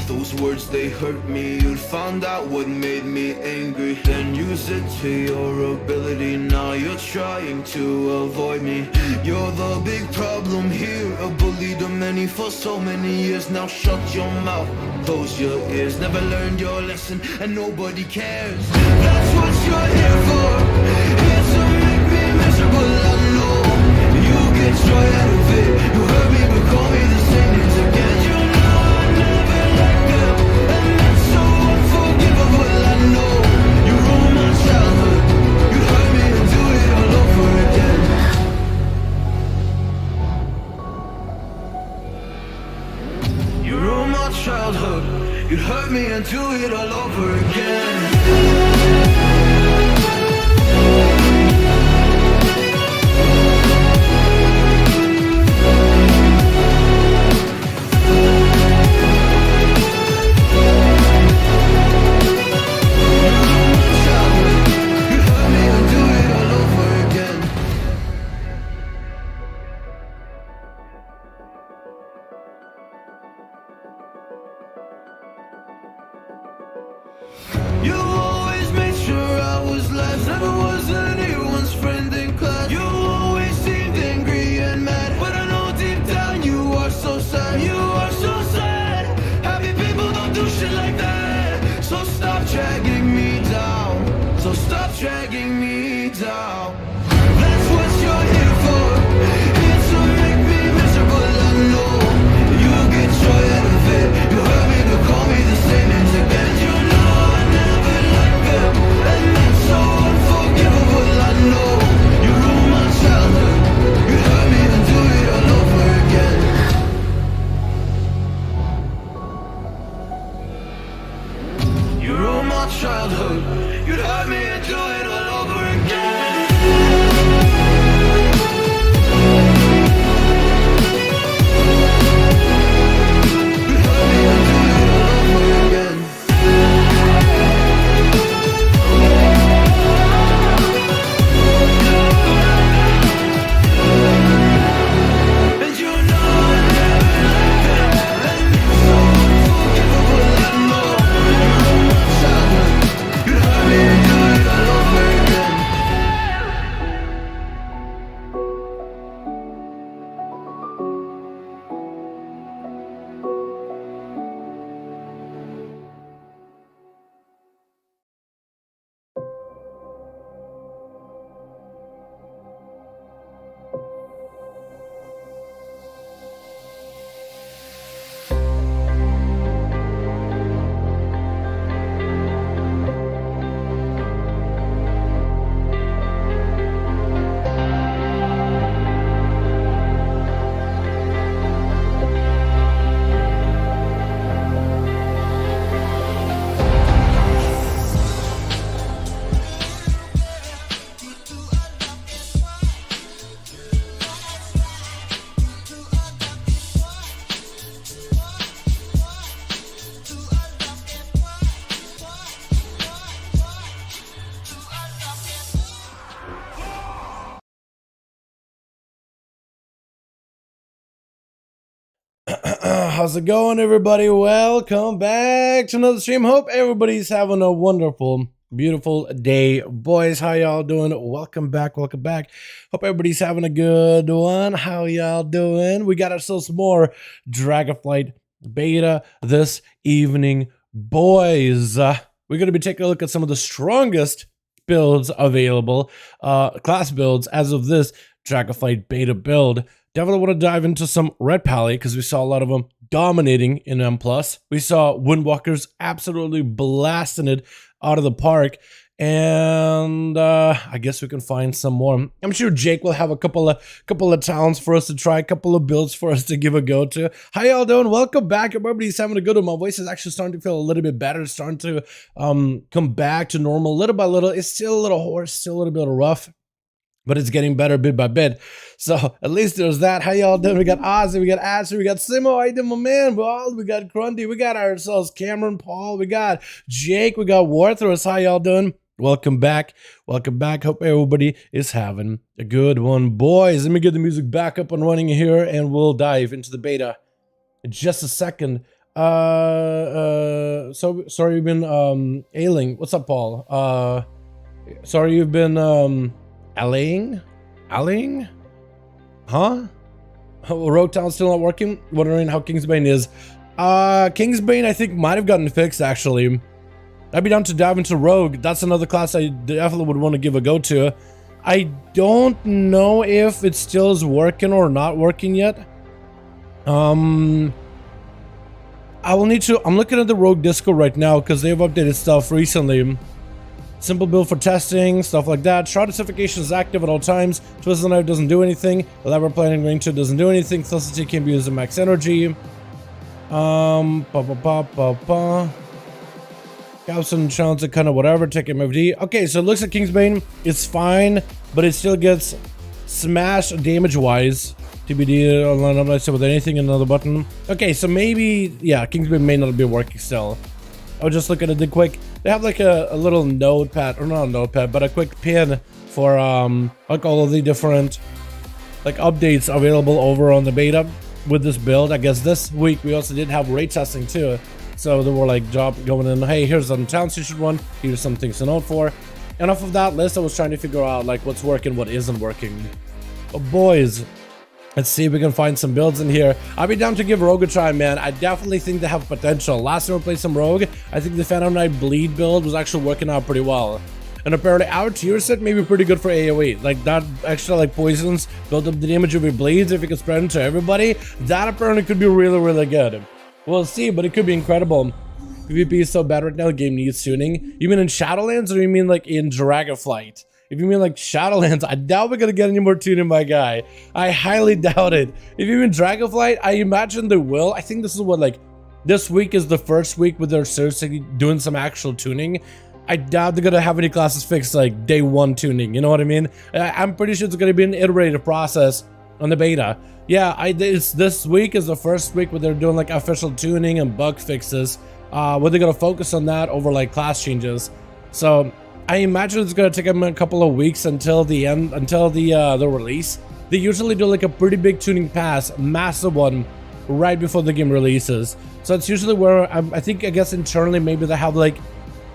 those words they hurt me. You'd found out what made me angry, then use it to your ability. Now you're trying to avoid me. You're the big problem here, a bully to many for so many years. Now shut your mouth, close your ears. Never learned your lesson and nobody cares. That's what you're here for, here to make me miserable. I know you get joy out of it. You hurt me but call me the same names again. You know I never liked them, and that's so unforgivable. I know you ruined my childhood. You hurt me and do it all over again. You ruined my childhood. You hurt me and do it all over again. You always made sure I was last, never was anyone's friend in class. You always seemed angry and mad, but I know deep down you are so sad. You are so sad. Happy people don't do shit like that. So stop dragging me down. So stop dragging me down. That's what you're here for, here to make me miserable. I know you get joy out of it. You hurt me but call me the same names again. You know I never liked them, and that's so unforgivable. I know you ruined my childhood. You hurt me and do it all over again. You ruined my childhood. You'd hurt me and do it all over again. You'd hurt me and do it all over again. And you know I never liked them, and it's so unforgivable. I know you ruined my childhood. You'd hurt me and do it all over again. How's it going, everybody? Welcome back to another stream. Hope everybody's having a wonderful, beautiful day. Boys, how y'all doing? Welcome back, welcome back. Hope everybody's having a good one. How y'all doing? We got ourselves more Dragonflight beta this evening, boys. We're going to be taking a look at some of the strongest builds available, class builds as of this Dragonflight beta build. Definitely want to dive into some red pally because we saw a lot of them dominating in M+. We saw Windwalkers absolutely blasting it out of the park. And I guess we can find some more. I'm sure Jake will have a couple of towns for us to try, a couple of builds for us to give a go to. How y'all doing? Welcome back. Everybody's having a good one. My voice is actually starting to feel a little bit better. It's starting to come back to normal little by little. It's still a little hoarse, still a little bit rough, but it's getting better bit by bit. So at least there's that. How y'all doing? We got Ozzy, we got Asher, we got Simo, I did my man, we got Grundy, we got ourselves Cameron, Paul, we got Jake, we got Warthros. How y'all doing? Welcome back. Welcome back. Hope everybody is having a good one. Boys, let me get the music back up and running here and we'll dive into the beta in just a second. So sorry you've been ailing. What's up, Paul? Sorry you've been allaying? Huh? Rogue Town still not working? Wondering how Kingsbane is. Kingsbane I think might have gotten fixed actually. I'd be down to dive into Rogue. That's another class I definitely would want to give a go to. I don't know if it still is working or not working yet. I will need to, I'm looking at the Rogue Discord right now because they've updated stuff recently. Simple build for testing, stuff like that. Shroud certification is active at all times. Twisted Knife doesn't do anything. Elaborate Planning Ring 2 doesn't do anything. Felicity can be used in max energy. Capson challenge it kind of whatever. Take MFD. Okay, so it looks like Kingsbane is fine, but it still gets smashed damage wise. TBD online updates with anything, another button. Okay, so maybe, yeah, Kingsbane may not be working still. I'll just look at it quick. They have like a little notepad, or not a notepad, but a quick pin for like all of the different like updates available over on the beta with this build. I guess this week we also did have raid testing too. So there were like going in, hey, here's some towns you should run, here's some things to note for. And off of that list, I was trying to figure out like what's working, what isn't working. But boys, let's see if we can find some builds in here. I'll be down to give Rogue a try, man. I definitely think they have potential. Last time I played some Rogue, I think the Phantom Knight Bleed build was actually working out pretty well. And apparently our tier set may be pretty good for AoE. Like that extra like poisons, build up the damage of your bleeds if you can spread them to everybody. That apparently could be really, really good. We'll see, but it could be incredible. PvP is so bad right now, the game needs tuning. You mean in Shadowlands or you mean like in Dragonflight? If you mean like Shadowlands, I doubt we're gonna get any more tuning, my guy. I highly doubt it. If you mean Dragonflight, I imagine they will. I think this is what, like, this week is the first week where they're seriously doing some actual tuning. I doubt they're gonna have any classes fixed like day one tuning, you know what I mean? I'm pretty sure it's gonna be an iterative process on the beta. Yeah, this week is the first week where they're doing like official tuning and bug fixes. Where they're gonna focus on that over like class changes. So I imagine it's gonna take them a couple of weeks until the end, until the release. They usually do like a pretty big tuning pass, massive one, right before the game releases. So it's usually where I guess internally maybe they have like,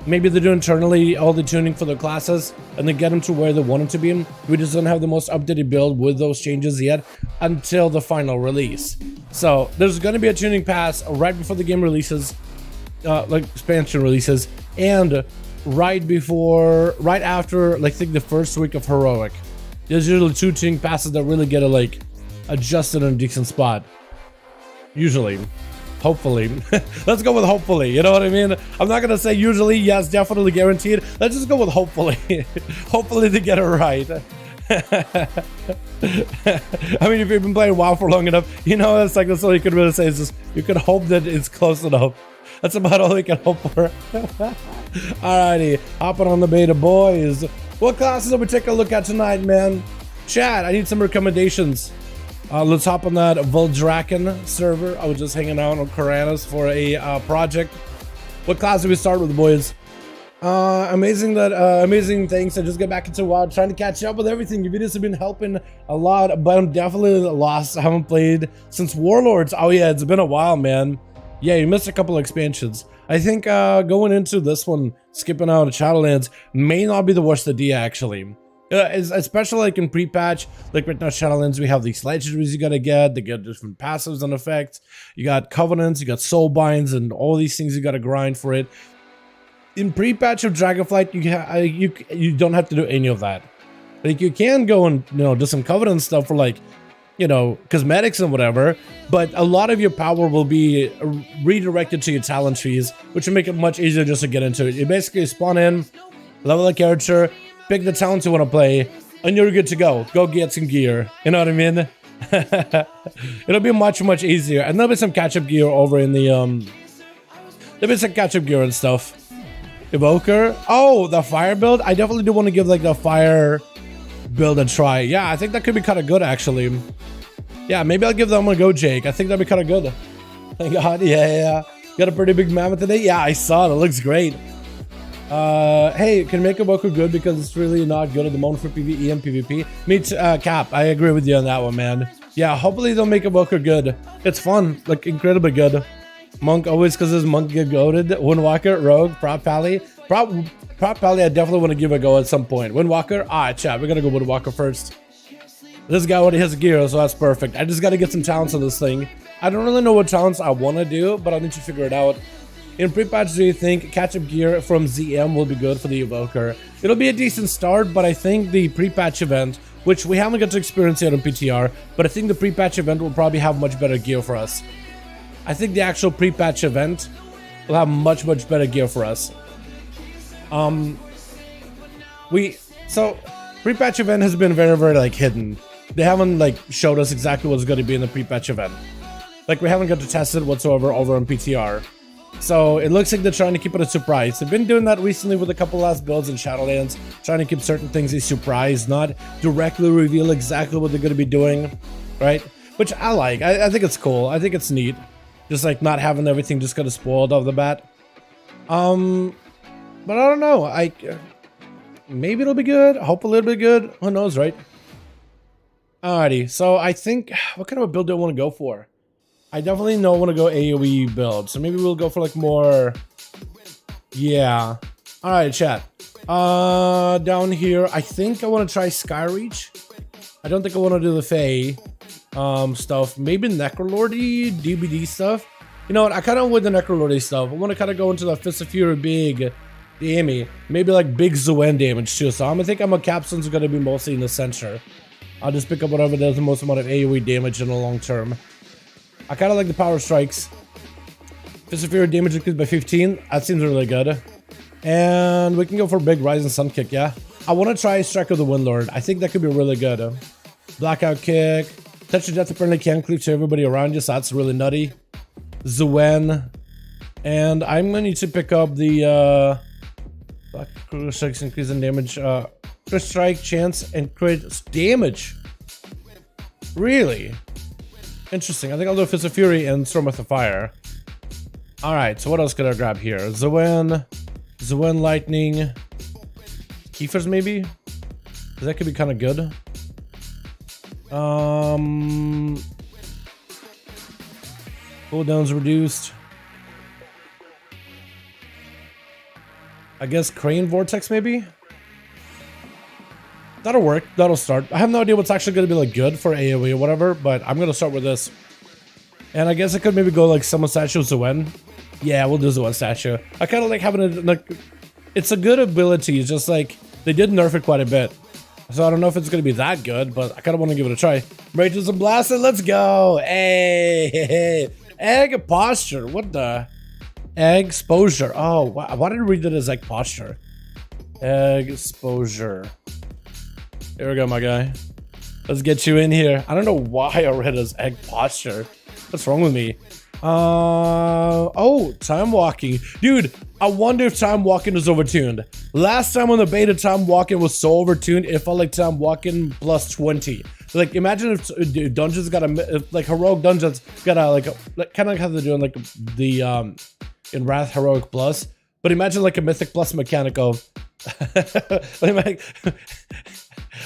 maybe they do internally all the tuning for the classes and they get them to where they want them to be. We just don't have the most updated build with those changes yet until the final release. So there's gonna be a tuning pass right before the game releases, like expansion releases, and right after, like, I think the first week of Heroic. There's usually 2 tuning passes that really get it like adjusted in a decent spot. Usually. Hopefully. Let's go with hopefully, you know what I mean? I'm not gonna say usually, yes, definitely guaranteed. Let's just go with hopefully. Hopefully they get it right. I mean, if you've been playing WoW for long enough, you know, that's all you can really say is just, you can hope that it's close enough. That's about all we can hope for. Alrighty, hopping on the beta, boys. What classes are we taking a look at tonight, man? Chat, I need some recommendations. Let's hop on that Voldraken server. I was just hanging out on Koranas for a project. What class do we start with, boys? Amazing things. I just get back into WoW, trying to catch up with everything. Your videos have been helping a lot, but I'm definitely lost. I haven't played since Warlords. Oh yeah, it's been a while, man. Yeah, you missed a couple of expansions. I think going into this one, skipping out of Shadowlands may not be the worst idea, actually. Especially like in pre-patch, like right now Shadowlands, we have these legendaries you gotta get. They get different passives and effects. You got covenants, you got soul binds, and all these things you gotta grind for it. In pre-patch of Dragonflight, you don't have to do any of that. Like, you can go and, you know, do some covenant stuff for, like, you know, cosmetics and whatever, but a lot of your power will be redirected to your talent trees, which will make it much easier just to get into it. You basically spawn in, level a character, pick the talents you want to play, and you're good to go. Go get some gear. You know what I mean? It'll be much, much easier. And there'll be some catch-up gear over in the, there'll be some catch-up gear and stuff. Evoker. Oh, the fire build? I definitely do want to give, like, the fire build a try. Yeah, I think that could be kind of good, actually. Yeah, maybe I'll give them a go, Jake. I think that'd be kind of good. Thank God. Yeah. Got a pretty big mammoth today? Yeah, I saw it. It looks great. Hey, can make Windwalker good because it's really not good at the moment for PvE and PvP. Me too, Cap, I agree with you on that one, man. Yeah, hopefully they'll make Windwalker good. It's fun, like incredibly good. Monk always because his monk get goated. Windwalker, Rogue, Prop Pally. Prop Pally, I definitely want to give a go at some point. Windwalker, alright, chat, we're gonna go Windwalker first. This guy already has gear, so that's perfect. I just gotta get some talents on this thing. I don't really know what talents I want to do, but I need to figure it out. In pre-patch, do you think catch-up gear from ZM will be good for the Evoker? It'll be a decent start, but I think the pre-patch event, which we haven't got to experience yet on PTR, but I think the pre-patch event will probably have much better gear for us. I think the actual pre-patch event will have much better gear for us. So pre-patch event has been very like hidden. They haven't like showed us exactly what's going to be in the pre-patch event. Like we haven't got to test it whatsoever over on PTR. So it looks like they're trying to keep it a surprise. They've been doing that recently with a couple last builds in Shadowlands, trying to keep certain things a surprise, not directly reveal exactly what they're going to be doing, right? Which I like. I think it's cool. I think it's neat. Just like not having everything just kind of spoiled off the bat. But I don't know. Maybe it'll be good. Hopefully it'll be good. Who knows, right? Alrighty. So I think, what kind of a build do I want to go for? I definitely know I want to go AoE build. So maybe we'll go for like more. Yeah. Alright, chat. Down here, I think I want to try Skyreach. I don't think I want to do the Fae stuff. Maybe Necrolordy, DBD stuff. You know what? I kind of with the Necrolordy stuff. I want to kind of go into the Fist of Fury big damage. Maybe like big Zuen damage too. So I'm gonna think my capsules are gonna be mostly in the center. I'll just pick up whatever does the most amount of AoE damage in the long term. I kind of like the power strikes. Fist of Fury damage increased by 15. That seems really good. And we can go for big Rising Sun kick, yeah. I want to try Strike of the Windlord. I think that could be really good. Blackout kick. Touch of Death apparently can cleave to everybody around you, so that's really nutty. Zuen. And I'm going to need to pick up the Black Crit Strikes increase in damage. Crit Strike, chance, and crit damage. Really? Interesting. I think I'll do Fist of Fury and Storm of the Fire. Alright, so what else could I grab here? Zuen Lightning. Keepers maybe? Because that could be kind of good. Cooldown's reduced. I guess Crane Vortex maybe? That'll work. That'll start. I have no idea what's actually going to be like good for AoE or whatever, but I'm going to start with this. And I guess I could maybe go like Summon Statue Zuen. Yeah, we'll do Zuen Statue. I kind of like having it like... It's a good ability, it's just like... They did nerf it quite a bit. So I don't know if it's going to be that good, but I kind of want to give it a try. Rages and Blasted, let's go! Hey! Egg Posture, what the... Egg Exposure. Oh, why did I read that as Egg Posture? Egg Exposure. Here we go, my guy. Let's get you in here. I don't know why I read as Egg Posture. What's wrong with me? Oh, Time Walking. Dude, I wonder if Time Walking is overtuned. Last time on the beta, Time Walking was so overtuned, it felt like Time Walking plus 20. Like, imagine if dungeons got a, like, heroic dungeons got a, like kind of like how they're doing, like, the, in Wrath Heroic Plus. But imagine, like, a Mythic Plus mechanic of,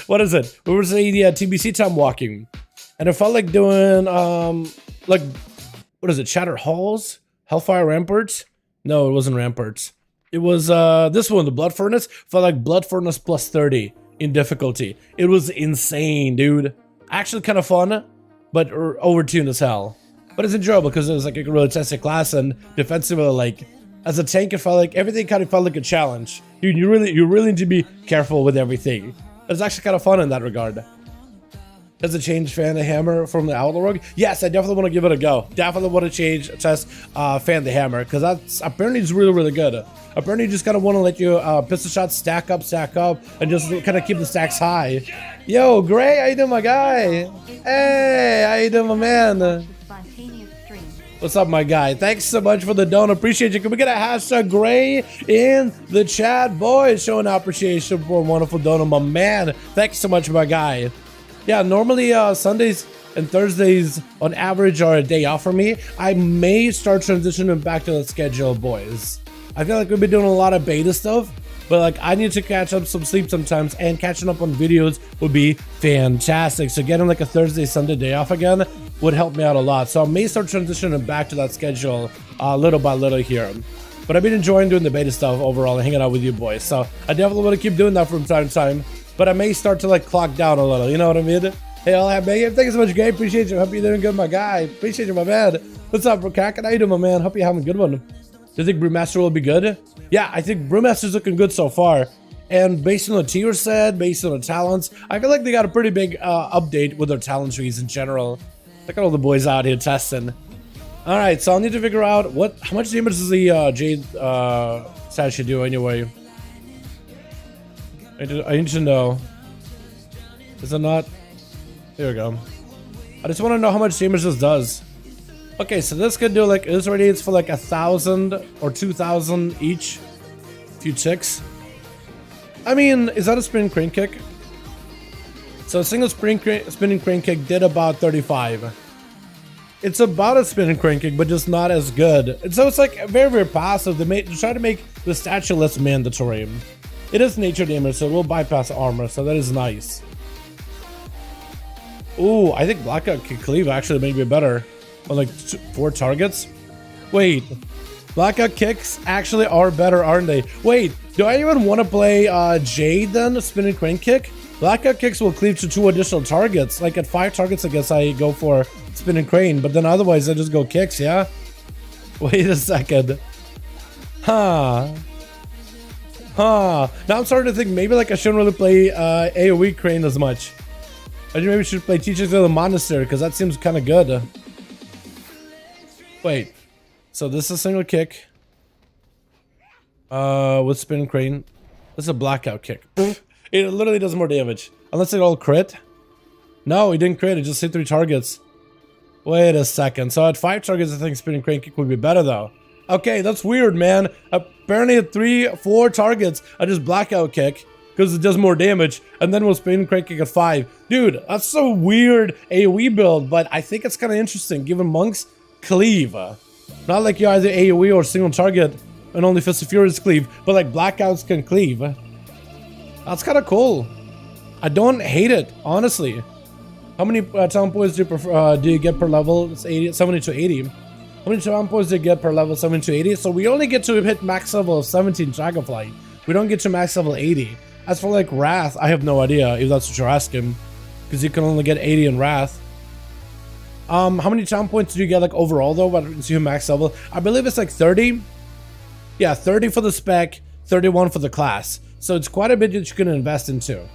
what is it? We were saying, yeah, TBC Time Walking. And it felt like doing, like, what is it? Shattered Halls? Hellfire Ramparts? No, it wasn't Ramparts. It was, this one, the Blood Furnace. Felt like Blood Furnace plus 30 in difficulty. It was insane, dude. Actually kind of fun, but overtuned as hell. But it's enjoyable because it was like a really tested class, and defensively, like, as a tank, it felt like everything kind of felt like a challenge. Dude, you really need to be careful with everything. It's actually kind of fun in that regard. Does it change Fan the Hammer from the Outlaw Rogue? Yes, I definitely want to give it a go. Definitely want to test Fan the Hammer, because that's apparently it's really good. Apparently you just kind of want to let your pistol shots stack up, and just kind of keep the stacks high. Yo, Gray, how you doing, my guy? Hey, how you doing, my man? What's up, my guy? Thanks so much for the donut. Appreciate you. Can we get a hashtag Gray in the chat? Boys, showing appreciation for a wonderful donut, my man. Thanks so much, my guy. Yeah, normally Sundays and Thursdays on average are a day off for me. I may start transitioning back to the schedule, boys. I feel like we've been doing a lot of beta stuff, but like I need to catch up some sleep sometimes, and catching up on videos would be fantastic. So getting like a Thursday, Sunday day off again would help me out a lot. So I may start transitioning back to that schedule little by little here. But I've been enjoying doing the beta stuff overall and hanging out with you boys. So I definitely want to keep doing that from time to time. But I may start to like clock down a little, you know what I mean? Hey, I'll have Megan. Thank you so much, Gabe. Appreciate you. Hope you're doing good, my guy. Appreciate you, my man. What's up, Brocack? How you doing, my man? Hope you're having a good one. Do you think Brewmaster will be good? Yeah, I think Brewmaster's looking good so far. And based on the tier set, based on the talents, I feel like they got a pretty big update with their talent trees in general. Look at all the boys out here testing. All right, so I'll need to figure out how much damage does the Jade statue do anyway. I need to know. Is it not? There we go. I just want to know how much damage this does. Okay, so this could do like, this radiates for like 1,000 or 2,000 each. Few ticks. I mean, is that a spin crane kick? So a single spinning crane kick did about 35. It's about a spinning crane kick, but just not as good. And so it's like very, very passive. They try to make the statue less mandatory. It is nature damage, so it will bypass armor, so that is nice. Ooh, I think Blackout can cleave actually may be better on like 4 targets. Wait, Blackout kicks actually are better, aren't they? Wait, do I even want to play Jade then? Spinning crane kick? Blackout kicks will cleave to 2 additional targets. Like at 5 targets, I guess I go for spinning crane, but then otherwise I just go kicks, yeah? Wait a second. Huh. Now I'm starting to think maybe like I shouldn't really play AoE crane as much. I think maybe we should play Teachers of the Monastery because that seems kind of good. Wait. So this is a single kick. With spin crane. This is a blackout kick. It literally does more damage. Unless it all crit. No, he didn't crit. It just hit 3 targets. Wait a second. So at 5 targets, I think spinning crane kick would be better though. Okay, that's weird, man. Apparently at 3-4 targets, I just blackout kick because it does more damage, and then we'll spin crane kick at 5. Dude, that's so weird AoE build, but I think it's kind of interesting. Given monks cleave, not like you either AoE or single target, and only Fist of Furies cleave, but like blackouts can cleave. That's kind of cool. I don't hate it, honestly. How many talent points do you get per level? It's 80, 70 to 80. How many talent points do you get per level? 70 to 80. So we only get to hit max level of 17 Dragonflight. We don't get to max level 80. As for like Wrath, I have no idea if that's what you're asking, because you can only get 80 in Wrath. How many talent points do you get like overall though? Once you max level, I believe it's like 30. Yeah, 30 for the spec, 31 for the class. So it's quite a bit that you can invest into.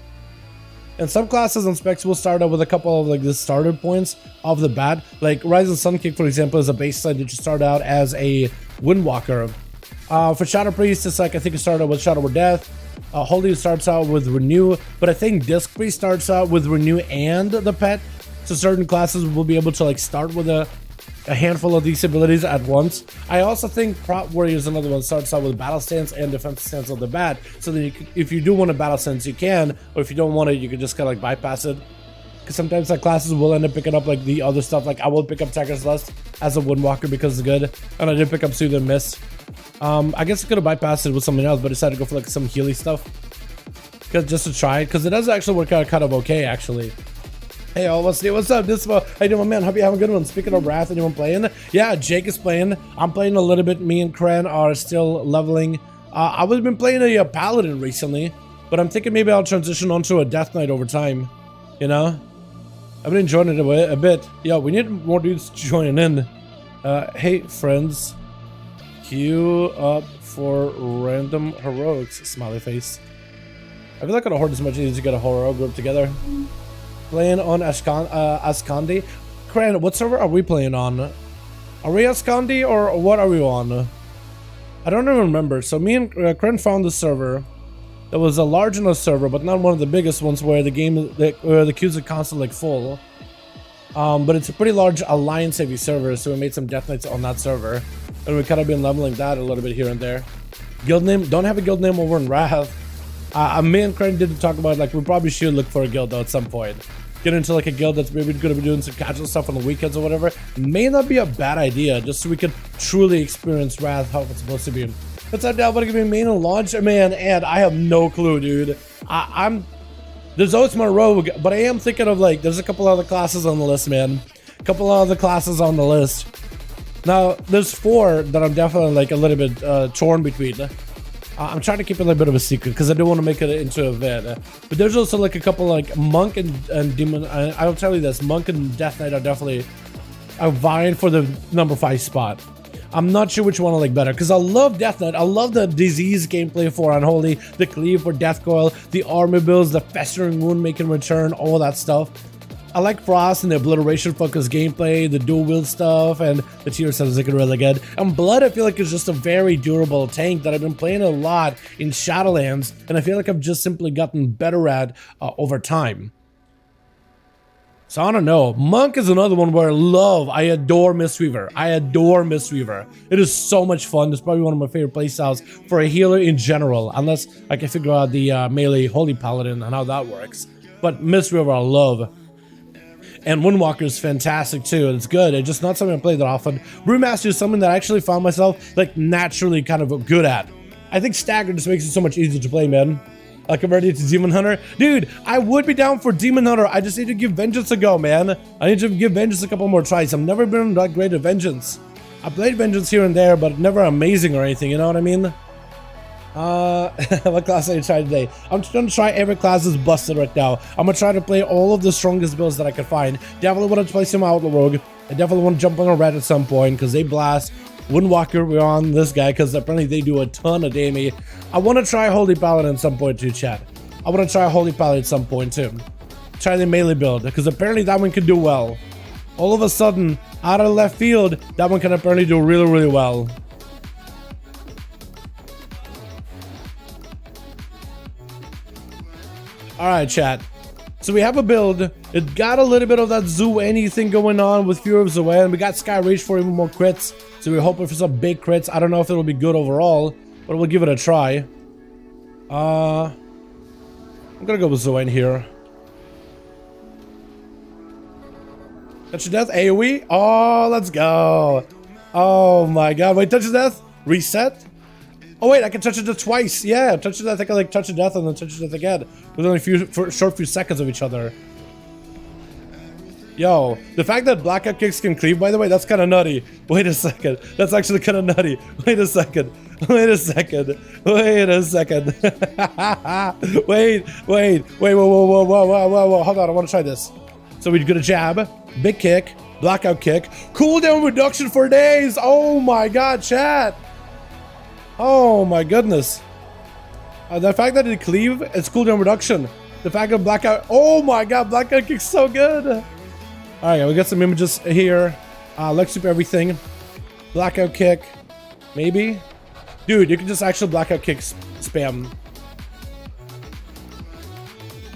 And some classes and specs will start out with a couple of like the starter points off the bat. Like Rising Sun Kick, for example, is a baseline that you start out as a Windwalker. For Shadow Priest, it's like I think it started with Shadow or Death. Holy starts out with Renew, but I think Disc Priest starts out with Renew and the pet. So certain classes will be able to like start with a handful of these abilities at once. I also think Prop Warrior is another one that starts out with Battle Stance and Defense Stance on the bat. So that you can, if you do want a Battle Stance, you can, or if you don't want it, you can just kind of like bypass it. Because sometimes like classes will end up picking up like the other stuff. Like I will pick up Tagger's Lust as a Windwalker because it's good, and I did pick up Soothe and Miss. I guess I could have bypassed it with something else, but I decided to go for like some Healy stuff. Just to try it, because it does actually work out kind of okay, actually. Hey, all, what's up, Dispo? How you doing, man? Hope you having a good one. Speaking of Wrath, anyone playing? Yeah, Jake is playing. I'm playing a little bit. Me and Kren are still leveling. I've been playing a Paladin recently, but I'm thinking maybe I'll transition onto a Death Knight over time. You know? I've been enjoying it a bit. Yeah, we need more dudes joining in. Hey, friends. Queue up for random heroics, smiley face. I feel like on a horde as much as you get a horror group together. Playing on Ascandi. Kran, what server are we playing on? Are we Ascandi or what are we on? I don't even remember. So me and Kran found the server. That was a large enough server, but not one of the biggest ones where the game, where the queues are constantly like full. But it's a pretty large alliance heavy server, so we made some Death Knights on that server. And we kind of been leveling that a little bit here and there. Guild name, don't have a guild name over in Wrath. Me and Kren did talk about like we probably should look for a guild though at some point. Get into like a guild that's maybe going to be doing some casual stuff on the weekends or whatever. May not be a bad idea, just so we can truly experience Wrath how it's supposed to be. What's up, Dal? What are going to be main and launch? Man, and I have no clue, dude. There's always my rogue, but I am thinking of like there's a couple other classes on the list, man. couple of other classes on the list. Now, there's 4 that I'm definitely like a little bit torn between. I'm trying to keep it a little bit of a secret because I don't want to make it into a vid. But there's also like a couple like Monk and Demon. I'll tell you this, Monk and Death Knight are definitely vying for the number 5 spot. I'm not sure which one I like better because I love Death Knight. I love the disease gameplay for Unholy, the cleave for Death Coil, the armor builds, the festering wound making return, all that stuff. I like Frost and the obliteration focused gameplay, the dual wield stuff, and the tier 7 is looking really good. And Blood, I feel like is just a very durable tank that I've been playing a lot in Shadowlands, and I feel like I've just simply gotten better at over time. So I don't know. Monk is another one where I adore Mistweaver. I adore Mistweaver. It is so much fun. It's probably one of my favorite playstyles for a healer in general, unless I can figure out the melee Holy Paladin and how that works. But Mistweaver I love. And Windwalker is fantastic too. It's good. It's just not something I play that often. Brewmaster is something that I actually found myself like naturally kind of good at. I think Stagger just makes it so much easier to play, man. Compared to Demon Hunter. Dude, I would be down for Demon Hunter. I just need to give Vengeance a go, man. I need to give Vengeance a couple more tries. I've never been that great at Vengeance. I played Vengeance here and there, but never amazing or anything, you know what I mean? What class are you trying today? I'm just gonna try every class that's busted right now. I'm gonna try to play all of the strongest builds that I can find. Definitely want to play some Outlaw Rogue. I definitely want to jump on a red at some point because they blast. Windwalker, we're on this guy because apparently they do a ton of damage. I want to try Holy Paladin at some point too, chat. I want to try Holy Paladin at some point too. Try the melee build because apparently that one can do well. All of a sudden, out of left field, that one can apparently do really, really well. Alright, chat. So we have a build. It got a little bit of that Zoo anything going on with Fury of Zoan. We got Sky Rage for even more crits. So we're hoping for some big crits. I don't know if it'll be good overall, but we'll give it a try. I'm gonna go with Zoan here. Touch of Death, AoE. Oh, let's go. Oh my god. Wait, Touch of Death? Reset? Oh wait, I can touch it twice. Yeah, touch of Death. I can like touch of Death and then touch of Death again. With only a short few seconds of each other. Yo, the fact that blackout kicks can cleave, by the way, that's kind of nutty. Wait a second. That's actually kind of nutty. Wait a second. Wait a second. Wait a second. Wait. Whoa. Hold on, I want to try this. So we get a jab, big kick, blackout kick, cooldown reduction for days. Oh my god, chat. Oh my goodness. The fact that it cleave, it's cooldown reduction. The fact that blackout, oh my god, blackout kick's so good. Alright, we got some images here. Let's soup everything. Blackout kick. Maybe? Dude, you can just actually blackout kick spam.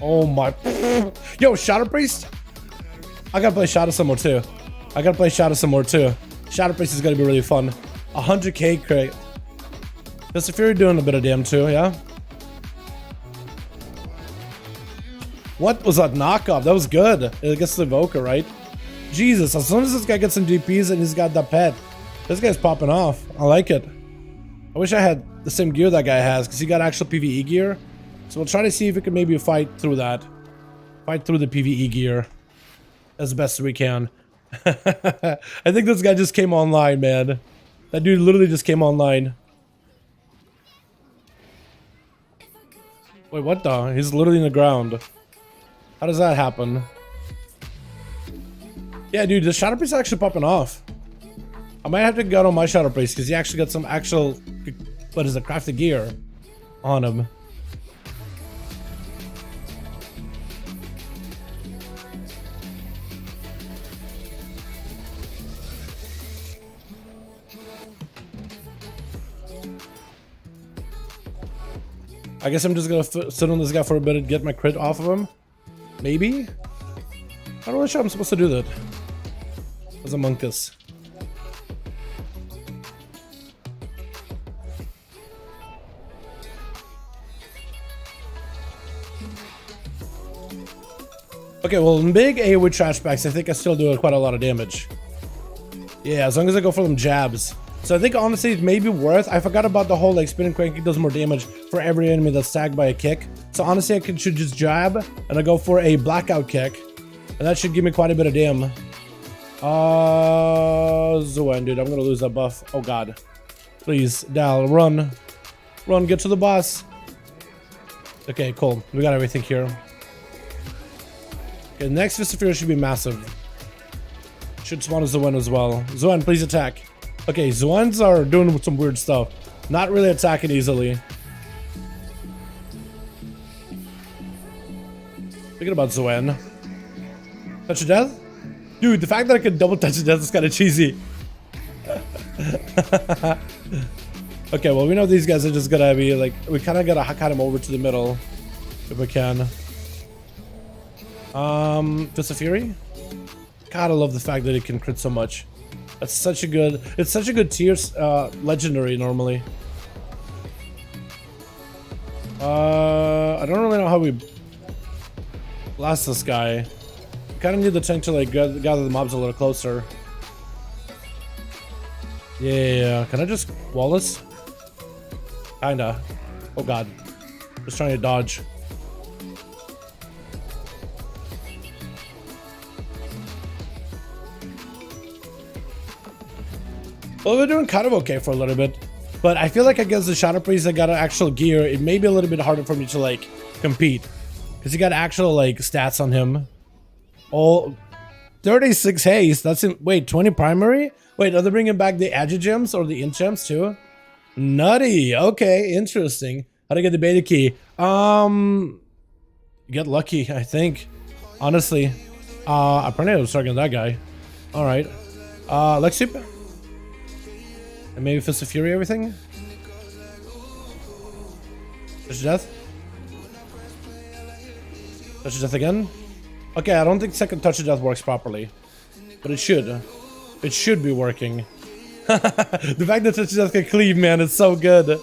Oh my. Yo, Shadow Priest? I gotta play Shadow some more too. Shadow Priest is gonna be really fun. 100k crate. Mr. Fury doing a bit of damn too, yeah? What was that knockoff? That was good. It gets the Evoker, right? Jesus, as soon as this guy gets some DPs and he's got that pet, this guy's popping off. I like it. I wish I had the same gear that guy has because he got actual PvE gear. So we'll try to see if we can maybe fight through that. Fight through the PvE gear as best as we can. I think this guy just came online, man. That dude literally just came online. Wait, what the? He's literally in the ground. How does that happen? Yeah, dude, the Shadow Priest is actually popping off. I might have to go on my Shadow Priest because he actually got some actual, what is it, crafted gear on him. I guess I'm just gonna sit on this guy for a bit and get my crit off of him. Maybe? I'm not really sure I'm supposed to do that. As a monkus. Okay, well, in big AoE trash packs, I think I still do quite a lot of damage. Yeah, as long as I go for them jabs. So I think honestly it may be worth. I forgot about the whole like spinning crank does more damage for every enemy that's tagged by a kick. So honestly I should just jab and I go for a blackout kick. And that should give me quite a bit of damn. Zoan, dude, I'm gonna lose that buff. Oh god. Please, Dal, run. Run, get to the boss. Okay, cool. We got everything here. Okay, next Vistafira should be massive. Should spawn a Zoan as well. Zoan, please attack. Okay, Zoans are doing some weird stuff. Not really attacking easily. Thinking about Zoan. Touch of death? Dude, the fact that I can double touch of death is kind of cheesy. Okay, well, we know these guys are just gonna be like, we kind of gotta hack him over to the middle if we can. Fist of Fury? God, I love the fact that it can crit so much. That's such a good, it's such a good tier, legendary normally. I don't really know how we blast this guy. We kind of need the tank to like gather the mobs a little closer. Yeah, can I just wall this? Kinda. Oh god. Just trying to dodge. Well, we're doing kind of okay for a little bit. But I feel like against the Shadow Priest that got an actual gear, it may be a little bit harder for me to like compete. Because he got actual like stats on him. Oh, 36 haste. That's in, wait, 20 primary? Wait, are they bringing back the Agi gems or the int gems too? Nutty. Okay, interesting. How to get the beta key? Get lucky, I think. Honestly. Apparently I was targeting that guy. Alright. Lexip? And maybe Fist of Fury everything? Touch of Death? Touch of Death again? Okay, I don't think second Touch of Death works properly. But it should. It should be working. The fact that Touch of Death can cleave, man, is so good.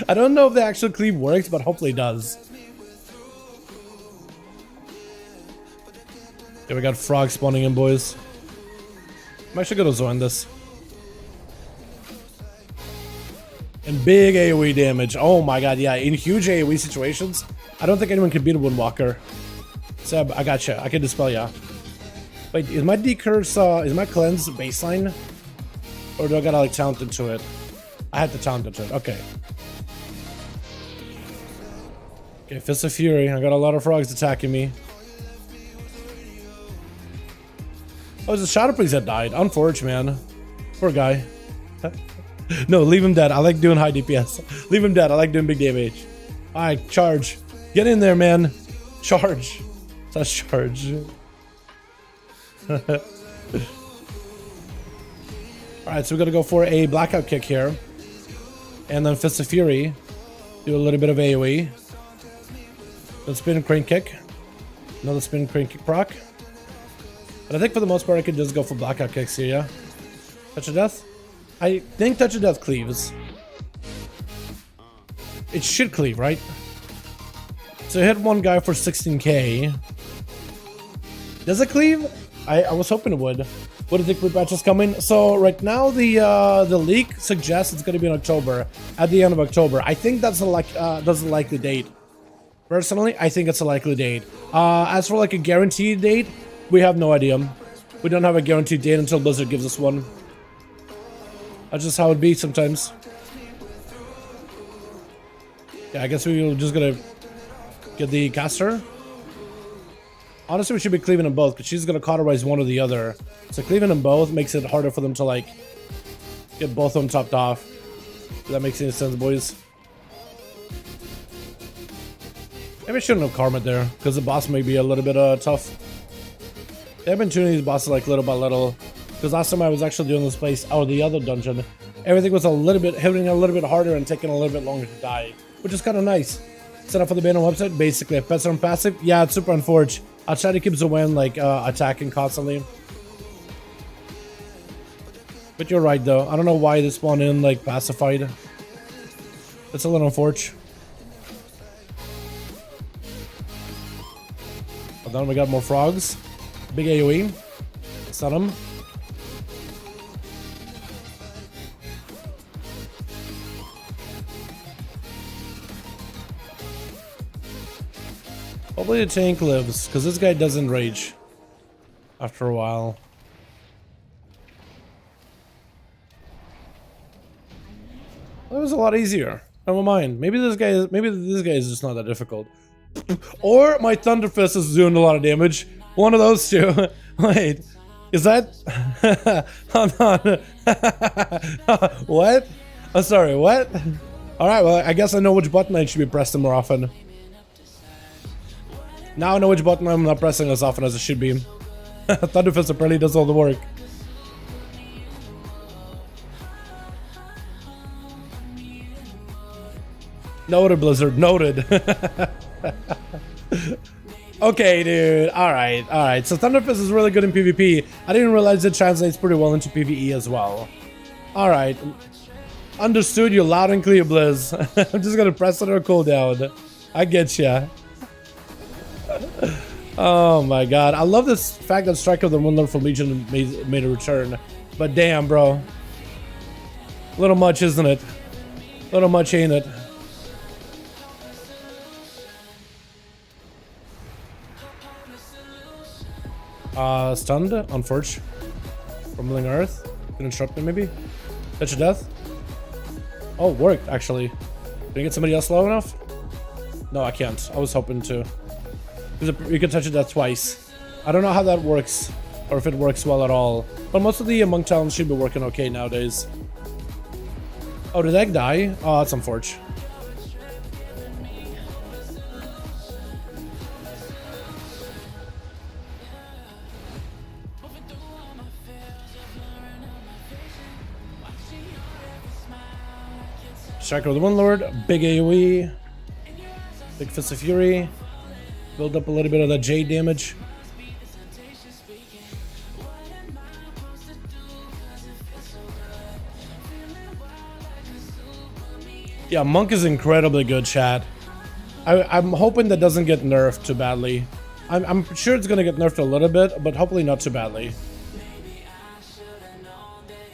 I don't know if the actual cleave works, but hopefully it does. Okay, we got frogs spawning in, boys. I'm actually gonna Zoan this. And big AoE damage. Oh my god, yeah. In huge AoE situations, I don't think anyone can beat a Windwalker. Seb, I gotcha. I can dispel ya. Wait, is my decurse, is my cleanse baseline? Or do I gotta like talent into it? I have to talent into it. Okay. Okay, Fist of Fury. I got a lot of frogs attacking me. Oh, it's a Shadow Priest that died. Unfortunate, man. Poor guy. No, leave him dead. I like doing high DPS. Leave him dead. I like doing big damage. Alright, charge. Get in there, man. Charge. That's charge. Alright, so we gotta go for a blackout kick here. And then Fist of Fury. Do a little bit of AoE. Then spin and crane kick. Another spin and crane kick proc. But I think for the most part I could just go for blackout kicks here, yeah? Touch of Death? I think Touch of Death cleaves. It should cleave, right? So hit one guy for 16k. Does it cleave? I was hoping it would. What do you think patch is coming? So right now the leak suggests it's going to be in October, at the end of October. I think that's a likely date. Personally, I think it's a likely date. As for like a guaranteed date, we have no idea. We don't have a guaranteed date until Blizzard gives us one. That's just how it be sometimes. Yeah, I guess we're just gonna get the caster. Honestly, we should be cleaving them both because she's gonna cauterize one or the other. So cleaving them both makes it harder for them to like get both of them topped off. If that makes any sense, boys. Maybe I shouldn't have Karma there because the boss may be a little bit tough. I've been tuning these bosses like little by little. Because last time I was actually doing this place out of the other dungeon, everything was a little bit hitting a little bit harder and taking a little bit longer to die, which is kind of nice. Set up for the banner website, basically. If pets are on passive, yeah, it's super unfortunate. I'll try to keep Zoan like attacking constantly. But you're right though. I don't know why they spawn in like pacified. It's a little unfortunate. But then we got more frogs. Big AoE. Stun them. Hopefully the tank lives, because this guy doesn't rage after a while. was a lot easier. Never mind. Maybe this guy is just not that difficult. Or my Thunder Fist is doing a lot of damage. One of those two. Wait, is that? Hold on. What? I'm sorry. What? All right. Well, I guess I know which button I should be pressing more often. Now I know which button I'm not pressing as often as it should be. Thunder Fist apparently does all the work. Noted, Blizzard. Noted. Okay, dude. Alright, alright. So Thunder Fist is really good in PvP. I didn't realize it translates pretty well into PvE as well. Alright. Understood you loud and clear, Blizz. I'm just gonna press it or cooldown. I get ya. Oh my god. I love this fact that Strike of the Wonderful Legion made a return. But damn, bro. Little much, isn't it? Little much, ain't it? Stunned on Forge. Rumbling Earth. Can interrupt me maybe? Touch of Death. Oh, worked actually. Did I get somebody else low enough? No, I can't. I was hoping to. You can touch of Death twice. I don't know how that works, or if it works well at all. But most of the Monk talents should be working okay nowadays. Oh, did Egg die? Oh, that's on Forge. Striker of the One Lord, big AoE, big Fist of Fury, build up a little bit of that Jade damage. Yeah, Monk is incredibly good, chat. I'm hoping that doesn't get nerfed too badly. I'm sure it's gonna get nerfed a little bit, but hopefully not too badly.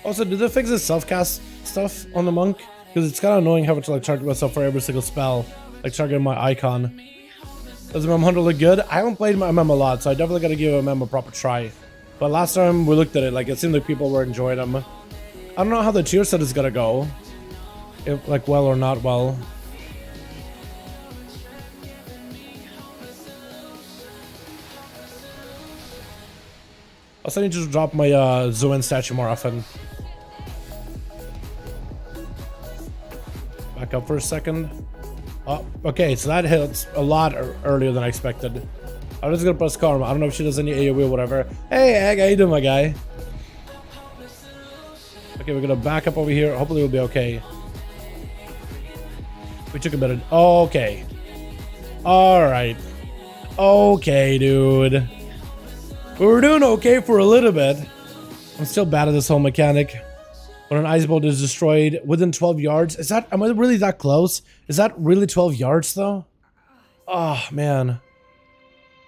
Also, did they fix the self-cast stuff on the Monk? Because it's kind of annoying having to like target myself for every single spell, like targeting my icon. Does MM Hunter look good? I haven't played my MM a lot, so I definitely got to give MM a proper try. But last time we looked at it, like it seemed like people were enjoying them. I don't know how the tier set is gonna go, if like well or not well. I also need to drop my Zoan statue more often. Back up for a second. Oh, okay, so that hits a lot earlier than I expected. I'm just gonna press Karma. I don't know if she does any AoE or whatever. Hey, Egg, how you doing, my guy? Okay, we're gonna back up over here. Hopefully we'll be okay. We took a bit of... Okay. Alright. Okay, dude. We were doing okay for a little bit. I'm still bad at this whole mechanic. When an ice bolt is destroyed within 12 yards. Is that... Am I really that close? Is that really 12 yards, though? Oh, man.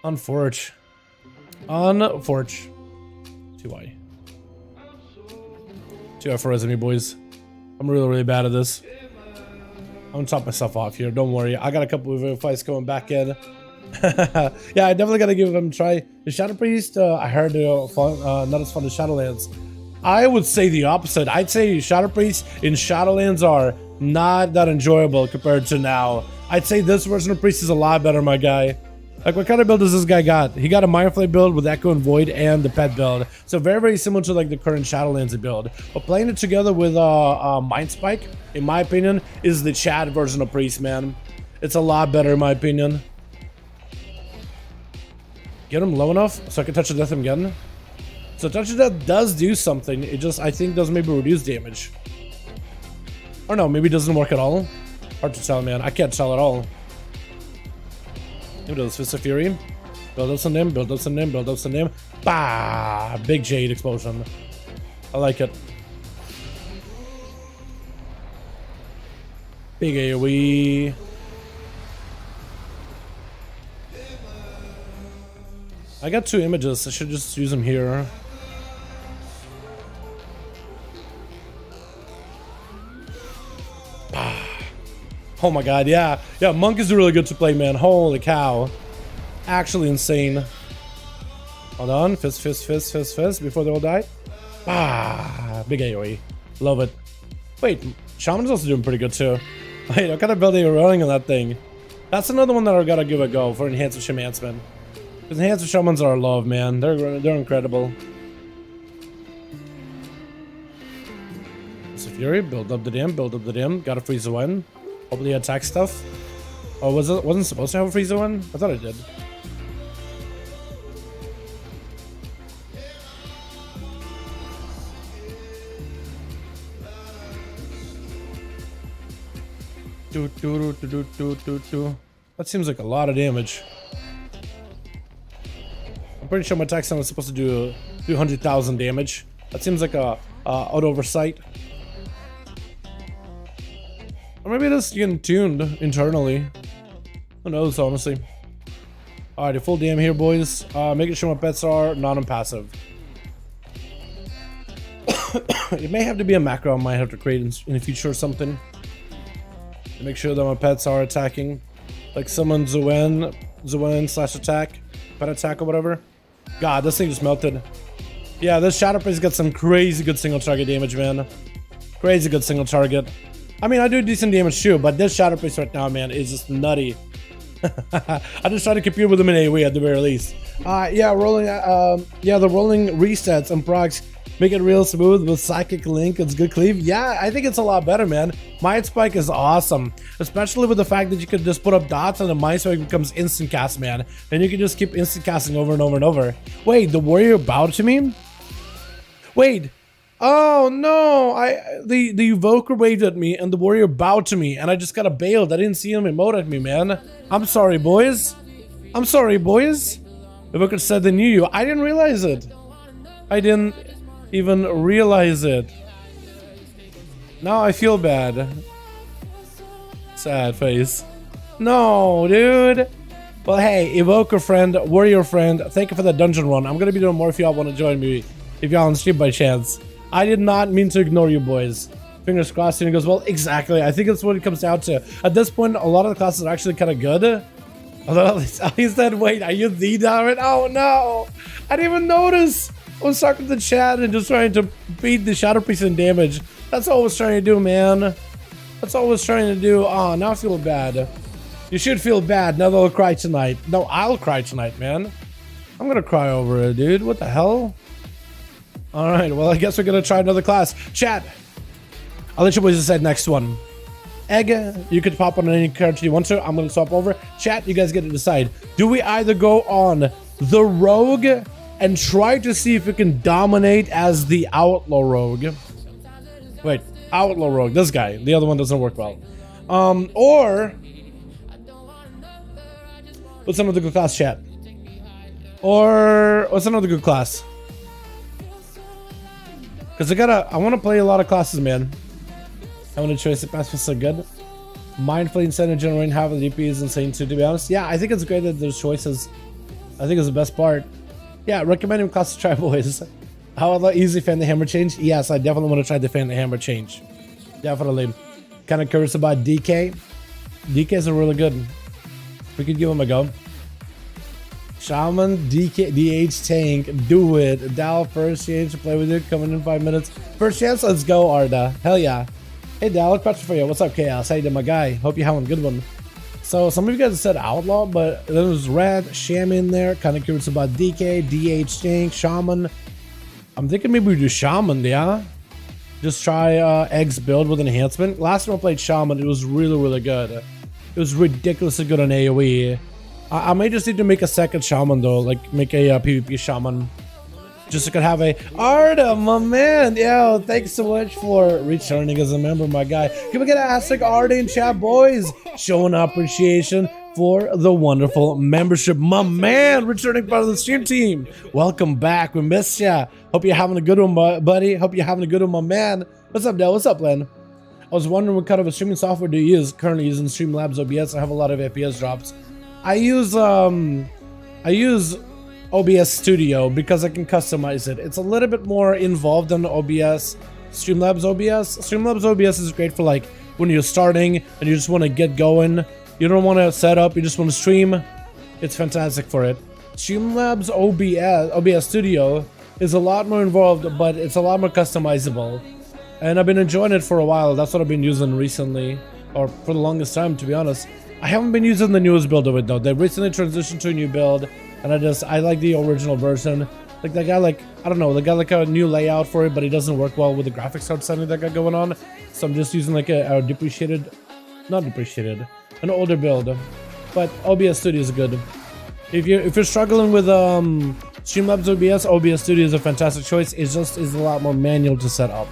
Unforge. Unforge. 2i. 2i for me, boys. I'm really, really bad at this. I'm gonna top myself off here. Don't worry. I got a couple of fights coming back in. Yeah, I definitely gotta give them a try. The Shadow Priest, I heard not as fun as Shadowlands. I would say the opposite. I'd say Shadow Priest in Shadowlands are not that enjoyable compared to now. I'd say this version of Priest is a lot better, my guy. Like, what kind of build does this guy got? He got a Mindflay build with Echo and Void and the Pet build. So very, very similar to like the current Shadowlands build. But playing it together with Mind Spike, in my opinion, is the Chad version of Priest, man. It's a lot better, in my opinion. Get him low enough so I can touch the death him again. So touch the death does do something. It just, I think, does maybe reduce damage. Or no, maybe it doesn't work at all. Hard to tell, man. I can't tell at all. Maybe Fist of Fury. Build up some name, build up some name, build up some name. Bah! Big Jade explosion. I like it. Big AoE. I got 2 images. I should just use them here. Oh my god, yeah. Yeah, Monk is really good to play, man. Holy cow. Actually insane. Hold on. Fist, fist, fist, fist, fist before they all die. Ah, big AoE. Love it. Wait, Shaman's also doing pretty good too. Wait, what kind of build are you running on that thing? That's another one that I gotta give a go for Enhancement Shaman. Because Enhancement Shamans are love, man. They're incredible. So Fury, build up the dam, build up the dam. Gotta freeze the one. Hopefully attack stuff. Oh, wasn't supposed to have a freeze the one? I thought it did. That seems like a lot of damage. I'm pretty sure my attack sound was supposed to do 200,000 damage. That seems like a odd oversight. Or maybe it's getting tuned internally. Who knows, honestly. Alright, full dam here, boys. Making sure my pets are non-impassive. It may have to be a macro I might have to create in the future or something. To make sure that my pets are attacking. Like summon Zuen slash attack. Pet attack or whatever. God, this thing just melted. Yeah, this Shadow Priest got some crazy good single target damage, man. Crazy good single target. I mean, I do decent damage too, but this Shadow Priest right now, man, is just nutty. I just try to compete with him in AoE at the very least. Yeah, rolling. Yeah, the rolling resets and procs make it real smooth with Psychic Link. It's good cleave. Yeah, I think it's a lot better, man. Mind Spike is awesome, especially with the fact that you could just put up dots and the Mind Spike becomes instant cast, man. And you can just keep instant casting over and over and over. Wait, the warrior bowed to me? Wait. Oh no, the evoker waved at me and the warrior bowed to me and I just got a bailed. I didn't see him emote at me, man. I'm sorry, boys. I'm sorry, boys. Evoker said they knew you. I didn't realize it. I didn't even realize it. Now I feel bad. Sad face. No, dude. Well, hey, evoker friend, warrior friend, thank you for that dungeon run. I'm gonna be doing more if y'all want to join me. If y'all on stream by chance. I did not mean to ignore you, boys. Fingers crossed. And he goes, well, exactly. I think that's what it comes down to. At this point, a lot of the classes are actually kind of good. Although he said, wait, are you the Dalaran? Oh, no. I didn't even notice. I was talking to the chat and just trying to beat the Shadow Priest in damage. That's all I was trying to do, man. That's all I was trying to do. Oh, now I feel bad. You should feel bad. Now they'll cry tonight. No, I'll cry tonight, man. I'm going to cry over it, dude. What the hell? Alright, well, I guess we're gonna try another class. Chat, I'll let you boys decide next one. Egg, you could pop on any character you want to. I'm gonna swap over. Chat, you guys get to decide. Do we either go on the rogue and try to see if we can dominate as the outlaw rogue? Wait, outlaw rogue, this guy. The other one doesn't work well. Or what's another good class, chat? Or what's another good class? Because I want to play a lot of classes, man. I want to choice it past so good. Mindfully instead of generating half of the DP is insane too, to be honest. Yeah, I think it's great that there's choices. I think it's the best part. Yeah, recommending classes to try, boys. How about easy fan the hammer change? Yes, I definitely want to try the fan the hammer change. Definitely. Kind of curious about DK. DKs are really good. We could give them a go. Shaman, DK, DH tank, do it. Dal, first chance to play with you, coming in 5 minutes. First chance, let's go, Arda. Hell yeah. Hey, Dal, question for you. What's up, Chaos? How you doing, my guy? Hope you're having a good one. So, some of you guys said Outlaw, but there was Red, Shaman there. Kind of curious about DK, DH tank, Shaman. I'm thinking maybe we do Shaman, yeah? Just try Eggs build with enhancement. Last time I played Shaman, it was really, really good. It was ridiculously good on AoE. I may just need to make a second Shaman though, like make a PvP Shaman. Just so I could have a Arda, my man. Yo, thanks so much for returning as a member, my guy. Can we get an asterisk Arda in chat, boys? Showing appreciation for the wonderful membership, my man, returning part of the stream team. Welcome back. We missed ya. Hope you're having a good one, buddy. Hope you're having a good one, my man. What's up, Dale? What's up, Len? I was wondering what kind of a streaming software do you use? Currently using Streamlabs OBS. I have a lot of FPS drops. I use OBS Studio because I can customize it. It's a little bit more involved than OBS. Streamlabs OBS. Streamlabs OBS is great for like when you're starting and you just want to get going. You don't want to set up, you just want to stream. It's fantastic for it. Streamlabs OBS Studio is a lot more involved, but it's a lot more customizable. and I've been enjoying it for a while. That's what I've been using recently, or for the longest time, to be honest. I haven't been using the newest build of it though. They recently transitioned to a new build, and I like the original version. Like that guy, like, I don't know, they got like a new layout for it, but it doesn't work well with the graphics card setting that got going on. So I'm just using like a not depreciated, an older build. But OBS Studio is good. If you're struggling with Streamlabs OBS Studio is a fantastic choice. It just is a lot more manual to set up.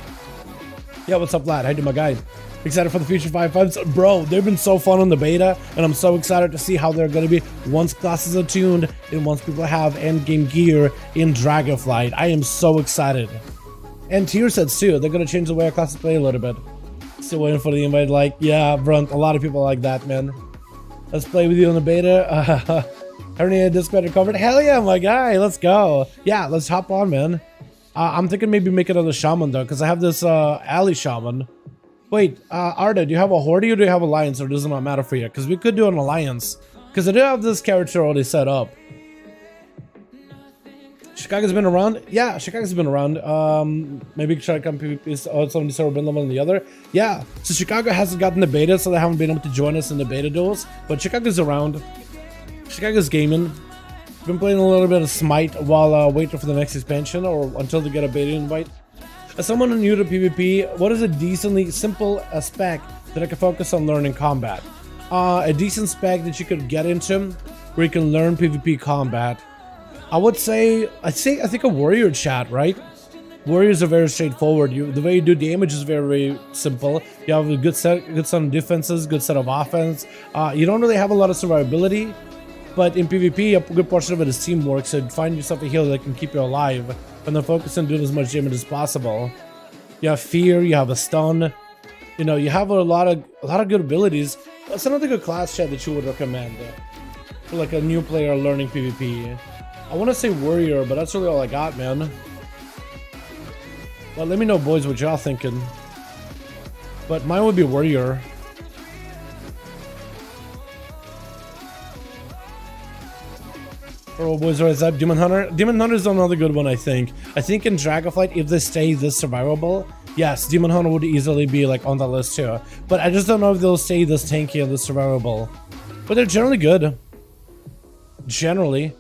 Yeah, what's up, lad? How you doing, my guy? Excited for the future 5.5s? Bro, they've been so fun on the beta, and I'm so excited to see how they're going to be once classes are tuned and once people have endgame gear in Dragonflight. I am so excited. And tier sets too. They're going to change the way our classes play a little bit. Still waiting for the invite. Like, yeah, Brunt, a lot of people like that, man. Let's play with you on the beta. Hernia Discord covered. Hell yeah, my guy. Let's go. Yeah, let's hop on, man. I'm thinking maybe make another shaman though, because I have this alley shaman. Wait, Arda, do you have a horde or do you have alliance, or does it not matter for you? Because we could do an alliance, because I do have this character already set up. Chicago's been around? Yeah, Chicago's been around. Maybe try to come PvP on some been level on the other. Yeah, so Chicago hasn't gotten the beta, so they haven't been able to join us in the beta duels. But Chicago's around. Chicago's gaming. Been playing a little bit of Smite while waiting for the next expansion, or until they get a beta invite. As someone new to PvP, what is a decently simple spec that I can focus on learning combat? A decent spec that you could get into where you can learn PvP combat. I would say, I think a warrior chat, right? Warriors are very straightforward. The way you do damage is very, very simple. You have a good set of defenses, good set of offense. You don't really have a lot of survivability, but in PvP, a good portion of it is teamwork. So find yourself a healer that can keep you alive, and then focus on doing as much damage as possible. You have fear, you have a stun. You know, you have a lot of good abilities. That's another good class chat that you would recommend for like a new player learning PvP. I want to say warrior, but that's really all I got, man. Well, let me know, boys, what y'all thinking. But mine would be warrior. Oh, boys, or is that Demon Hunter? Demon Hunter is another good one, I think. I think in Dragonflight, if they stay this survivable, yes, Demon Hunter would easily be like on that list too. But I just don't know if they'll stay this tanky and this survivable. But they're generally good. Generally.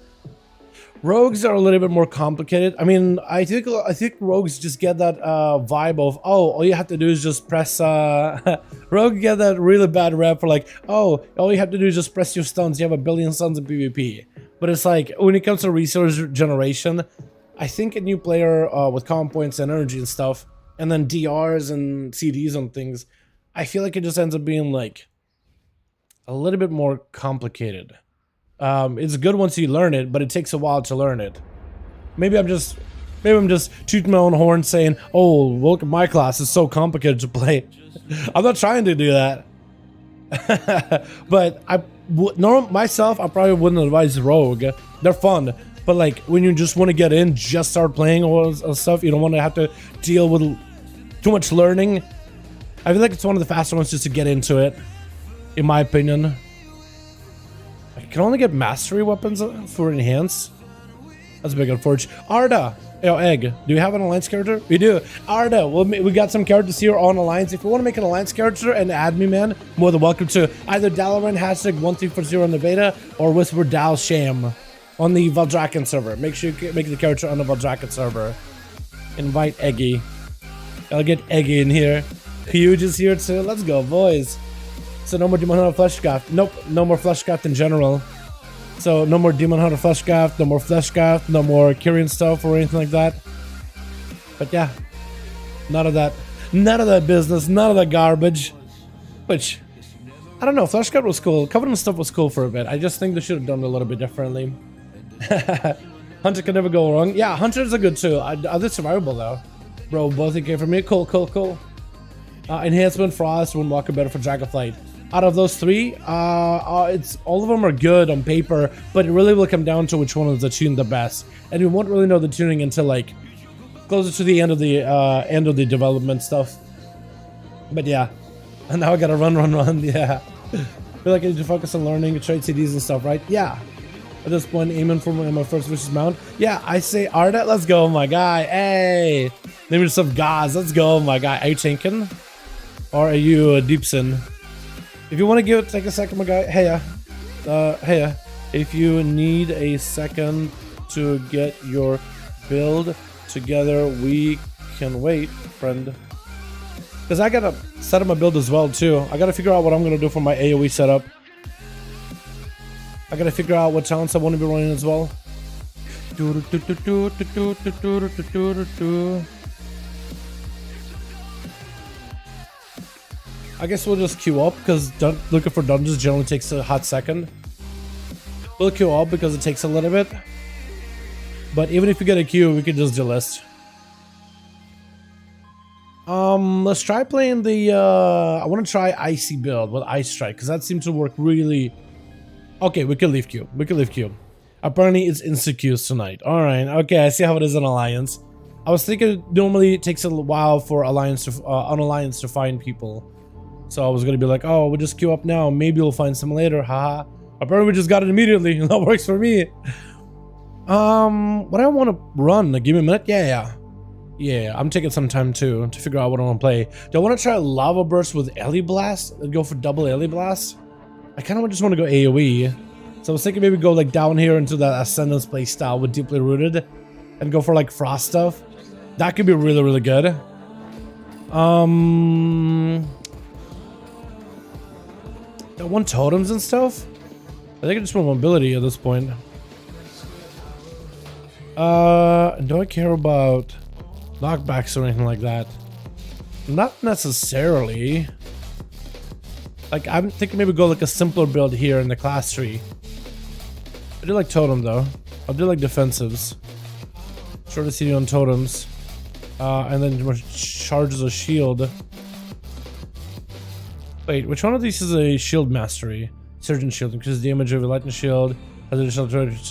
Rogues are a little bit more complicated. I mean, I think rogues just get that vibe of, oh, all you have to do is just press rogue get that really bad rep for like, oh, all you have to do is just press your stuns. You have a billion stuns in PvP. But it's like, when it comes to resource generation, I think a new player with common points and energy and stuff, and then DRs and CDs and things, I feel like it just ends up being like a little bit more complicated. It's good once you learn it, but it takes a while to learn it. Maybe I'm just tooting my own horn saying, oh, look at my class, it's so complicated to play. I'm not trying to do that. But myself, I probably wouldn't advise rogue. They're fun, but like when you just want to get in, just start playing all stuff, you don't want to have to deal with too much learning. I feel like it's one of the faster ones just to get into it, in my opinion. I can only get mastery weapons for enhance. That's a big unfortunate. Arda, yo, Egg, do you have an alliance character? We do. Arda, we got some characters here on alliance. If you want to make an alliance character and add me, man, more than welcome to. Either Dalaran #1340 on the beta or Whisper Dal Sham on the Valdraken server. Make sure you make the character on the Valdraken server. Invite Eggy. I'll get Eggy in here. Huge is here too. Let's go, boys. So no more Demon Hunter Fleshcraft. Nope, no more Fleshcraft in general. So no more Demon Hunter Fleshcraft, no more Fleshcraft, no more Kyrian stuff or anything like that. But yeah, none of that business, none of that garbage. Which, I don't know, Fleshcraft was cool. Covenant stuff was cool for a bit. I just think they should have done it a little bit differently. Hunter can never go wrong. Yeah, Hunters are good too. They're survivable though. Bro, both it came from me. Cool. Enhancement, Frost, Windwalker better for Dragonflight. Out of those three, it's all of them are good on paper, but it really will come down to which one is the tune the best, and we won't really know the tuning until like closer to the end of the development stuff. But yeah, and now I gotta run. Yeah, I feel like I need to focus on learning trade CDs and stuff, right? Yeah. At this point, aiming for my first vicious mount. Yeah, I say Arda, let's go, my guy. Hey. Name yourself Gaz. Let's go, my guy. Are you tanking? Or are you Deepson? If you want to take a second, my guy. Hey, if you need a second to get your build together, we can wait, friend. Because I gotta set up my build as well too. I gotta figure out what I'm gonna do for my AoE setup. I gotta figure out what talents I want to be running as well. I guess we'll just queue up because looking for dungeons generally takes a hot second. We'll queue up because it takes a little bit. But even if we get a queue, we can just delist. Let's try playing the I want to try Icy build with Ice Strike because that seems to work really. Okay, we can leave queue. We can leave queue. Apparently it's insta-queues tonight. Alright, okay, I see how it is in Alliance. I was thinking normally it takes a while for Alliance to on Alliance to find people. So I was gonna be like, oh, we'll just queue up now. Maybe we'll find some later. Haha. Apparently we just got it immediately. That works for me. What I want to run? Give me a minute. Yeah. I'm taking some time too to figure out what I want to play. Do I want to try Lava Burst with Ellie Blast and go for double Ellie Blast? I kind of just want to go AoE. So I was thinking maybe go like down here into that Ascendance play style with Deeply Rooted and go for like Frost stuff. That could be really, really good. I want totems and stuff. I think I just want mobility at this point. Do I care about knockbacks or anything like that? Not necessarily. Like, I'm thinking maybe go like a simpler build here in the class tree. I do like totem though. I'll do like defensives. Shorter CD on totems. And then more charges of shield. Wait, which one of these is a shield mastery? Surgeon shield increases damage of a lightning shield. Has additional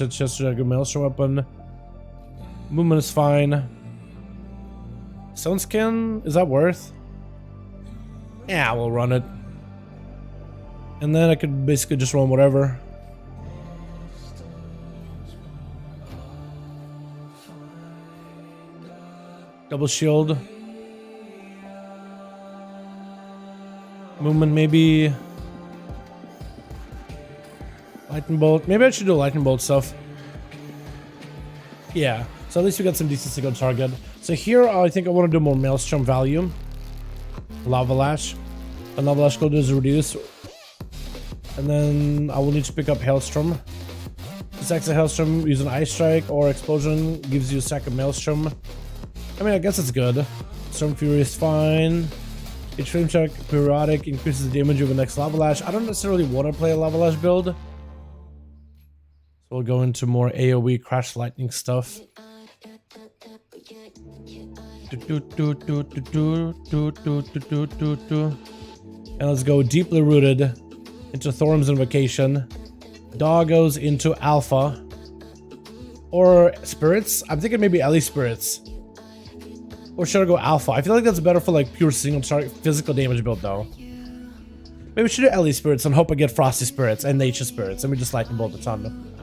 chest to a good maelstrom weapon. Movement is fine. Stone skin, is that worth? Yeah, we'll run it. And then I could basically just run whatever. Double shield. Movement maybe. Lightning bolt. Maybe I should do lightning bolt stuff. Yeah. So at least we got some decent single target. So here I think I want to do more maelstrom value. Lava Lash. And Lava Lash code is reduced. And then I will need to pick up Hailstorm. Stacks of Hailstorm using Ice Strike or Explosion gives you a stack of Maelstrom. I mean, I guess it's good. Storm Fury is fine. Each frame check periodic increases the damage of the next Lava Lash. I don't necessarily want to play a Lava Lash build. So we'll go into more AoE Crash Lightning stuff. And let's go Deeply Rooted into Thorm's Invocation. Doggos into Alpha. Or Spirits? I'm thinking maybe Ellie Spirits. Or should I go Alpha? I feel like that's better for like pure single target physical damage build though. Maybe we should do Ellie Spirits and hope I get Frosty Spirits and Nature Spirits. And we just lightning bolt a ton.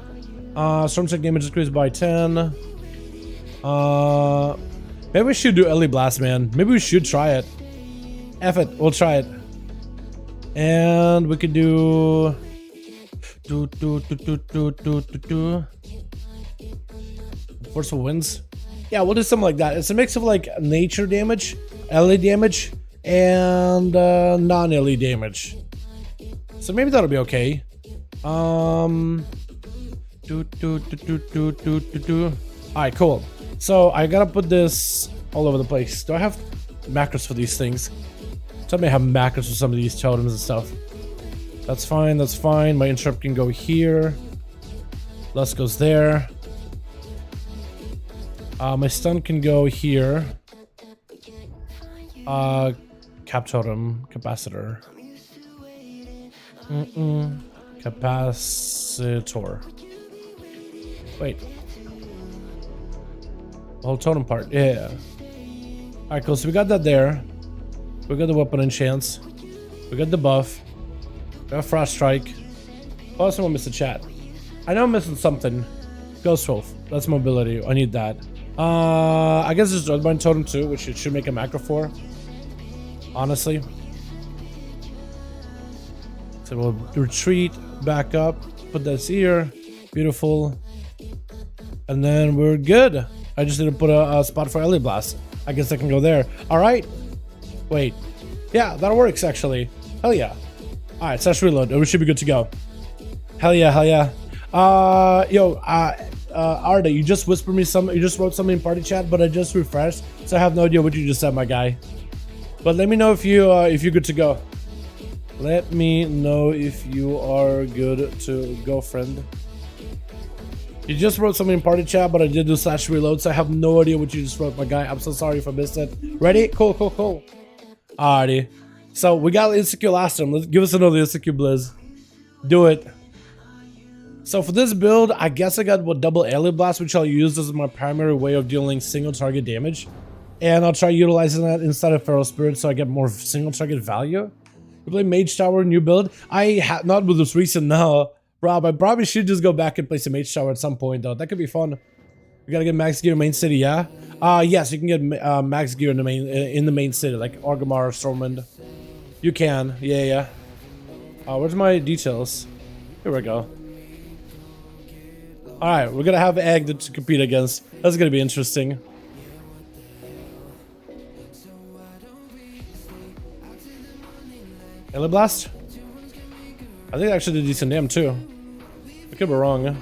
Storm check damage increased by 10. Maybe we should do Ellie Blast, man. Maybe we should try it. F it, we'll try it. And we could do Forceful Winds. Yeah, we'll do something like that. It's a mix of like nature damage, LE damage, and non-LE damage. So maybe that'll be okay. Alright, cool. So I gotta put this all over the place. Do I have macros for these things? So I may have macros for some of these totems and stuff. That's fine, that's fine. My interrupt can go here. Lust goes there. My stun can go here. Cap totem, capacitor. Capacitor. Wait. The whole totem part, yeah. Alright, cool. So we got that there. We got the weapon enchants. We got the buff. We got Frost Strike. Oh, someone missed the chat. I know I'm missing something. Ghost Wolf. That's mobility. I need that. I guess there's Earthbind Totem too, which it should make a macro for. Honestly. So we'll retreat, back up, put this here. Beautiful. And then we're good. I just need to put a spot for Ellie Blast. I guess I can go there. Alright. Wait. Yeah, that works actually. Hell yeah. Alright, slash reload. We should be good to go. Hell yeah, hell yeah. Arda, you just whispered me something. You just wrote something in party chat, but I just refreshed, so I have no idea what you just said, my guy. But let me know if you're good to go. Let me know if you are good to go, friend. You just wrote something in party chat, but I did do slash reload, so I have no idea what you just wrote, my guy. I'm so sorry if I missed it. Ready? Cool, cool, cool. Alrighty. So we got Insecure last time. Let's give us another Insecure Blizz. Do it. So for this build, I guess I got double Alien Blast, which I'll use as my primary way of dealing single target damage. And I'll try utilizing that instead of Feral Spirit so I get more single target value. We play Mage Tower new build. I have not with this recent now. Rob, I probably should just go back and play some Mage Tower at some point though. That could be fun. We gotta get max gear in main city, yeah? Yes, you can get max gear in the main city, like Orgrimmar or Stormwind. You can, yeah. Where's my details? Here we go. Alright, we're gonna have Egg to compete against. That's gonna be interesting. Alien Blast? I think I actually did decent damn too. I could be wrong.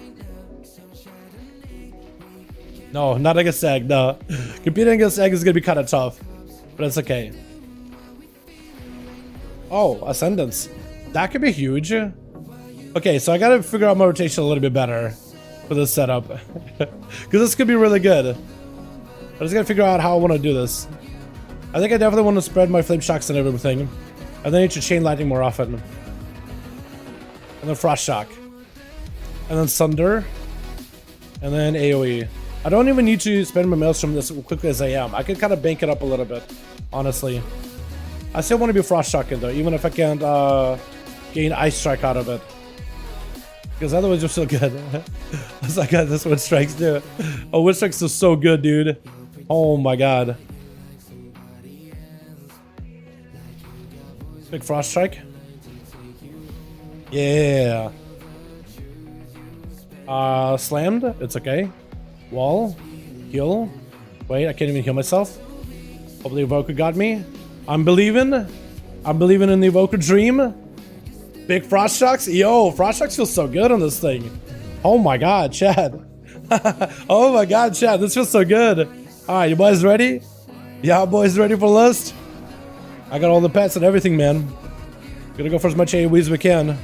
No, not against Egg, no. Competing against Egg is gonna be kinda tough. But it's okay. Oh, Ascendance. That could be huge. Okay, so I gotta figure out my rotation a little bit better for this setup. Because this could be really good. I just gotta figure out how I want to do this. I think I definitely want to spread my Flame Shocks and everything. And then I need to Chain Lightning more often. And then Frost Shock. And then Sunder. And then AoE. I don't even need to spend my Maelstrom as quickly as I am. I can kind of bank it up a little bit, honestly. I still want to be Frost Shocking though, even if I can't gain Ice Strike out of it. Because otherwise you're still good. I got this Wind Strikes too. Oh, Wind Strikes is so good, dude. Oh my god. Big Frost Strike. Yeah. Slammed. It's okay. Wall. Heal. Wait, I can't even heal myself. Hopefully Evoker got me. I'm believing. I'm believing in the Evoker dream. Big Frost Shocks? Yo, Frost Shocks feels so good on this thing. Oh my god, Chad. Oh my god, Chad, this feels so good. Alright, you boys ready? Yeah, boys ready for list? I got all the pets and everything, man. Gonna go for as much AoE as we can.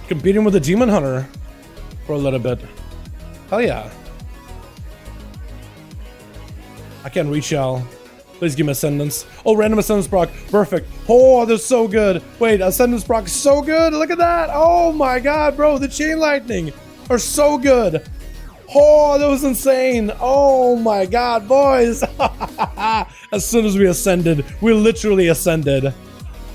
Competing with the Demon Hunter for a little bit. Hell yeah. I can't reach y'all. Please give me Ascendance. Oh, random Ascendance proc. Perfect. Oh, they're so good. Wait, Ascendance proc is so good. Look at that. Oh my god, bro. The Chain Lightning are so good. Oh, that was insane. Oh my god, boys. As soon as we ascended, we literally ascended.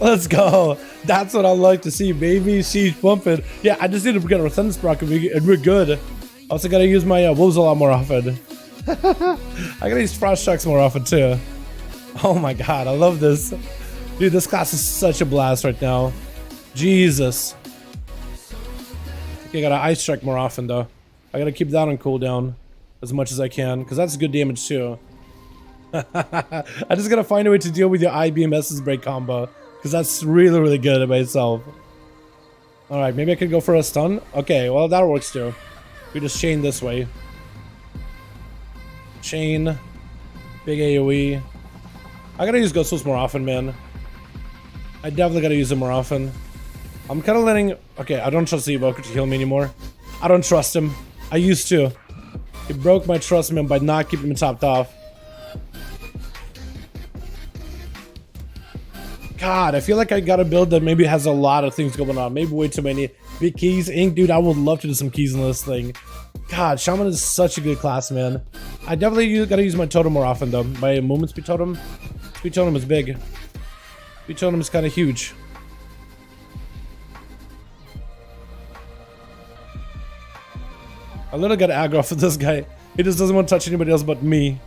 Let's go. That's what I like to see, baby. Siege pumping. Yeah, I just need to get a Ascendance proc and we're good. Also gotta use my wolves a lot more often. I gotta use Frost Shocks more often too. Oh my god, I love this. Dude, this class is such a blast right now. Jesus. Okay, I gotta Ice Strike more often though. I gotta keep that on cooldown as much as I can, because that's good damage too. I just gotta find a way to deal with your IBMS's break combo, because that's really, really good by itself. Alright, maybe I could go for a stun? Okay, well that works too. We just chain this way. Chain. Big AoE. I gotta use Ghost Tools more often, man. I definitely gotta use them more often. I'm kind of letting... Okay, I don't trust the Evoker to heal me anymore. I don't trust him. I used to. He broke my trust in him by not keeping him topped off. God, I feel like I got a build that maybe has a lot of things going on. Maybe way too many. Big keys. Ink, dude, I would love to do some keys in this thing. God, Shaman is such a good class, man. I definitely gotta use my totem more often, though. My movement speed totem. Speed totem is big. Speed totem is kind of huge. I literally got aggro off of this guy. He just doesn't want to touch anybody else but me.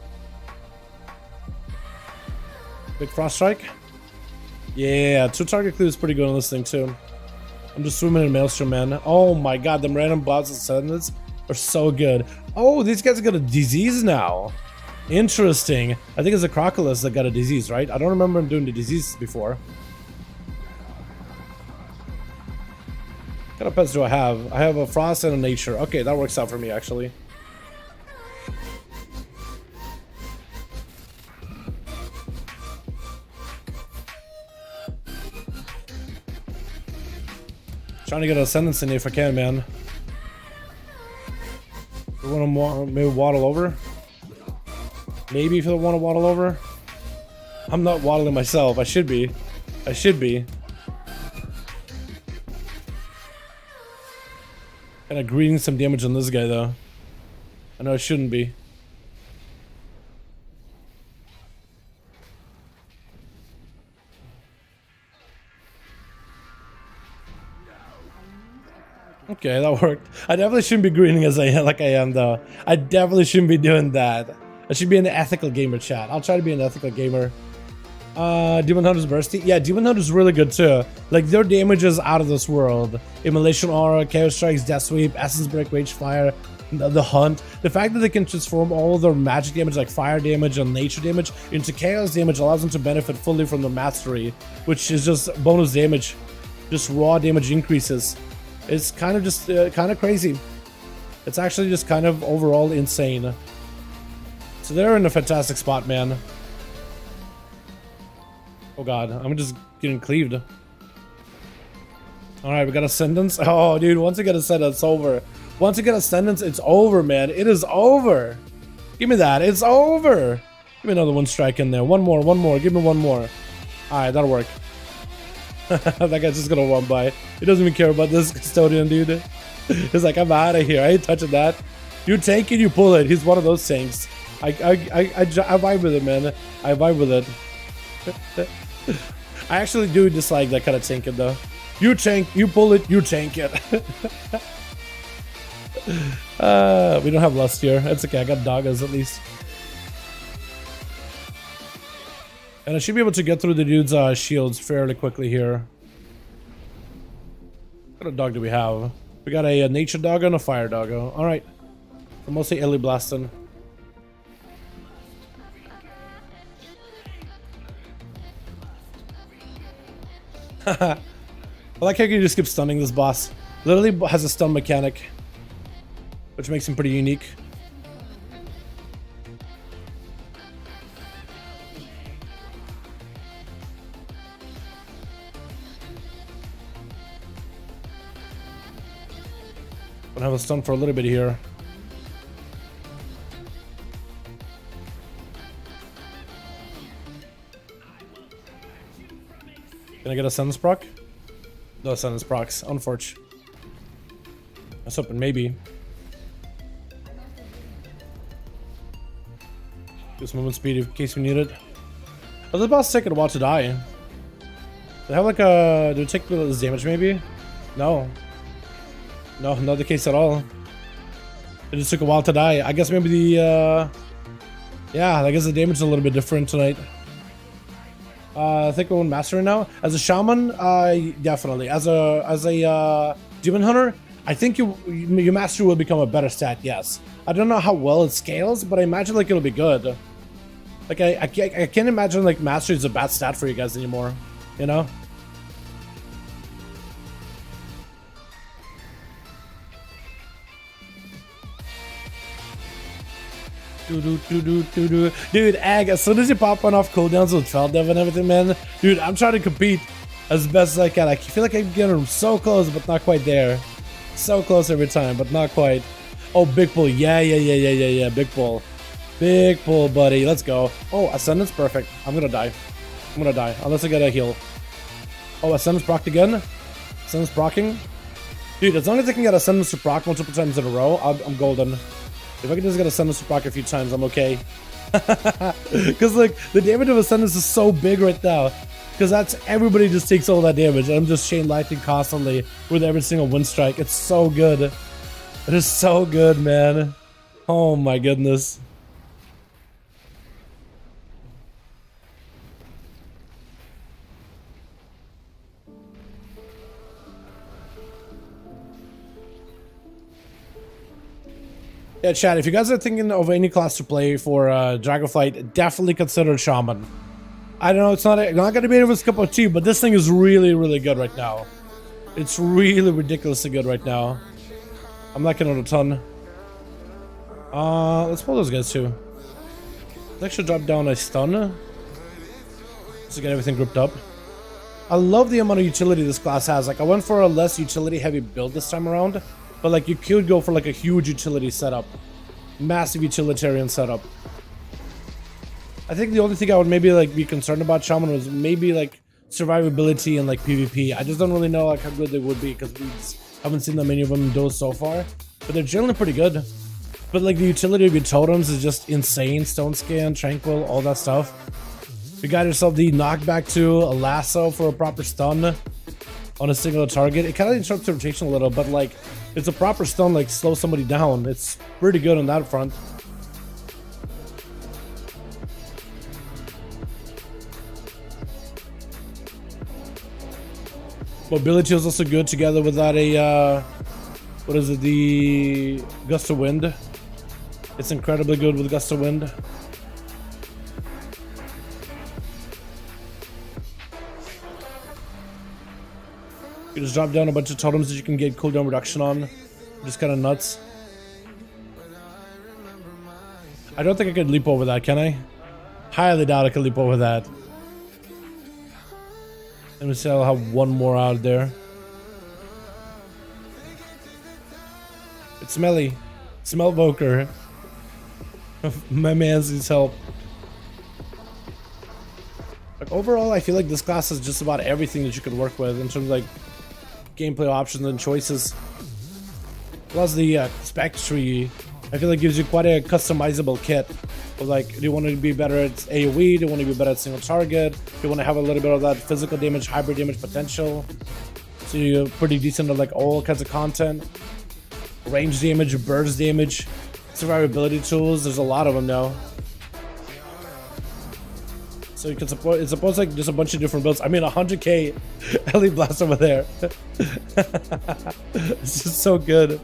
Big frost strike. Yeah, 2 target clue is pretty good on this thing too. I'm just swimming in Maelstrom, man. Oh my god, them random bots and suddenlies are so good. Oh, these guys got a disease now. Interesting. I think it's a Crocodilus that got a disease, right? I don't remember him doing the disease before. What kind of pets do I have? I have a Frost and a Nature. Okay, that works out for me, actually. Trying to get Ascendance in if I can, man. You want to maybe waddle over? Maybe if you want to waddle over? I'm not waddling myself. I should be. I should be. Kind of greeting some damage on this guy, though. I know I shouldn't be. Okay, that worked. I definitely shouldn't be greeting as I am, though. I definitely shouldn't be doing that. I should be an ethical gamer, chat. I'll try to be an ethical gamer. Demon Hunter's Bursty. Yeah, Demon Hunter's really good too. Like, their damage is out of this world. Immolation Aura, Chaos Strikes, Death Sweep, Essence Break, Rage Fire, the Hunt. The fact that they can transform all of their magic damage, like fire damage and nature damage, into chaos damage allows them to benefit fully from their mastery, which is just bonus damage. Just raw damage increases. It's kind of just kind of crazy. It's actually just kind of overall insane. So they're in a fantastic spot, man. Oh god, I'm just getting cleaved. Alright, we got Ascendance. Oh, dude, once you get Ascendance, it's over. Once you get Ascendance, it's over, man. It is over. Give me that. It's over. Give me another one strike in there. One more, one more. Give me one more. Alright, that'll work. That guy's just gonna run by. He doesn't even care about this custodian, dude. He's like, I'm out of here. I ain't touching that. You take it, you pull it. He's one of those things. I vibe with it, man. I vibe with it. I actually do dislike that kind of tanking, though. You tank, you pull it, you tank it. We don't have lust here. It's okay. I got doggas at least. And I should be able to get through the dude's shields fairly quickly here. What kind of dog do we have? We got a nature doggo and a fire doggo. Alright. We're mostly Ellie blasting. I like how you can just keep stunning this boss. Literally has a stun mechanic, which makes him pretty unique. Gonna have a stun for a little bit here. Can I get a sentence proc? No sentence procs, unfortunate. I was hoping maybe. Just movement speed in case we need it. Oh, the boss taking a while to die. Do they have like a... do it take this damage maybe? No. No, not the case at all. It just took a while to die. I guess maybe the... yeah, I guess the damage is a little bit different tonight. I think we're mastering now. As a shaman, definitely. As a demon hunter, I think your mastery will become a better stat. Yes. I don't know how well it scales, but I imagine like it'll be good. Like I can't imagine like mastery is a bad stat for you guys anymore. You know. Dude, Ag, as soon as you pop one off cooldowns with Feldev and everything, man, dude, I'm trying to compete as best as I can. I feel like I'm getting so close, but not quite there. So close every time, but not quite. Oh, big pull. Yeah. Big pull. Big pull, buddy. Let's go. Oh, Ascendance, perfect. I'm gonna die. I'm gonna die, unless I get a heal. Oh, Ascendance procced again. Ascendance proccing. Dude, as long as I can get Ascendance to proc multiple times in a row, I'm golden. If I can just get Ascendance to proc a few times, I'm okay. Because, like, the damage of Ascendance is so big right now. Because that's, everybody just takes all that damage. And I'm just chain lightning constantly with every single wind strike. It's so good. It is so good, man. Oh my goodness. Yeah, chat, if you guys are thinking of any class to play for Dragonflight, definitely consider Shaman. I don't know, it's not going to be everyone's cup of tea, but this thing is really, really good right now. It's really ridiculously good right now. I'm liking it a ton. Let's pull those guys too. Let's actually drop down a stun. To get everything grouped up. I love the amount of utility this class has. Like, I went for a less utility heavy build this time around. But, like, you could go for, like, a huge utility setup. Massive utilitarian setup. I think the only thing I would maybe, like, be concerned about Shaman was maybe, like, survivability and, like, PvP. I just don't really know, like, how good they would be because we haven't seen that many of them in Duels so far. But they're generally pretty good. But, like, the utility of your totems is just insane. Stone Scan, Tranquil, all that stuff. You got yourself the knockback to a lasso for a proper stun on a single target. It kind of interrupts the rotation a little, but, like, it's a proper stun, like, slow somebody down. It's pretty good on that front. Mobility is also good together with that what is it, the Gust of Wind. It's incredibly good with Gust of Wind. You just drop down a bunch of totems that you can get cooldown reduction on. Just kind of nuts. I don't think I could leap over that, can I? Highly doubt I could leap over that. Let me see, I'll have one more out there. It's smelly. Smellvoker. My man's needs help. Like, overall, I feel like this class has just about everything that you could work with in terms of, like, gameplay options and choices. Plus the spec tree, I feel like gives you quite a customizable kit. But, like, do you want to be better at AoE? Do you want to be better at single target? Do you want to have a little bit of that physical damage, hybrid damage potential? So you're pretty decent at, like, all kinds of content. Range damage, burst damage, survivability tools. There's a lot of them now. So you can support, it's supposed like just a bunch of different builds. I mean, 100k LE Blast over there. It's just so good.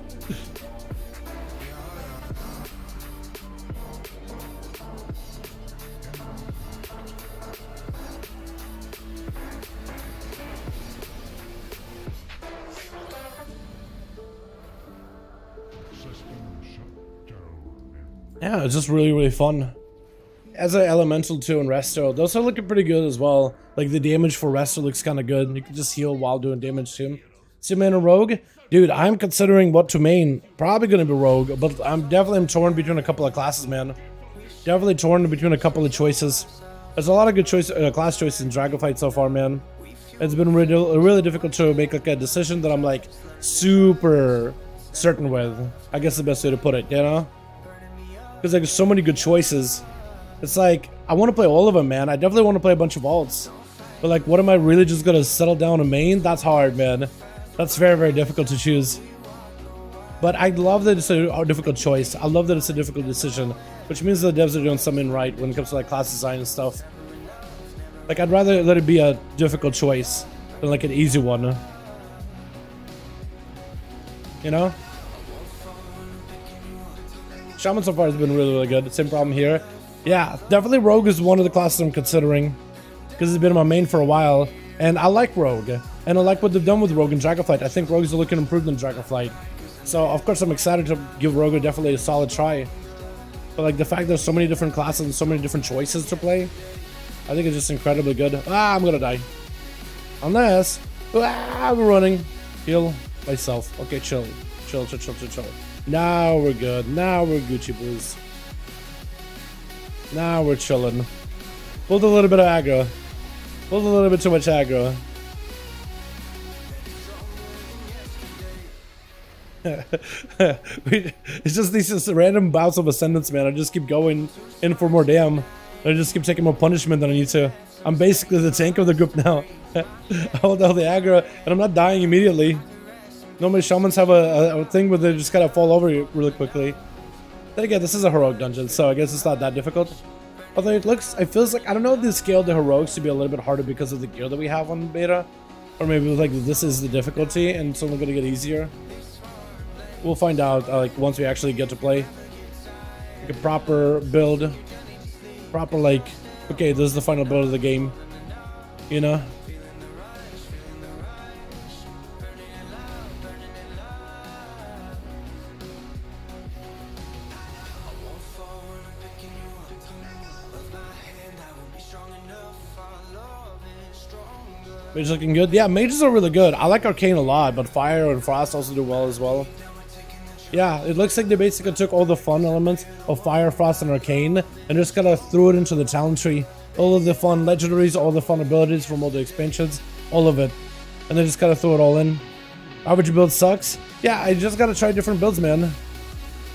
Yeah, it's just really, really fun. As an Elemental 2 and Resto, those are looking pretty good as well. Like, the damage for Resto looks kind of good. You can just heal while doing damage to him. So, main a Rogue? Dude, I'm considering what to main. Probably going to be Rogue, but I'm definitely torn between a couple of classes, man. Definitely torn between a couple of choices. There's a lot of good class choices in Dragonflight so far, man. It's been really difficult to make, like, a decision that I'm, like, super certain with. I guess the best way to put it, you know? Because, like, there's so many good choices. It's like, I want to play all of them, man. I definitely want to play a bunch of alts. But, like, what am I really just going to settle down a main? That's hard, man. That's very, very difficult to choose. But I love that it's a difficult choice. I love that it's a difficult decision. Which means the devs are doing something right when it comes to, like, class design and stuff. Like, I'd rather let it be a difficult choice than, like, an easy one. You know? Shaman so far has been really, really good. Same problem here. Yeah, definitely Rogue is one of the classes I'm considering because it's been my main for a while, and I like Rogue, and I like what they've done with Rogue and Dragonflight. I think Rogue's looking improved in Dragonflight, so of course I'm excited to give Rogue definitely a solid try. But, like, the fact there's so many different classes and so many different choices to play, I think it's just incredibly good. Ah, I'm gonna die. Unless, I'm running. Heal myself. Okay, chill. Chill. Now we're good. Now we're Gucci Blues. Now we're chilling. Pulled a little bit of aggro. Pulled a little bit too much aggro. It's just these random bouts of ascendance, man. I just keep going in for more damn. I just keep taking more punishment than I need to. I'm basically the tank of the group now. I hold out the aggro, and I'm not dying immediately. Normally shamans have a thing where they just kind of fall over you really quickly. Then again, this is a heroic dungeon, so I guess it's not that difficult. Although it feels like, I don't know if they scaled the heroics to be a little bit harder because of the gear that we have on beta. Or maybe like this is the difficulty and it's only gonna get easier. We'll find out like once we actually get to play. Like a proper build. Proper like, okay, this is the final build of the game. You know? Mage looking good. Yeah, mages are really good. I like Arcane a lot, but Fire and Frost also do well as well. Yeah, it looks like they basically took all the fun elements of Fire, Frost, and Arcane and just kind of threw it into the talent tree. All of the fun legendaries, all the fun abilities from all the expansions, all of it. And they just kind of threw it all in. Average build sucks. Yeah, I just gotta try different builds, man.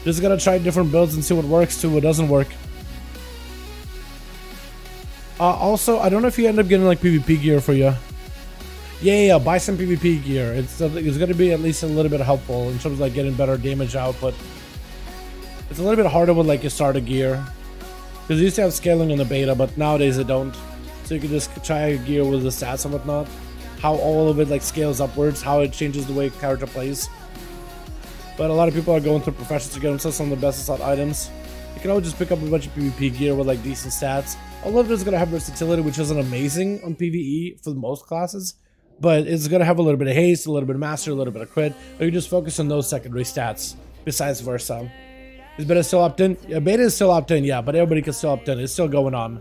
Just gotta try different builds and see what works, see what doesn't work. Also, I don't know if you end up getting like PvP gear for you. Yeah, buy some PvP gear. It's going to be at least a little bit helpful in terms of like getting better damage output. It's a little bit harder with like your starter gear. Because you used to have scaling in the beta, but nowadays they don't. So you can just try gear with the stats and whatnot. How all of it like scales upwards, how it changes the way character plays. But a lot of people are going through professions to get themselves some of the best slot items. You can always just pick up a bunch of PvP gear with like decent stats. All of it is going to have versatility, which isn't amazing on PvE for most classes. But it's going to have a little bit of haste, a little bit of mastery, a little bit of crit. Or you just focus on those secondary stats, besides versa. Is beta still opt-in? Yeah, beta is still opt-in, yeah, but everybody can still opt-in. It's still going on.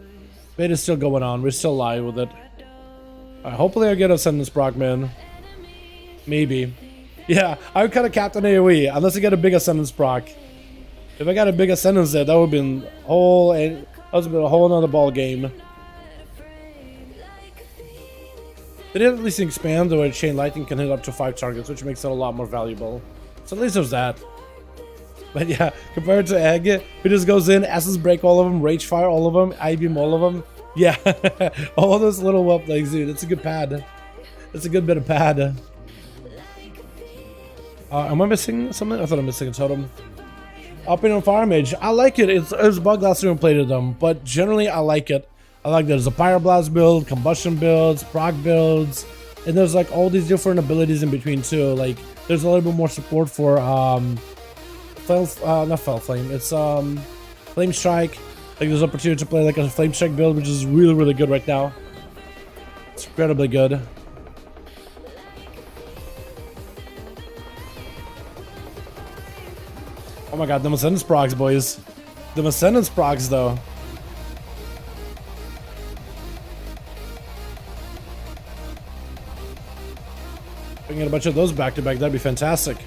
Beta is still going on. We're still live with it. Hopefully I get a sentence proc, man. Maybe. Yeah, I would kind of Captain AoE, unless I get a big ascendance proc. If I got a big ascendance there, that would have been a whole other ball game. They did at least expand the way Chain Lightning can hit up to 5 targets, which makes it a lot more valuable. So at least there's that. But yeah, compared to Egg, who just goes in, Essence Break all of them, Rage Fire all of them, I-Beam all of them. Yeah, all those little whoop legs, dude. That's a good pad. That's a good bit of pad. Am I missing something? I thought I'm missing a totem. Upping on Fire Mage. I like it. It was bug last time we played them, but generally I like it. I like there's a Pyroblast build, Combustion builds, proc builds, and there's like all these different abilities in between too. Like there's a little bit more support for not Fell Flame. It's Flame Strike. Like there's opportunity to play like a Flame Strike build, which is really, really good right now. It's incredibly good. Oh my god, them Ascendance procs, boys. Them Ascendance procs though. If I can get a bunch of those back to back, that'd be fantastic.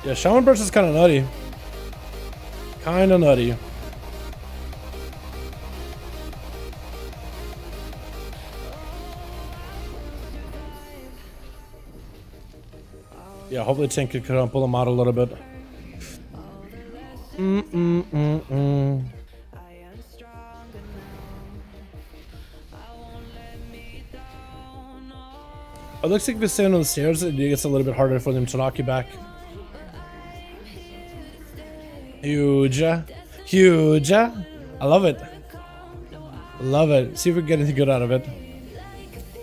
Yeah, Shaman Burst is kind of nutty. Kind of nutty. Yeah, hopefully Tank could pull him out a little bit. It looks like if you stand on the stairs, it gets a little bit harder for them to knock you back. Huge. Huge. I love it. Love it. See if we can get anything good out of it.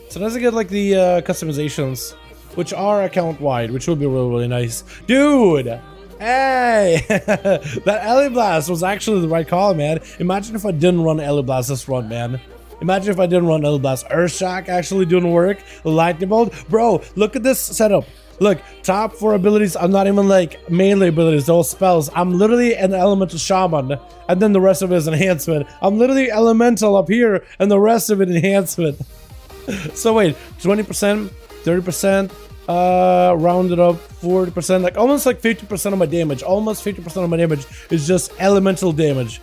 Sometimes I get like the customizations, which are account wide, which would be really, really nice. Dude! Hey! That Alley Blast was actually the right call, man. Imagine if I didn't run Alley Blast this run, man. Imagine if I didn't run Alley Blast. Earthshock actually doing work. Lightning Bolt. Bro, look at this setup. Look, top 4 abilities are not even like melee abilities, those spells. I'm literally an elemental shaman, and then the rest of it is enhancement. I'm literally elemental up here, and the rest of it enhancement. So wait, 20%, 30%, rounded up 40%, like almost like 50% of my damage. Almost 50% of my damage is just elemental damage.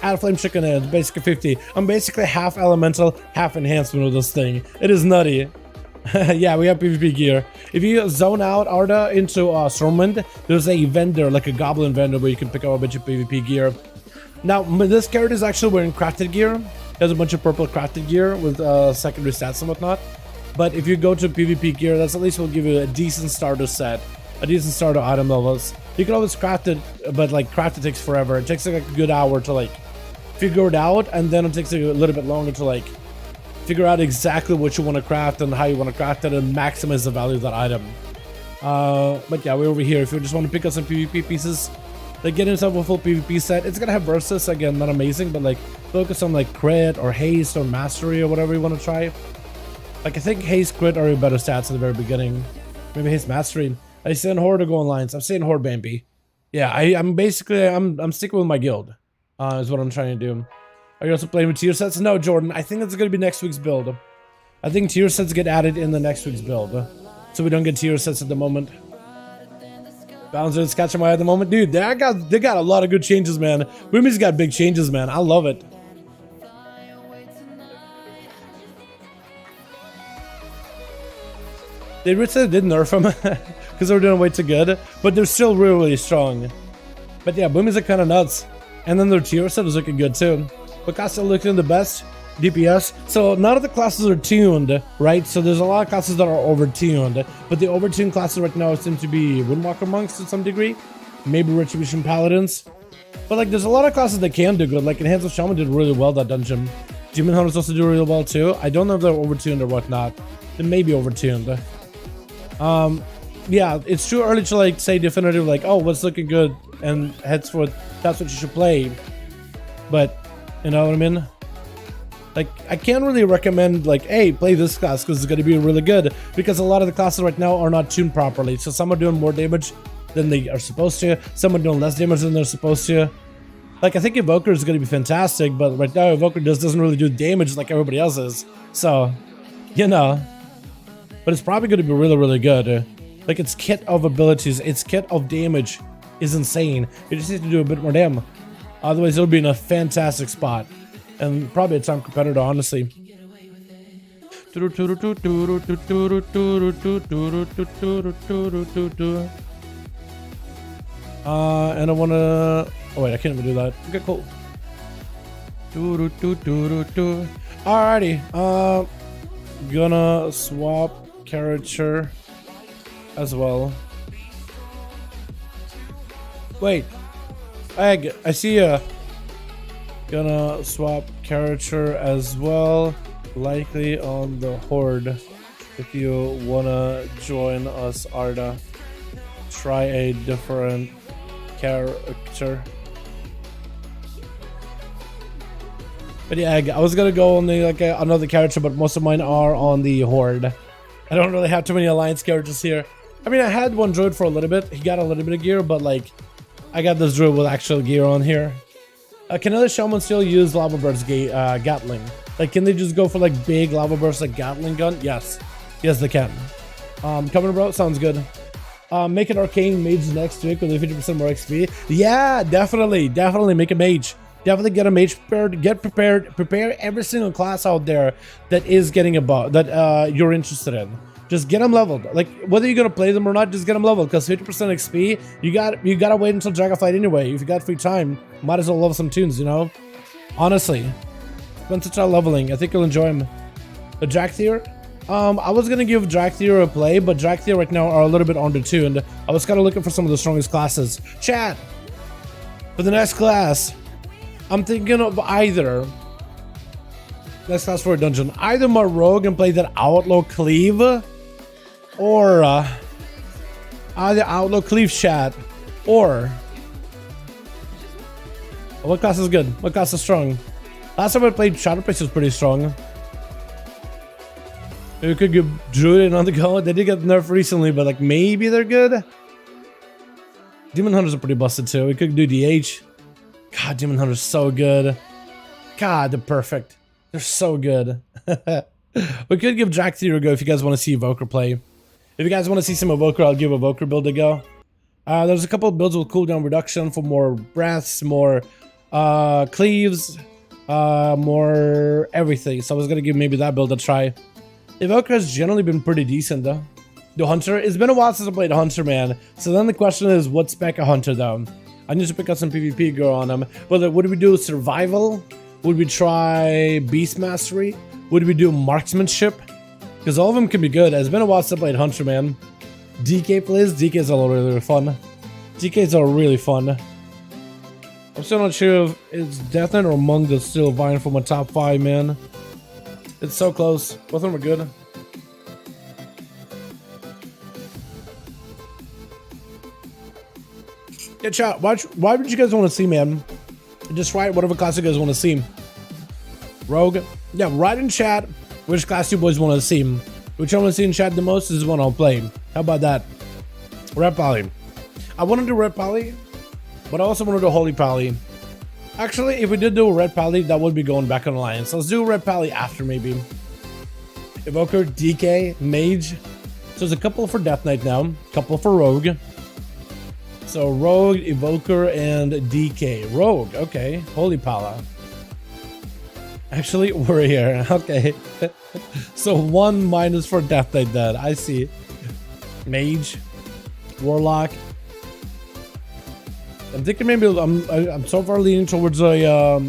Add flame chicken and basically 50. I'm basically half elemental, half enhancement with this thing. It is nutty. Yeah, we have PvP gear. If you zone out Arda into Stormwind, there's a vendor, like a goblin vendor, where you can pick up a bunch of PvP gear. Now, this character is actually wearing crafted gear. He has a bunch of purple crafted gear with secondary stats and whatnot. But if you go to PvP gear, that's at least will give you a decent starter set, a decent starter item levels. You can always craft it, but like craft it takes forever. It takes like a good hour to like figure it out, and then it takes a little bit longer to like figure out exactly what you want to craft and how you want to craft it and maximize the value of that item. But yeah, we're over here. If you just want to pick up some PvP pieces, like get yourself a full PvP set. It's gonna have versus, again, not amazing, but like focus on like crit or haste or mastery or whatever you want to try. Like I think haste, crit are your better stats at the very beginning. Maybe haste, mastery. I stay in horde or go on lines. I'm staying horde, Bambi. Yeah, I'm basically I'm sticking with my guild. Is what I'm trying to do. Are you also playing with tier sets? No, Jordan. I think that's going to be next week's build. I think tier sets get added in the next week's build. So we don't get tier sets at the moment. Bouncer is catching my eye at the moment. Dude, they got a lot of good changes, man. Women's got big changes, man. I love it. They recently did nerf them because they were doing way too good. But they're still really, really strong. But yeah, Boomies are kind of nuts. And then their tier set is looking good too. What class are looking the best? DPS. So none of the classes are tuned, right? So there's a lot of classes that are over-tuned, but the over-tuned classes right now seem to be Windwalker monks to some degree, maybe Retribution paladins. But like, there's a lot of classes that can do good. Like Enhancement Shaman did really well that dungeon. Demon Hunters also do really well too. I don't know if they're over-tuned or whatnot. They may be over-tuned. Yeah, it's too early to like say definitive like, oh, what's looking good and henceforth that's what you should play. But you know what I mean? Like, I can't really recommend like, hey, play this class because it's going to be really good, because a lot of the classes right now are not tuned properly. So some are doing more damage than they are supposed to. Some are doing less damage than they're supposed to. Like, I think Evoker is going to be fantastic, but right now Evoker doesn't really do damage like everybody else is. So, you know. But it's probably going to be really, really good. Like, its kit of abilities, its kit of damage is insane. You just need to do a bit more damage. Otherwise, it'll be in a fantastic spot. And probably a time competitor, honestly. And I wanna... Oh wait, I can't even do that. Okay, cool. Alrighty. Gonna swap character as well. Wait. Egg, I see ya. Gonna swap character as well, likely on the horde. If you wanna join us, Arda, try a different character. But yeah, I was gonna go on the like another character, but most of mine are on the horde. I don't really have too many alliance characters here. I mean, I had one druid for a little bit. He got a little bit of gear, but like, I got this druid with actual gear on here. Can other shaman still use lava burst gatling? Like, can they just go for like big lava burst like gatling gun? Yes, yes they can. Coming bro, sounds good. Make an arcane mage next week with 50% more XP. Yeah, definitely make a mage. Definitely get a mage prepared. Get prepared. Prepare every single class out there that is getting a buff that you're interested in. Just get them leveled. Like, whether you're gonna play them or not, just get them leveled. Because 50% XP, you gotta wait until Dragonflight anyway. If you got free time, might as well level some tunes, you know. Honestly, spend some time leveling. I think you'll enjoy them. The Drakthir. I was gonna give Drakthir a play, but Drakthir right now are a little bit undertuned. I was kind of looking for some of the strongest classes. Chat. For the next class, I'm thinking of either. Next class for a dungeon. Either my rogue and play that outlaw cleave, or either outlaw cleave chat, or what class is good? What class is strong? Last time I played ShadowPriest was pretty strong. Maybe we could give Druid on the go. They did get nerfed recently, but like maybe they're good. Demon Hunters are pretty busted too. We could do DH. God, Demon Hunters so good. God, they're perfect. They're so good. We could give Drakthir a go if you guys want to see Evoker play. If you guys want to see some Evoker, I'll give Evoker build a go. There's a couple of builds with cooldown reduction for more breaths, more cleaves, more everything. So I was gonna give maybe that build a try. Evoker has generally been pretty decent though. The Hunter, it's been a while since I played Hunter, man. So then the question is, what spec a Hunter though? I need to pick up some PvP girl on him. But would we do survival? Would we try beast mastery? Would we do marksmanship? Because all of them can be good. It's been a while since I played Hunter, man. DK plays. DKs are really fun. DKs are really fun. I'm still not sure if it's Death Knight or Monk that's still vying for my top 5, man. It's so close. Both of them are good. Yeah, chat. Why would you guys want to see, man? Just write whatever class you guys want to see. Rogue. Yeah, write in chat which class you boys want to see. Which I want to see in chat the most is the one I'll play. How about that? Red Pally. I want to do Red Pally, but I also want to do Holy Pally. Actually, if we did do Red Pally, that would be going back on Alliance. Let's do Red Pally after, maybe. Evoker, DK, Mage. So there's a couple for Death Knight now. A couple for Rogue. So Rogue, Evoker, and DK. Rogue, okay. Holy Pala. Actually, we're here. Okay. So 1 minus for Death Knight then. I see. Mage. Warlock. I'm thinking maybe I'm so far leaning towards a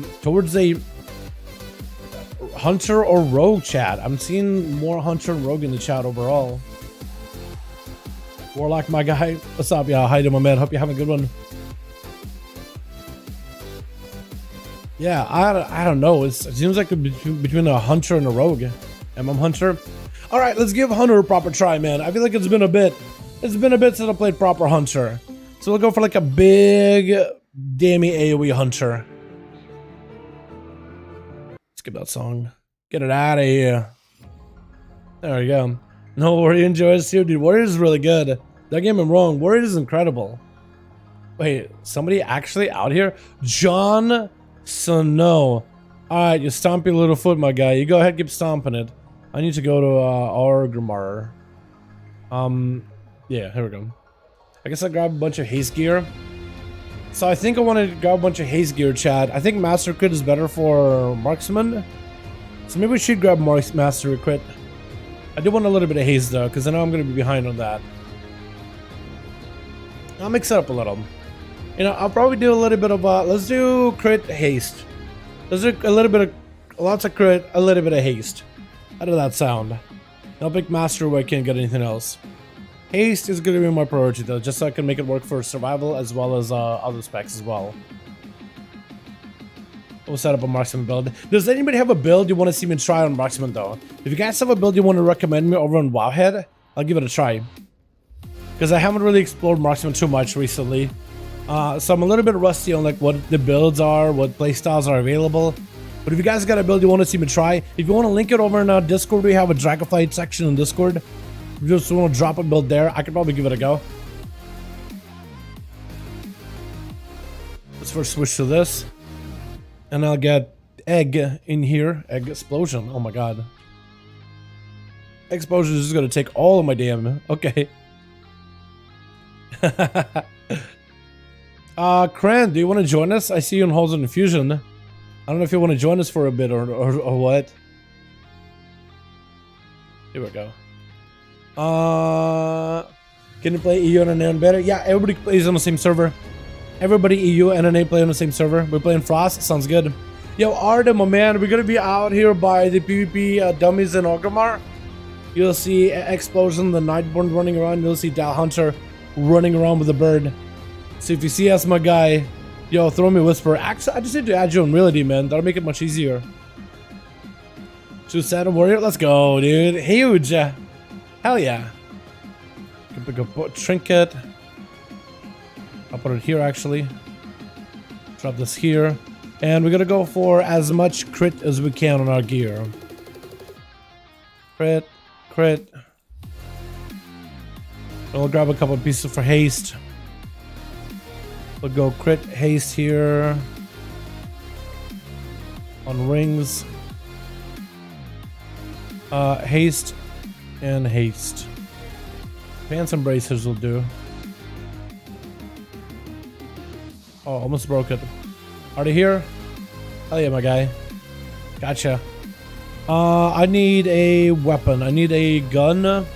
Hunter or Rogue chat. I'm seeing more Hunter and Rogue in the chat overall. Warlock, my guy. What's up, y'all? How you doing, my man? Hope you're having a good one. Yeah, I don't know. It seems like between a Hunter and a Rogue. I'm Hunter. All right, let's give Hunter a proper try, man. I feel like it's been a bit. It's been a bit since I played proper Hunter. So we'll go for like a big dammy AoE Hunter. Skip that song. Get it out of here. There we go. No, Warrior enjoys too, dude. Warrior is really good. Don't get me wrong. Warrior is incredible. Wait, somebody actually out here? John Snow. Alright, you stomp your little foot, my guy. You go ahead, keep stomping it. I need to go to Orgrimmar. Yeah, here we go. I guess I'll grab a bunch of haste gear. So I think I want to grab a bunch of haste gear, chat. I think Master Crit is better for Marksman. So maybe we should grab Master Crit. I do want a little bit of haste though, because I know I'm going to be behind on that. I'll mix it up a little. You know, I'll probably do a little bit of, let's do crit haste. Let's do a little bit of, lots of crit, a little bit of haste. How does that sound? I'll pick Master where I can't get anything else. Haste is going to be my priority though, just so I can make it work for survival as well as other specs as well. We'll set up a Marksman build. Does anybody have a build you want to see me try on Marksman though? If you guys have a build you want to recommend me over on Wowhead, I'll give it a try. Because I haven't really explored Marksman too much recently. So I'm a little bit rusty on like what the builds are, what playstyles are available. But if you guys got a build you want to see me try, if you want to link it over in Discord, we have a Dragonflight section in Discord. If you just want to drop a build there, I could probably give it a go. Let's first switch to this. And I'll get egg in here. Egg explosion. Oh my god. Explosion is just going to take all of my damn... Okay. Kran, do you want to join us? I see you in Halls of Infusion. I don't know if you want to join us for a bit or what. Here we go. Can you play EU and NA better? Yeah, everybody plays on the same server. Everybody EU and NA play on the same server. We're playing Frost. Sounds good. Yo, Artem, my man, we're gonna be out here by the PvP dummies in Orgrimmar. You'll see Explosion, the Nightborn running around. You'll see Dal Hunter running around with a bird. So if you see us, my guy, yo, throw me a whisper. Actually, I just need to add you in reality, man. That'll make it much easier. Choose Saturn Warrior. Let's go, dude. Huge. Hell yeah. Can pick up a trinket. I'll put it here, actually. Drop this here. And we're gonna go for as much crit as we can on our gear. Crit, crit. And we'll grab a couple of pieces for haste. We'll go crit, haste here. On rings. Haste and haste. Pants and bracers will do. Oh, almost broke it. Are they here? Hell yeah, my guy. Gotcha. I need a weapon. I need a gun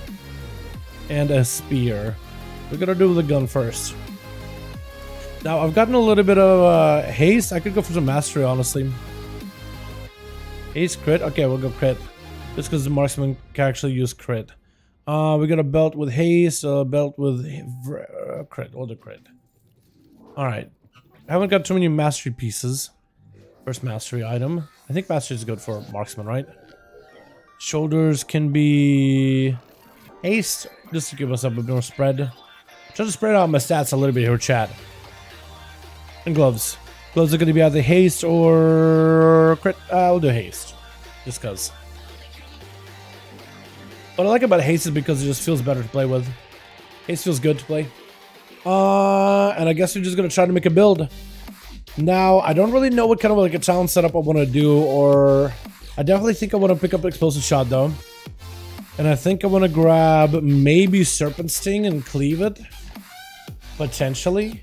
and a spear. We're gonna do the gun first. Now, I've gotten a little bit of haste. I could go for some mastery, honestly. Haste crit? Okay, we'll go crit. Just because the marksman can actually use crit. We got a belt with haste, a belt with crit. We'll do crit. Alright. I haven't got too many mastery pieces. First mastery item. I think mastery is good for marksman, right? Shoulders can be haste, just to give us a bit more spread. Try to spread out my stats a little bit here, chat. And gloves. Gloves are going to be either haste or crit. I'll do haste. Just because. What I like about haste is because it just feels better to play with. Haste feels good to play. And I guess we're just going to try to make a build. Now, I don't really know what kind of like a talent setup I want to do, or I definitely think I want to pick up explosive shot though. And I think I want to grab maybe Serpent Sting and cleave it. Potentially.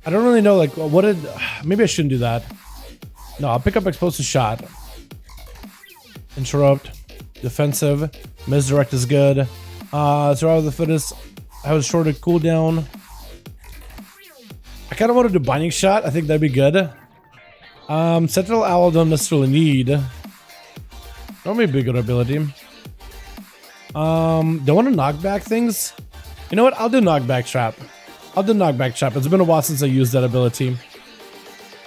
I don't really know, like, what did... Maybe I shouldn't do that. No, I'll pick up explosive shot. Interrupt. Defensive. Misdirect is good. Survival of the fittest. I have a shorter cooldown. I kind of want to do binding shot. I think that'd be good. Central owl don't necessarily need. That may be a good ability. Don't want to knock back things. You know what? I'll do knockback trap. I'll do knockback trap. It's been a while since I used that ability.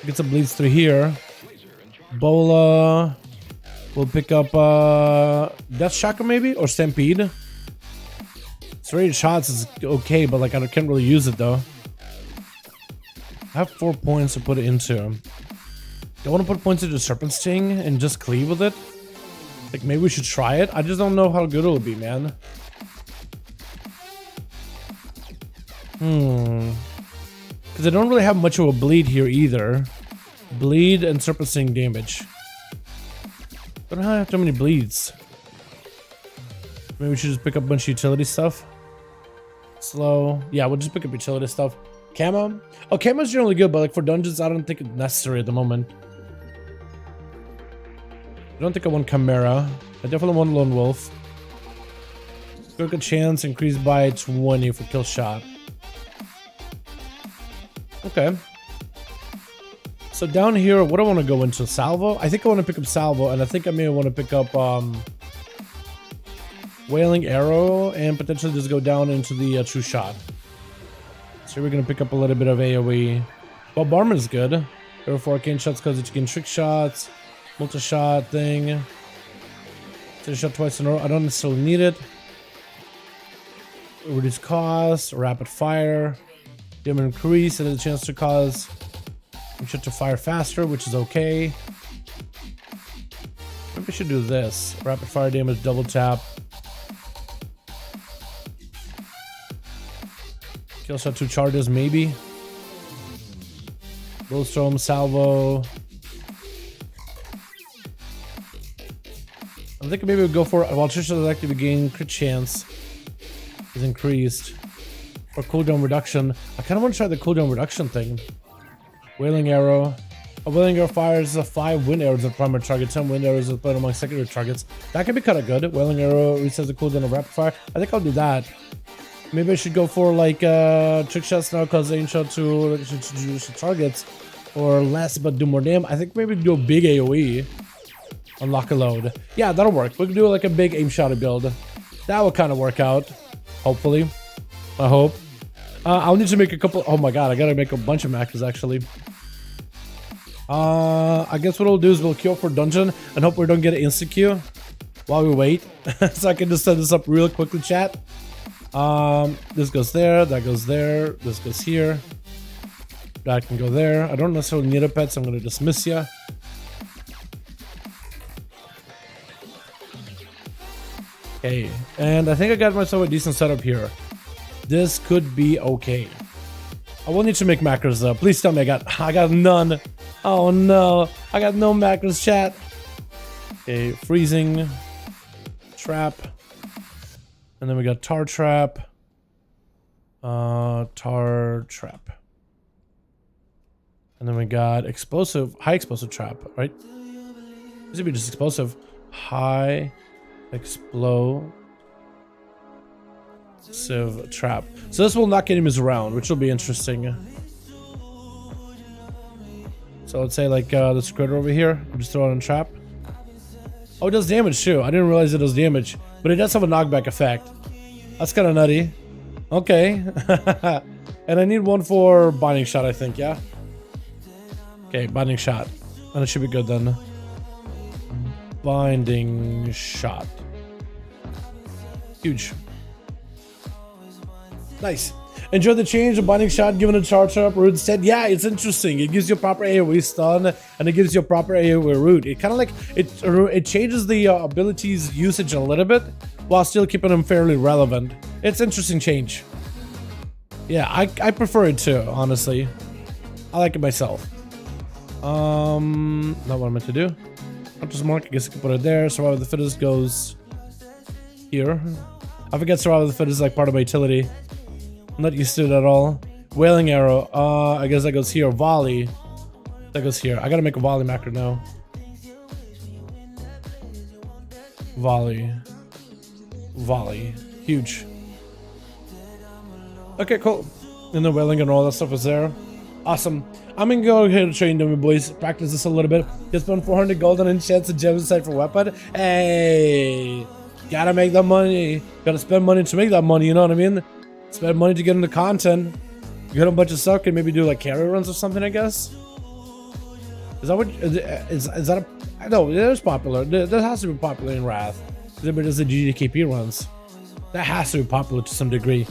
Get some bleeds through here. Bola. We'll pick up Death Chakra maybe, or Stampede. Serrated shots is okay, but like I can't really use it though. I have 4 points to put it into. Do I want to put points into Serpent Sting and just cleave with it? Like maybe we should try it. I just don't know how good it'll be, man. Because I don't really have much of a bleed here either. Bleed and Serpent Sting damage. I don't have too many bleeds. Maybe we should just pick up a bunch of utility stuff. Slow. Yeah, we'll just pick up utility stuff. Camo? Oh, camo's generally good, but like for dungeons, I don't think it's necessary at the moment. I don't think I want Chimera. I definitely want Lone Wolf. Critical chance increased by 20 for kill shot. Okay. So down here, what do I want to go into? Salvo? I think I want to pick up Salvo, and I think I may want to pick up Wailing Arrow, and potentially just go down into the True Shot. So we're going to pick up a little bit of AoE. Well, Barman is good. There are 4 arcane shots because you can trick shots, multi-shot thing. So shot twice in a row. I don't necessarily need it. Reduce cost, rapid fire, damage increase, and a chance to cause shot to fire faster, which is okay. Maybe we should do this. Rapid fire damage, double tap. Kill shot 2 charges, maybe. Bullstorm, Salvo. I'm thinking maybe we'll go for while Trisha is active, gain crit chance is increased. Or cooldown reduction. I kind of want to try the cooldown reduction thing. Wailing Arrow. A Wailing Arrow fires 5 wind arrows at primary target, 10 wind arrows are played among secondary targets. That could be kind of good. Wailing Arrow resets the cooldown of rapid fire. I think I'll do that. Maybe I should go for like trick shots now because they shot to targets, or less but do more damage. I think maybe do a big AoE. Unlock a load. Yeah, that'll work. We can do like a big aim shot build. That will kind of work out. Hopefully. I hope. I'll need to make a couple. Oh my god, I gotta make a bunch of macros actually. I guess what we'll do is we'll queue up for dungeon and hope we don't get an insta queue while we wait. So I can just set this up real quickly, chat. This goes there, that goes there, this goes here. That can go there. I don't necessarily need a pet, so I'm gonna dismiss ya. Okay, and I think I got myself a decent setup here. This could be okay. I will need to make macros though. Please tell me I got none. Oh no, I got no macros, chat. Okay, freezing, trap, And then we got tar trap. Tar trap. And then we got explosive, high explosive trap, right? This would be just explosive. High explosive trap. So this will knock enemies around, which will be interesting. So let's say like this critter over here. We'll just throw it on trap. Oh, it does damage too. I didn't realize it does damage, but it does have a knockback effect. That's kind of nutty. Okay. And I need one for binding shot, I think, yeah? Okay, binding shot. And it should be good then. Binding shot. Huge. Nice. Enjoy the change of binding shot given a charge up root instead. Yeah, it's interesting. It gives you a proper AoE stun and it gives you a proper AoE root. It kind of like it changes the abilities usage a little bit while still keeping them fairly relevant. It's interesting change. Yeah, I prefer it too, honestly. I like it myself. Not what I meant to do. Hunter's Mark, I guess I can put it there. Survival of the Fittest goes here. I forget Survival of the Fittest is like part of my utility. I'm not used to it at all. Wailing Arrow, I guess that goes here. Volley, that goes here. I gotta make a volley macro now. Volley. Volley. Huge. Okay, cool. And the wailing and all that stuff is there. Awesome. I'm gonna go ahead and train them, boys. Practice this a little bit. Just spend 400 gold on enchants and gems inside for weapon. Hey, gotta make that money. Gotta spend money to make that money. You know what I mean? Spend money to get into content. Get a bunch of stuff and maybe do like carry runs or something. I guess. Is that what? Is that a? No, it is popular. That has to be popular in Wrath. There does the GDKP runs. That has to be popular to some degree.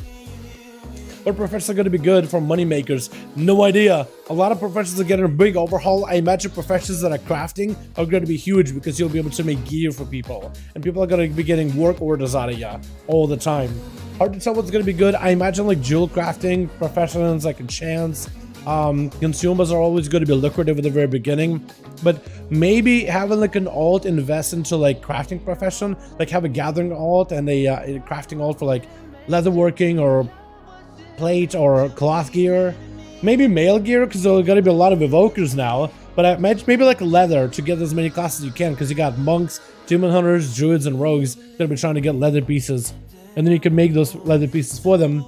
What professions are going to be good for money makers? No idea. A lot of professions are getting a big overhaul. I imagine professions that are crafting are going to be huge because you'll be able to make gear for people. And people are going to be getting work orders out of you all the time. Hard to tell what's going to be good. I imagine like jewel crafting professions like enchants. Consumables are always going to be lucrative at the very beginning. But maybe having like an alt invest into like crafting profession. Like have a gathering alt and a crafting alt for like leatherworking or plate or cloth gear, maybe mail gear because there's going to be a lot of evokers now, but I imagine maybe like leather to get as many classes as you can because you got monks, demon hunters, druids, and rogues that be trying to get leather pieces, and then you can make those leather pieces for them.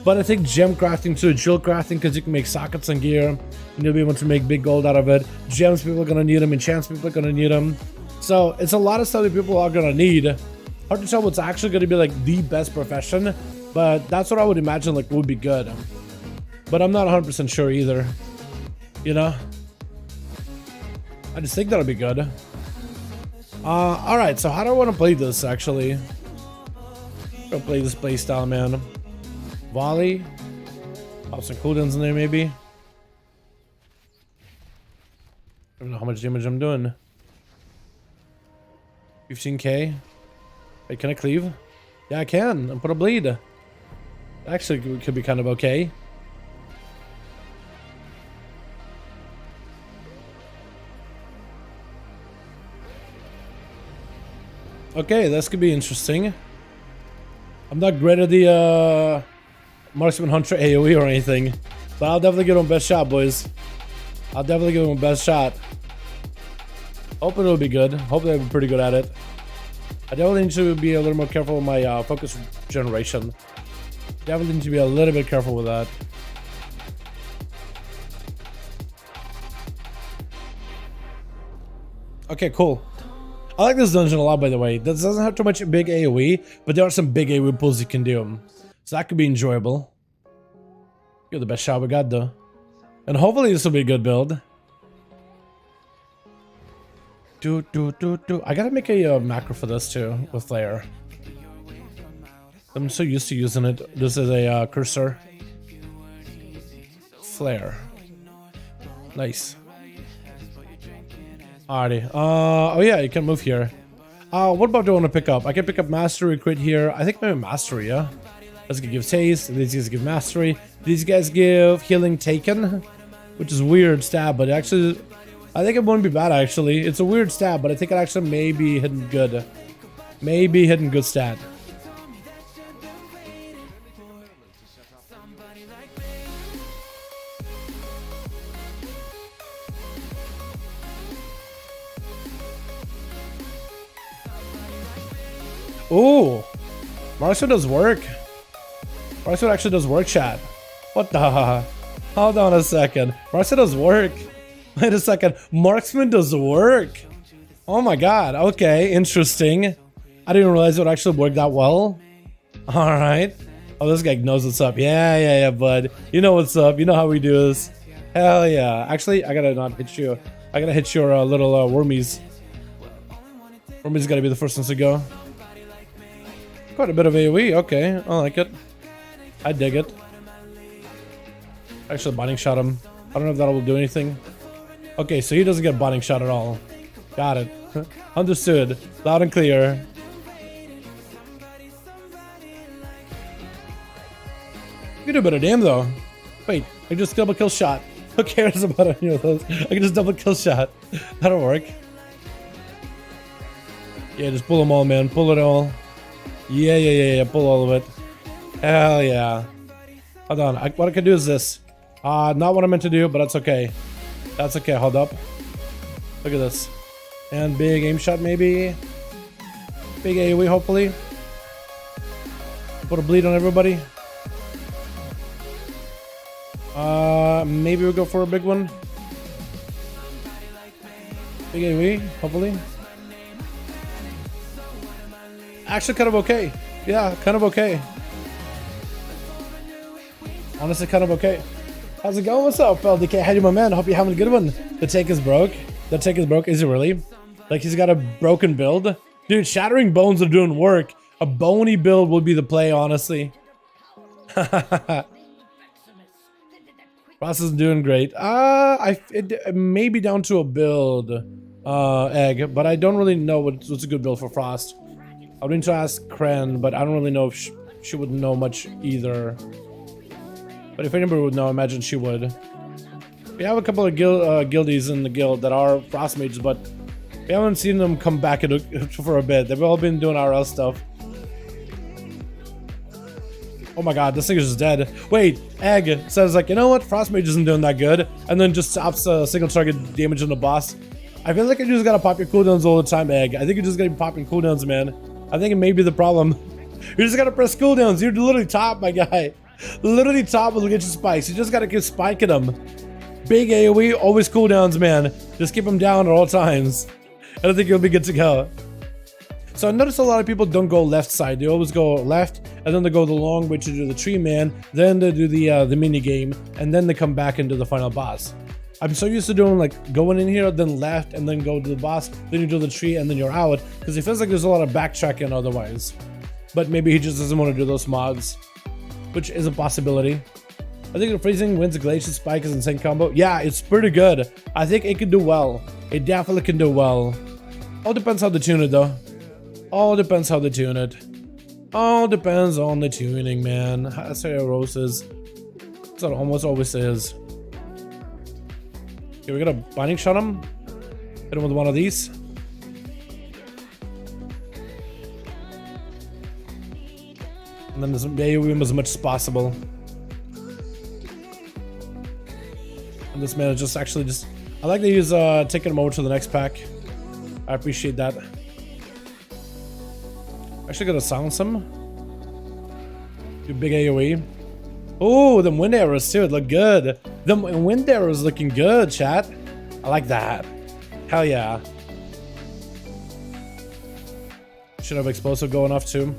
But I think gem crafting too, jewel crafting because you can make sockets and gear and you'll be able to make big gold out of it. Gems, people are going to need them. Enchants, people are going to need them. So it's a lot of stuff that people are going to need. Hard to tell what's actually going to be like the best profession. But that's what I would imagine like would be good. But I'm not 100% sure either. You know? I just think that'll be good. Alright, so how do I want to play this actually? I'm gonna play this playstyle, man. Volley. Pop some cooldowns in there maybe. I don't know how much damage I'm doing. 15k. Wait, can I cleave? Yeah, I can. And put a bleed. Actually, it could be kind of okay. Okay, this could be interesting. I'm not great at the Marksman Hunter AoE or anything, but I'll definitely give him best shot, boys. I'll definitely give him best shot. Hope it'll be good. Hopefully I'll be pretty good at it. I definitely need to be a little more careful with my focus generation. Definitely need to be a little bit careful with that. Okay, cool. I like this dungeon a lot, by the way. This doesn't have too much big AoE, but there are some big AoE pulls you can do. So that could be enjoyable. You're the best shot we got, though. And hopefully this will be a good build. I gotta make a macro for this, too, with Flare. I'm so used to using it. This is a cursor. Flare. Nice. Alrighty. Oh yeah, you can move here. What about do I want to pick up? I can pick up Mastery, Crit here. I think maybe Mastery, yeah? This guy gives Taste. These guys give Mastery. These guys give Healing Taken, which is weird stab, but actually, I think it wouldn't be bad, actually. It's a weird stab, but I think it actually may be hidden good. Maybe hidden good stat. Ooh, Marksman does work. Marksman actually does work, chat. What the? Hold on a second. Marksman does work. Wait a second. Marksman does work. Oh my god. Okay, interesting. I didn't realize it would actually work that well. All right. Oh, this guy knows what's up. Yeah, bud. You know what's up. You know how we do this. Hell yeah. Actually, I gotta not hit you. I gotta hit your little wormies. Wormies gotta be the first ones to go. Quite a bit of AoE. Okay, I like it. I dig it. Actually, binding shot him. I don't know if that will do anything. Okay, so he doesn't get binding shot at all. Got it. Understood. Loud and clear. You do a bit of damn though. Wait, I just double kill shot. Who cares about any of those? I can just double kill shot. That'll work. Yeah, just pull them all, man. Pull it all. Yeah. Pull all of it. Hell yeah. Hold on. What I can do is this. Not what I meant to do, but that's okay. That's okay. Hold up. Look at this. And big aim shot, maybe. Big AoE, hopefully. Put a bleed on everybody. Maybe we'll go for a big one. Big AoE, hopefully. Actually, kind of okay. Yeah, kind of okay. Honestly, kind of okay. How's it going? What's up, LDK? How you, my man? Hope you're having a good one. The tank is broke. The tank is broke. Is it really? Like he's got a broken build? Dude, Shattering Bones are doing work. A bony build would be the play, honestly. Ross is doing great. It may be down to a build, Egg, but I don't really know what's a good build for Frost. I would need to ask Kren, but I don't really know if she would know much either. But if anybody would know, I imagine she would. We have a couple of guildies in the guild that are Frost mages, but we haven't seen them come back for a bit. They've all been doing RL stuff. Oh my god, this thing is just dead. Wait, Egg says like, you know what? Frost Mage isn't doing that good. And then just stops single target damage on the boss. I feel like you just gotta pop your cooldowns all the time, Egg. I think you're just gonna be popping cooldowns, man. I think it may be the problem. You just gotta press cooldowns. You're literally top, my guy. Literally top will get you spikes. You just gotta keep spiking them. Big AoE, always cooldowns, man. Just keep them down at all times. And I think you'll be good to go. So I noticed a lot of people don't go left side. They always go left, and then they go the long way to do the tree man, then they do the mini game, and then they come back into the final boss. I'm so used to doing like going in here, then left, and then go to the boss, then you do the tree, and then you're out, because it feels like there's a lot of backtracking otherwise. But maybe he just doesn't want to do those mods, which is a possibility. I think the freezing wins glacier spike is insane combo. Yeah, it's pretty good. I think it can do well. It definitely can do well. All depends how they tune it though. All depends how they tune it. All depends on the tuning, man. That's how it roses. That's what it almost always is. Okay, we're gonna binding shot him. Hit him with one of these. And then just AoE him as much as possible. And this man is just actually just... I like to use taking him over to the next pack. I appreciate that. Actually gonna silence him. Do big AoE. Oh, them wind arrows too, it look good. Them wind arrows looking good, chat. I like that. Hell yeah. Should have explosive going off too.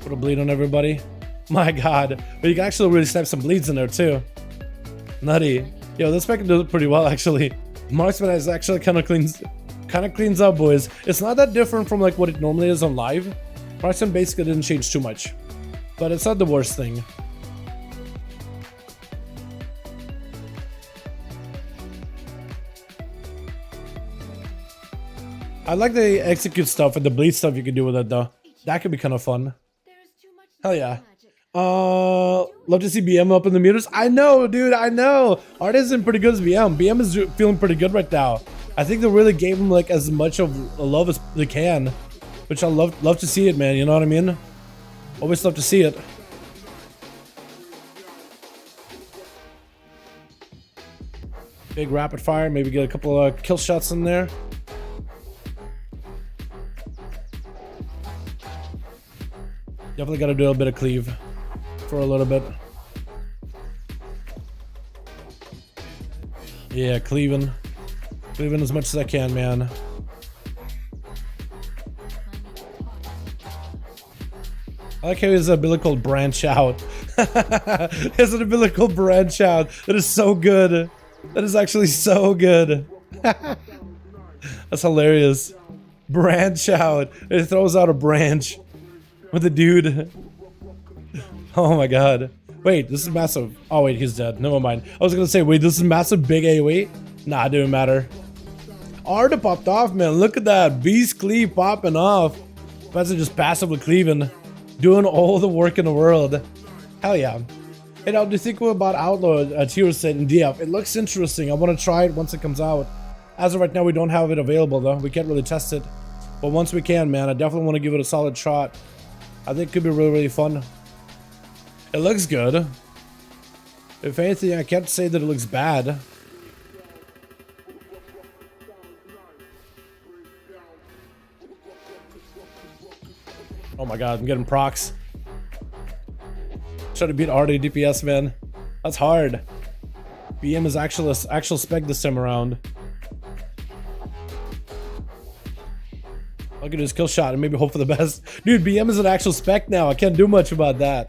Put a bleed on everybody. My god. But you can actually really snap some bleeds in there too. Nutty. Yo, this pack can do it pretty well actually. Marksman is actually kind of cleans up, boys. It's not that different from like what it normally is on live. Marksman basically didn't change too much, but it's not the worst thing. I like the execute stuff and the bleed stuff you can do with it though. That could be kind of fun. Hell yeah. Love to see BM up in the meters. I know, dude, I know. Art isn't pretty good as BM. BM is feeling pretty good right now. I think they really gave him like as much of love as they can, which I love to see it, man. You know what I mean? Always love to see it. Big rapid fire, maybe get a couple of kill shots in there. Definitely gotta do a bit of cleave for a little bit. Yeah, cleaving. Cleaving as much as I can, man. I like how his umbilical branch out. His umbilical branch out. That is so good. That is actually so good. That's hilarious. Branch out. It throws out a branch with a dude. Oh my god. Wait, this is massive. Oh wait, he's dead. Never mind. I was gonna say, wait, this is massive big AoE? Nah, it didn't matter. Arda popped off, man. Look at that. Beast cleave popping off. That's just passively cleaving. Doing all the work in the world. Hell yeah. Hey, now, do you think about Outlaw Tier set in DF? It looks interesting. I want to try it once it comes out. As of right now, we don't have it available though. We can't really test it. But once we can, man, I definitely want to give it a solid shot. I think it could be really, really fun. It looks good. If anything, I can't say that it looks bad. Oh my god, I'm getting procs. Try to beat RD DPS, man. That's hard. BM is actual spec this time around. I'll get his kill shot and maybe hope for the best. Dude, BM is an actual spec now. I can't do much about that.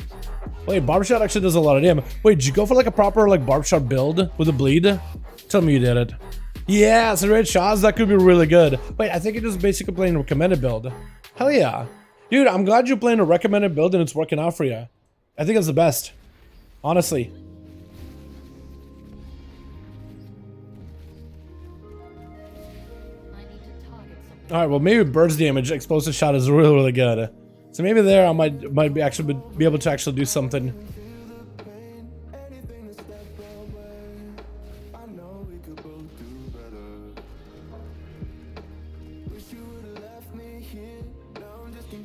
Wait, Barbershot actually does a lot of damage. Wait, did you go for like a proper like Barbershot build with a bleed? Tell me you did it. Yeah, so red shots, that could be really good. Wait, I think you're just basically playing a recommended build. Hell yeah. Dude, I'm glad you're playing a recommended build and it's working out for you. I think it's the best. Honestly. Alright, well maybe burst damage, explosive shot is really, really good. So maybe there I might be able to actually do something.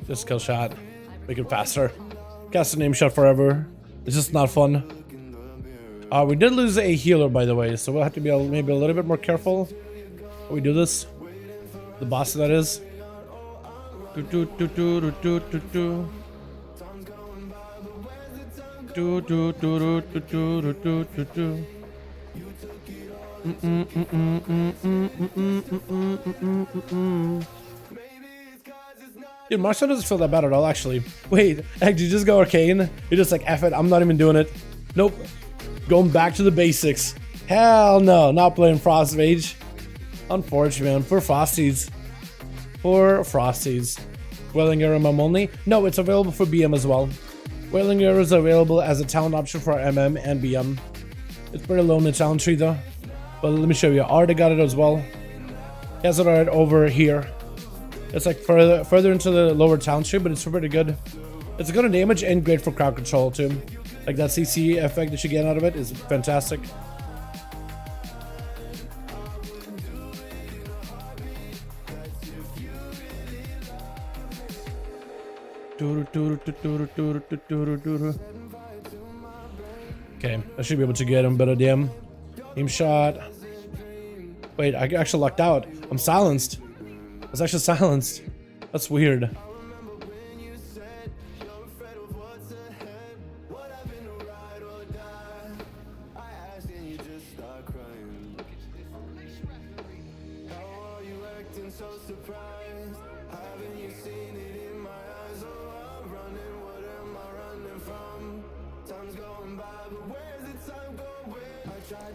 Just kill shot. Make it faster. Cast a name shot forever. It's just not fun. We did lose a healer, by the way, so we'll have to be maybe a little bit more careful when we do this. The boss, that is. Dude, Marksman doesn't feel that bad at all, actually. Wait, did you just go arcane? You're just like, F it, I'm not even doing it. Nope. Going back to the basics. Hell no, not playing Frost Mage. Unfortunate, man. For Frosties. For Frosties. Wailing Arrow MM only? No, it's available for BM as well. Wailing Arrow is available as a talent option for MM and BM. It's pretty low in the talent tree though. But let me show you. Arda got it as well. He has it right over here. It's like further into the lower talent tree, but it's pretty good. It's good on damage and great for crowd control too. Like that CC effect that you get out of it is fantastic. Okay, I should be able to get him, but a damn aim shot. Wait, I actually lucked out. I'm silenced. I was actually silenced. That's weird.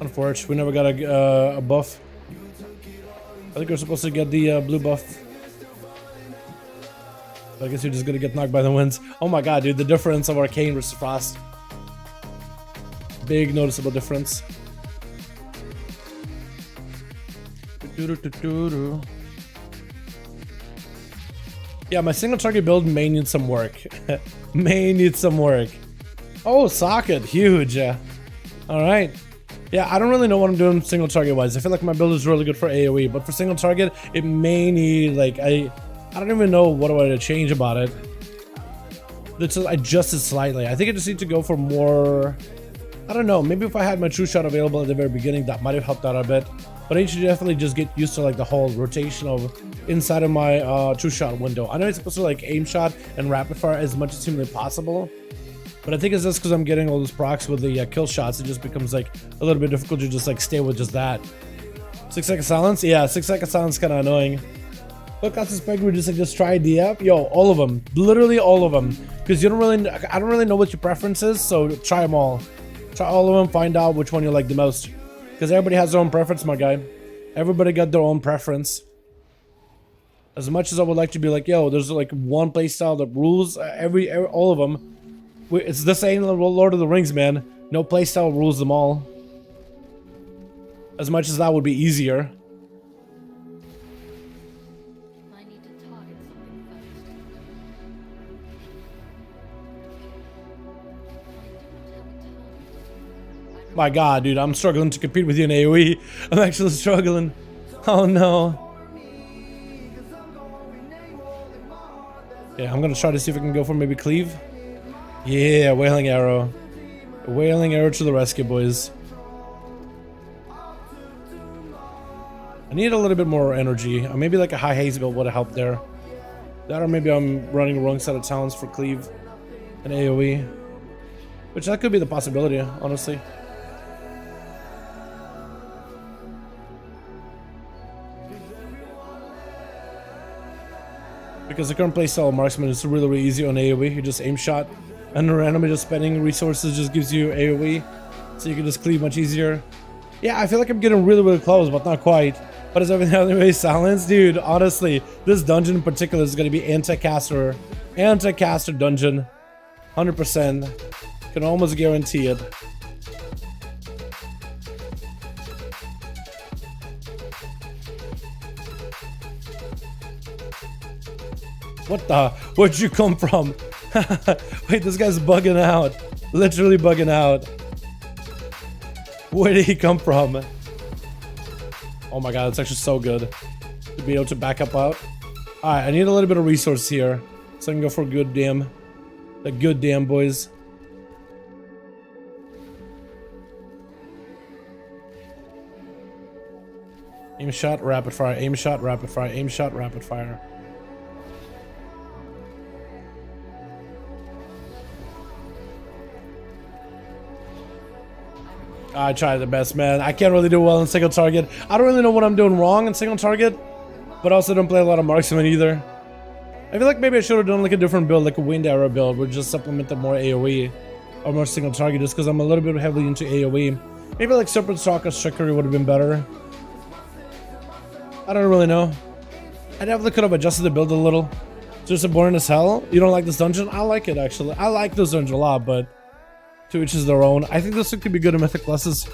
Unfortunate, we never got a buff. I think we're supposed to get the blue buff. I guess you're just gonna get knocked by the winds. Oh my god, dude, the difference of Arcane versus Frost. Big noticeable difference. Yeah, my single target build may need some work. May need some work. Oh, socket, huge. Alright. Yeah, I don't really know what I'm doing single target wise. I feel like my build is really good for AoE, but for single target, it may need, like, I don't even know what I want to change about it. It's adjusted slightly. I think I just need to go for more, I don't know, maybe if I had my true shot available at the very beginning, that might have helped out a bit. But I should definitely just get used to like the whole rotation of inside of my true shot window. I know it's supposed to like aim shot and rapid fire as much as humanly possible, but I think it's just because I'm getting all those procs with the kill shots, it just becomes like a little bit difficult to just like stay with just that. 6 second silence? Yeah, 6 second silence kind of annoying. Look, I suspect we just try DF. Yo, all of them, literally all of them, because I don't really know what your preference is, so try them all. Try all of them, find out which one you like the most, because everybody has their own preference, my guy. Everybody got their own preference. As much as I would like to be like, yo, there's like one playstyle that rules all of them. It's the same Lord of the Rings, man. No playstyle rules them all. As much as that would be easier. I need to target something first. My god, dude, I'm struggling to compete with you in AoE. I'm actually struggling. Oh no. Yeah, I'm gonna try to see if I can go for maybe cleave. Yeah, wailing arrow. Wailing arrow to the rescue, boys. I need a little bit more energy. Maybe like a high haze build would have helped there. That, or maybe I'm running the wrong set of talents for cleave and AoE. Which that could be the possibility, honestly. Because the current playstyle of Marksman is really, really easy on AoE. You just aim shot, and randomly just spending resources just gives you AoE. So you can just cleave much easier. Yeah, I feel like I'm getting really, really close, but not quite. But is everything otherwise silenced? Dude, honestly, this dungeon in particular is going to be anti-caster dungeon. 100%. Can almost guarantee it. What the? Where'd you come from? Wait, this guy's bugging out. Literally bugging out. Where did he come from? Oh my god, it's actually so good to be able to back up out. Alright, I need a little bit of resource here, so I can go for a good damn. The good damn, boys. Aim shot, rapid fire, aim shot, rapid fire, aim shot, rapid fire. I tried the best, man. I can't really do well in single target. I don't really know what I'm doing wrong in single target, but also don't play a lot of Marksman either. I feel like maybe I should have done like a different build, like a wind arrow build, where just supplemented more AoE or more single target, just because I'm a little bit heavily into AoE. Maybe like Serpent Stalker's Trickery would have been better. I don't really know. I definitely could have adjusted the build a little. Just boring as hell. You don't like this dungeon? I like it actually. I like this dungeon a lot, but to each is their own. I think this could be good in Mythic classes.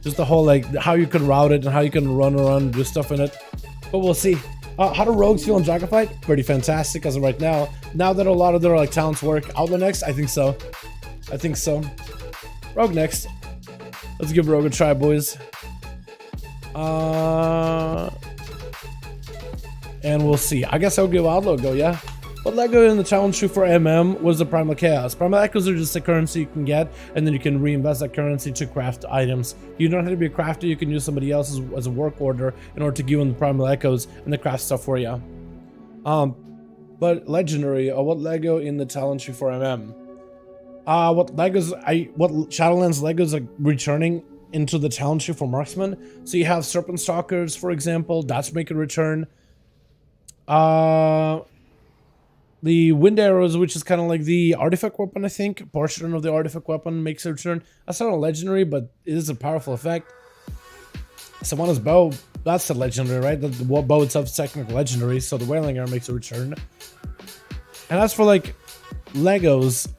Just the whole like how you can route it and how you can run around and do stuff in it. But we'll see. How do rogues feel in Dragonflight? Pretty fantastic as of right now. Now that a lot of their like talents work. Outlaw next? I think so. I think so. Rogue next. Let's give Rogue a try, boys. And we'll see. I guess I'll give Outlaw a go, yeah? But Lego in the challenge shoe for MM was the Primal Chaos. Primal Echoes are just a currency you can get, and then you can reinvest that currency to craft items. You don't have to be a crafter, you can use somebody else's as a work order in order to give them the Primal Echoes and the craft stuff for you. But Legendary, what Lego in the talent shoe for MM? What Shadowlands Legos are returning into the talent shoe for Marksman. So you have Serpent Stalkers, for example, that's make a return. The wind arrows, which is kind of like the artifact weapon, I think. Portion of the artifact weapon makes a return. That's not a legendary, but it is a powerful effect. Simona's bow, that's a legendary, right? The bow itself is technically legendary, so the wailing arrow makes a return. And as for like Legos,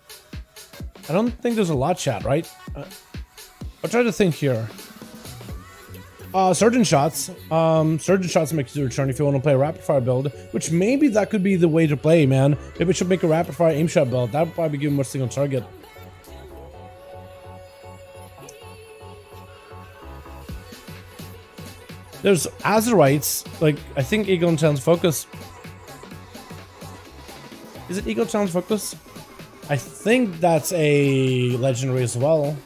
I don't think there's a lot, chat, right? I'll try to think here. Surgeon Shots. Surgeon Shots makes a return if you want to play a rapid fire build, which maybe that could be the way to play, man. Maybe we should make a rapid fire aim shot build. That would probably give more single target. There's Azurites, like I think Eagle and Challenge Focus. Is it Eagle Challenge Focus? I think that's a legendary as well.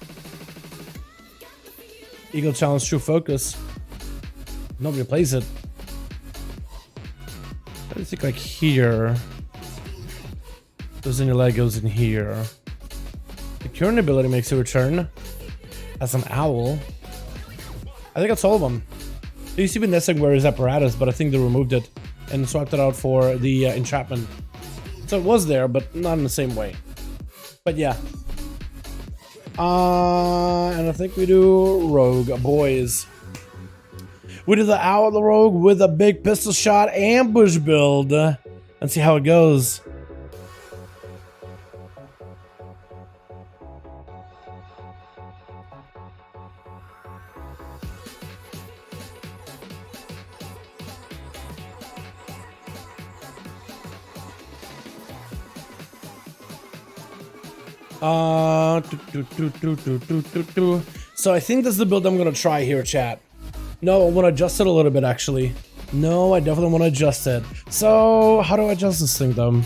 Eagle Challenge True Focus. Nobody plays it. I think like here. Goes in your leg, goes in here. The current ability makes a return as an owl. I think that's all of them. They used to be nesting where his apparatus, but I think they removed it and swapped it out for the entrapment. So it was there, but not in the same way. But yeah. And I think we do Rogue, boys. We do the Owl the Rogue with a big pistol shot ambush build. Let's see how it goes. So I think this is the build I'm gonna try here, chat. No, I want to adjust it a little bit, actually. No, I definitely want to adjust it. So how do I adjust this thing, though?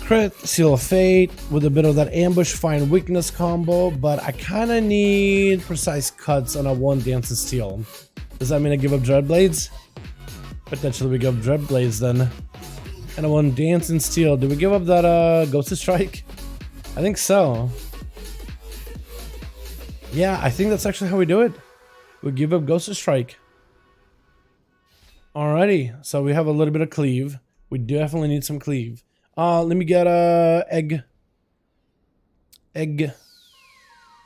Crit, Seal of Fate, with a bit of that ambush, find weakness combo, but I kind of need precise cuts on a one dance and steel. Does that mean I give up Dreadblades? Potentially we give up Dreadblades then. And a one dance and steel. Do we give up that Ghost Strike? I think so. Yeah, I think that's actually how we do it. We give up Ghost Strike. Alrighty, so we have a little bit of cleave. We definitely need some cleave. Let me get a egg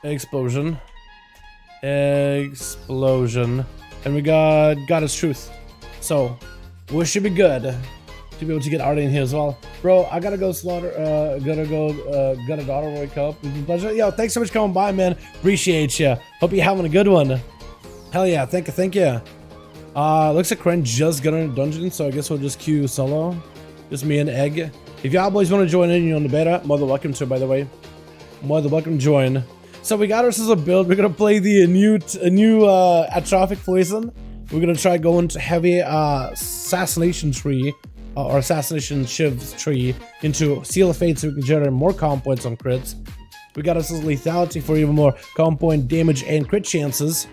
explosion. Explosion. And we got Goddess Truth. So we should be good to be able to get Artie in here as well. Bro, I gotta go slaughter, gotta daughter wake up. It's a pleasure. Yo, thanks so much for coming by, man. Appreciate you. Hope you're having a good one. Hell yeah, thank you. Looks like Kren just got in a dungeon, so I guess we'll just queue solo. Just me and Egg. If y'all boys want to join in, you're on the beta, more than welcome to, by the way. More than welcome to join. So we got ourselves a build. We're gonna play the new Atrophic Poison. We're gonna try going to heavy assassination tree. Or assassination shiv tree into Seal of Fate so we can generate more comp points on crits. We got ourselves lethality for even more comp point damage and crit chances.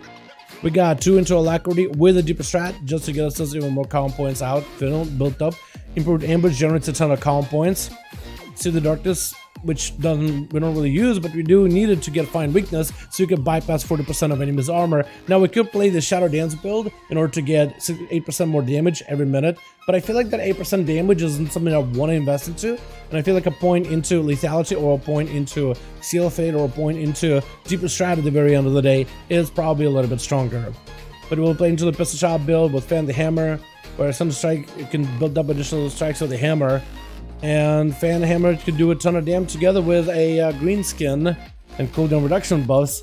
We got 2 into alacrity with a deeper strat just to get ourselves even more comp points out, built up. Improved ambush generates a ton of comp points. See the darkness, which we don't really use, but we do need it to get fine weakness so you can bypass 40% of enemy's armor. Now we could play the Shadow Dance build in order to get 8% more damage every minute, but I feel like that 8% damage isn't something I want to invest into, and I feel like a point into lethality or a point into Seal of Fate or a point into deeper strat at the very end of the day is probably a little bit stronger. But we'll play into the pistol shot build with Fan the Hammer, where some strike it can build up additional strikes with the hammer. And Fan Hammer could do a ton of damage together with a green skin and cooldown reduction buffs.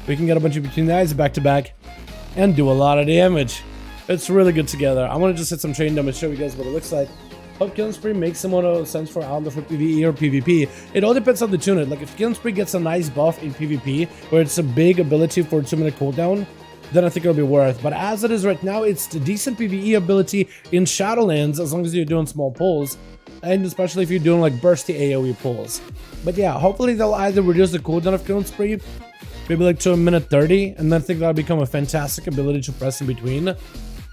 We can get a bunch of between the eyes back to back and do a lot of damage. It's really good together. I want to just hit some chain damage, show you guys what it looks like. Hope Killing Spree makes some sense for Outlaw for PvE or PvP. It all depends on the tune. Like if Killing Spree gets a nice buff in PvP, where it's a big ability for a 2-minute cooldown, then I think it'll be worth. But as it is right now, it's the decent PvE ability in Shadowlands as long as you're doing small pulls. And especially if you're doing like bursty AoE pulls. But yeah, hopefully they'll either reduce the cooldown of Killing Spree, maybe like to a minute 30, and then I think that'll become a fantastic ability to press in between.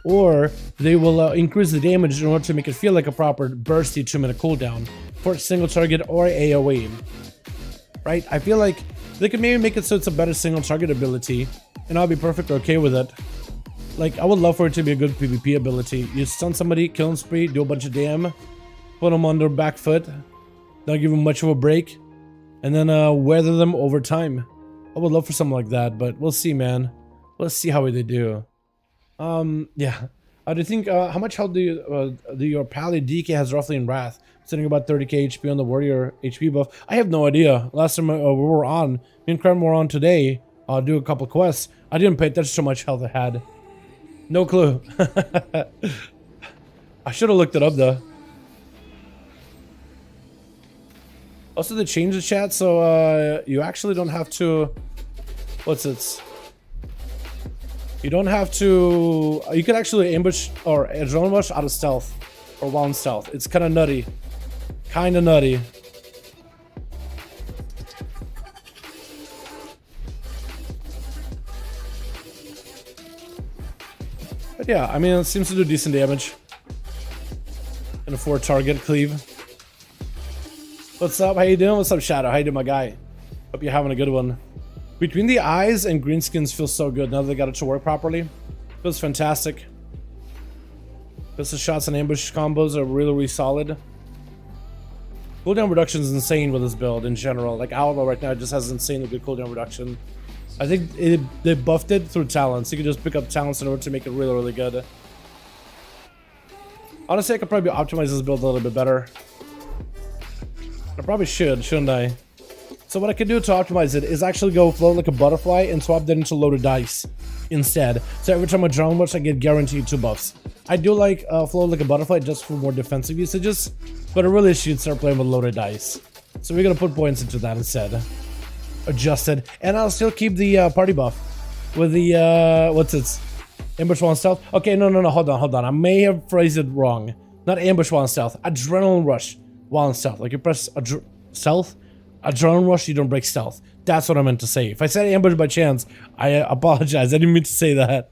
Or they will increase the damage in order to make it feel like a proper bursty 2-minute cooldown for a single target or AoE. Right? I feel like they could maybe make it so it's a better single target ability, and I'll be perfectly okay with it. Like, I would love for it to be a good PvP ability. You stun somebody, Killing Spree, do a bunch of damage, put them on their back foot, don't give them much of a break, and then weather them over time. I would love for something like that, but we'll see, man. Let's see how they do. Yeah. Do you think, how much health do your Pally DK has roughly in Wrath? Sitting about 30k HP on the Warrior HP buff. I have no idea. Last time we were on, me and Kren were on today, do a couple quests. I didn't pay attention to how much health I had. No clue. I should have looked it up, though. Also, they changed the chat, so you actually don't have to... What's it? You don't have to... You can actually ambush or adrenaline rush out of stealth. Or while in stealth. It's kind of nutty. Kind of nutty. Yeah, I mean, it seems to do decent damage. And a 4 target cleave. What's up? How you doing? What's up, Shadow? How you doing, my guy? Hope you're having a good one. Between the eyes and greenskins feels so good now that they got it to work properly. Feels fantastic. Pistol shots and ambush combos are really, really solid. Cooldown reduction is insane with this build in general. Like Outlaw right now just has insanely good cooldown reduction. I think they buffed it through talents. You can just pick up talents in order to make it really, really good. Honestly, I could probably optimize this build a little bit better. I probably should, shouldn't I? So what I can do to optimize it is actually go float like a butterfly and swap that into loaded dice instead. So every time I drone rush, I get guaranteed 2 buffs. I do like float like a butterfly just for more defensive usages, but I really should start playing with loaded dice. So we're gonna put points into that instead. Adjusted, and I'll still keep the party buff with the what's it? Ambush while in stealth. Okay, no, hold on. I may have phrased it wrong. Not ambush while in stealth. Adrenaline rush while in stealth. Like you press stealth. Adrenaline rush, you don't break stealth. That's what I meant to say. If I said ambush by chance, I apologize. I didn't mean to say that.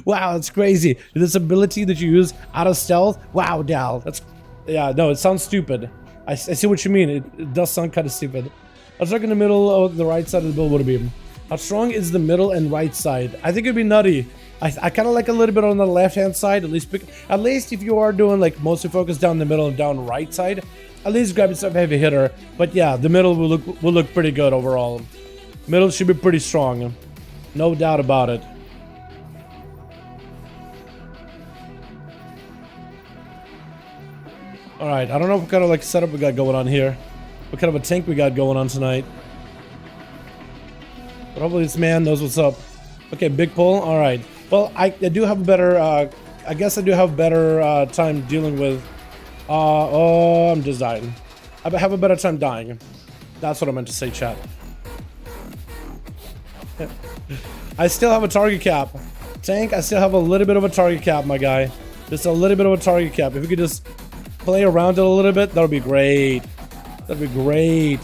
Wow, that's crazy. This ability that you use out of stealth. Wow, Dal. That's yeah. No, it sounds stupid. I see what you mean. It does sound kind of stupid. How strong in the middle of the right side of the build would it be? How strong is the middle and right side? I think it'd be nutty. I kind of like a little bit on the left-hand side. At least if you are doing like mostly focus down the middle and down right side, at least grab yourself a heavy hitter. But yeah, the middle will look pretty good overall. Middle should be pretty strong, no doubt about it. All right, I don't know what kind of like setup we got going on here. What kind of a tank we got going on tonight? But hopefully this man knows what's up. Okay, big pull. All right. Well, I do have a better. I guess I do have better time dealing with. Oh, I'm just dying. I have a better time dying. That's what I meant to say, chat. I still have a target cap. Tank, I still have a little bit of a target cap, my guy. Just a little bit of a target cap. If you could just play around it a little bit, that would be great. That'd be great.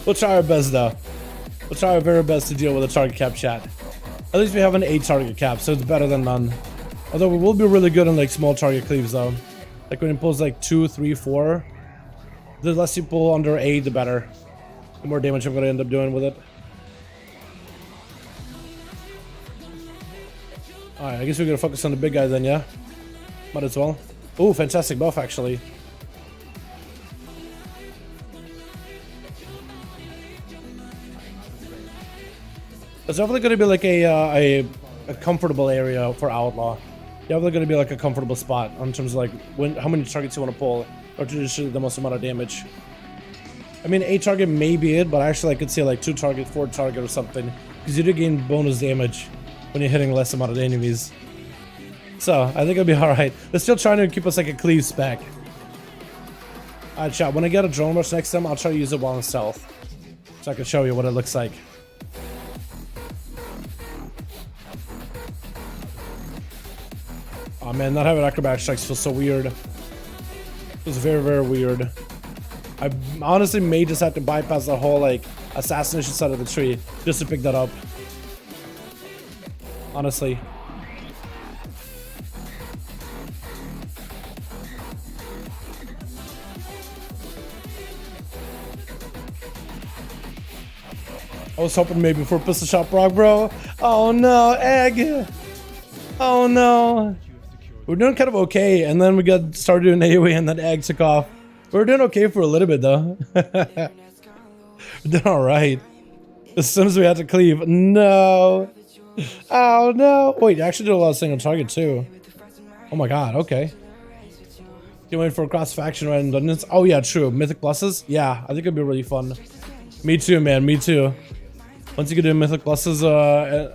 We'll try our best though. We'll try our very best to deal with a target cap, chat. At least we have an 8 target cap, so it's better than none. Although we will be really good on like small target cleaves though. Like when it pulls like 2, 3, 4. The less you pull under 8, the better. The more damage I'm gonna end up doing with it. Alright, I guess we're gonna focus on the big guy then, yeah? Might as well. Oh, fantastic buff actually. It's definitely going to be like a comfortable area for Outlaw. Definitely going to be like a comfortable spot in terms of like how many targets you want to pull or to distribute the most amount of damage. I mean, 8 target may be it, but actually I could say like 2 target, 4 target or something, because you do gain bonus damage when you're hitting less amount of enemies. So I think it'll be all right. They're still trying to keep us like a cleave spec. Alright, chat. When I get a drone rush next time, I'll try to use it while in stealth, so I can show you what it looks like. Oh man, not having acrobatic strikes feels so weird. It was very, very weird. I honestly may just have to bypass the whole like assassination side of the tree just to pick that up. Honestly. I was hoping maybe for a pistol shot proc, bro. Oh no, egg. Oh no. We're doing kind of okay, and then we got started doing AoE and then egg took off. We were doing okay for a little bit though. We're doing alright. As soon as we had to cleave. No. Oh no. Wait, you actually did a lot of single target too. Oh my god, okay. You waiting for a cross faction right in dungeons? Oh yeah, true. Mythic pluses? Yeah, I think it'd be really fun. Me too, man, me too. Once you get do Mythic pluses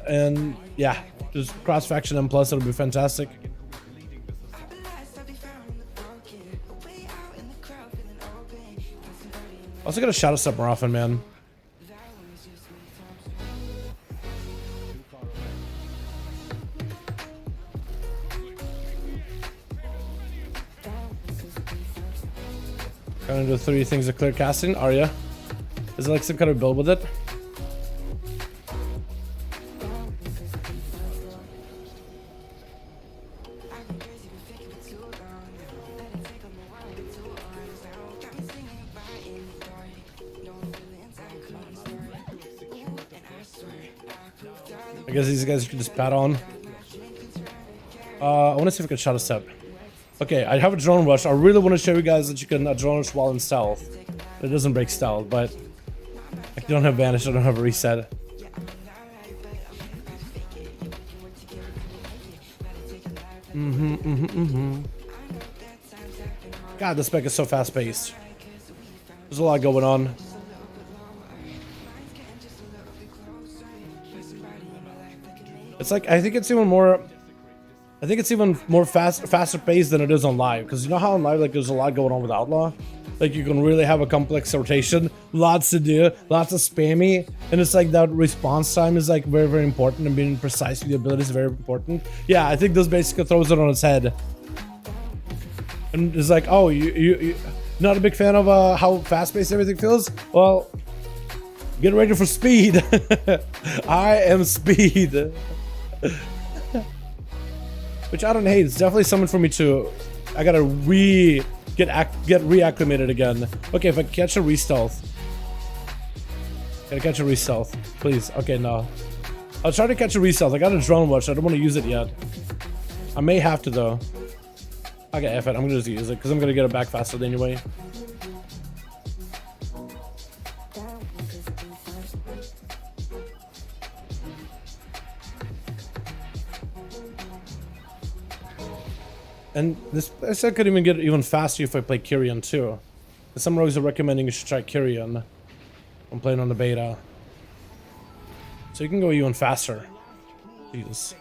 and yeah, just cross faction and plus, it'll be fantastic. Also gotta shadow step more often, man. Gonna do 3 things of clear casting. Are ya? Is it like some kind of build with it? I guess these guys can just pat on. I want to see if I can shot a step. Okay, I have a drone rush. I really want to show you guys that you can drone rush while in stealth. It doesn't break stealth, but I don't have vanish. I don't have a reset. God, this spec is so fast paced. There's a lot going on. It's like I think it's even more faster paced than it is on live, because you know how on live like there's a lot going on with Outlaw, like you can really have a complex rotation, lots to do, lots of spammy, and it's like that response time is like very, very important, and being precise with the ability is very important. Yeah, I think this basically throws it on its head, and it's like, oh, you not a big fan of how fast paced everything feels? Well, get ready for speed. I am speed. Which I don't hate. It's definitely something for me to. I gotta get reacclimated again. Okay, if I catch a re-stealth. Gotta catch a re-stealth. Please. Okay, no. I'll try to catch a re-stealth. I got a drone watch. I don't want to use it yet. I may have to though. Okay, F it. I'm gonna just use it because I'm gonna get it back faster anyway. And this I could even get even faster if I play Kyrian too. Some rogues are recommending you should try Kyrian. I'm playing on the beta. So you can go even faster. Jesus.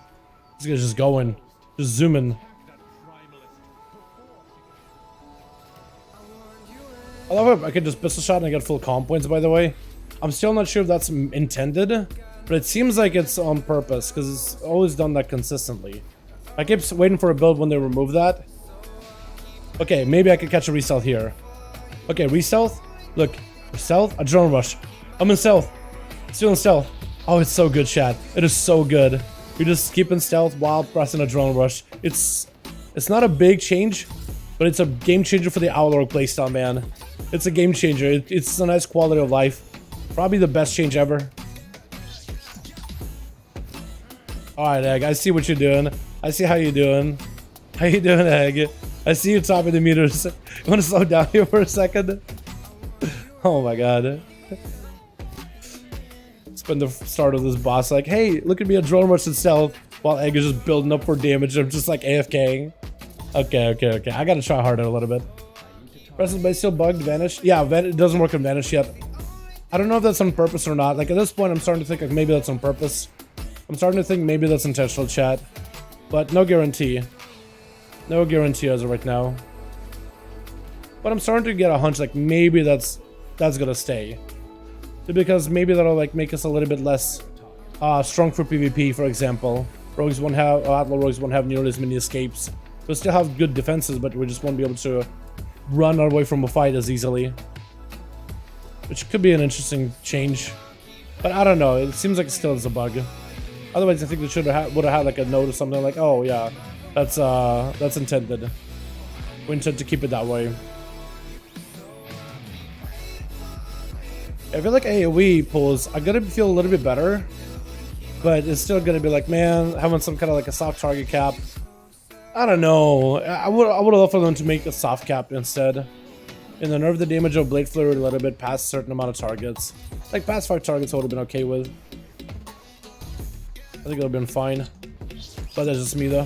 This guy's just going. Just zooming. I love it. I can just pistol shot and I get full comp points, by the way. I'm still not sure if that's intended, but it seems like it's on purpose because it's always done that consistently. I keep waiting for a build when they remove that. Okay, maybe I could catch a re-stealth here. Okay, re-stealth. Look, stealth, a drone rush. I'm in stealth. Still in stealth. Oh, it's so good, chat. It is so good. You're just keeping stealth while pressing a drone rush. It's not a big change, but it's a game changer for the Outlaw playstyle, man. It's a game changer. It's a nice quality of life. Probably the best change ever. Alright, Egg, I see what you're doing. I see how you're doing. How you doing, Egg? I see you topping the meters. You want to slow down here for a second? Oh my god. It's been the start of this boss like, hey, look at me, a drone rush in stealth, while Egg is just building up for damage. I'm just like AFKing. Okay. I gotta try harder a little bit. Presence base still bugged, vanish? Yeah, it doesn't work on vanish yet. I don't know if that's on purpose or not. Like at this point, I'm starting to think like maybe that's on purpose. I'm starting to think maybe that's intentional, chat. But no guarantee. No guarantee as of right now. But I'm starting to get a hunch like maybe that's gonna stay. Because maybe that'll like make us a little bit less strong for PvP, for example. Rogues won't have Outlaw rogues won't have nearly as many escapes. We'll still have good defenses, but we just won't be able to run our way from a fight as easily. Which could be an interesting change. But I don't know, it seems like it still is a bug. Otherwise, I think they would have had like a note or something like, "Oh yeah, that's intended. We intend to keep it that way." I feel like AoE pulls are gonna feel a little bit better, but it's still gonna be like, man, having some kind of like a soft target cap. I don't know. I would love for them to make a soft cap instead, and then nerf the damage of Blade Flurry a little bit past a certain amount of targets. Like past 5 targets, I would have been okay with. I think it would have been fine. But that's just me though.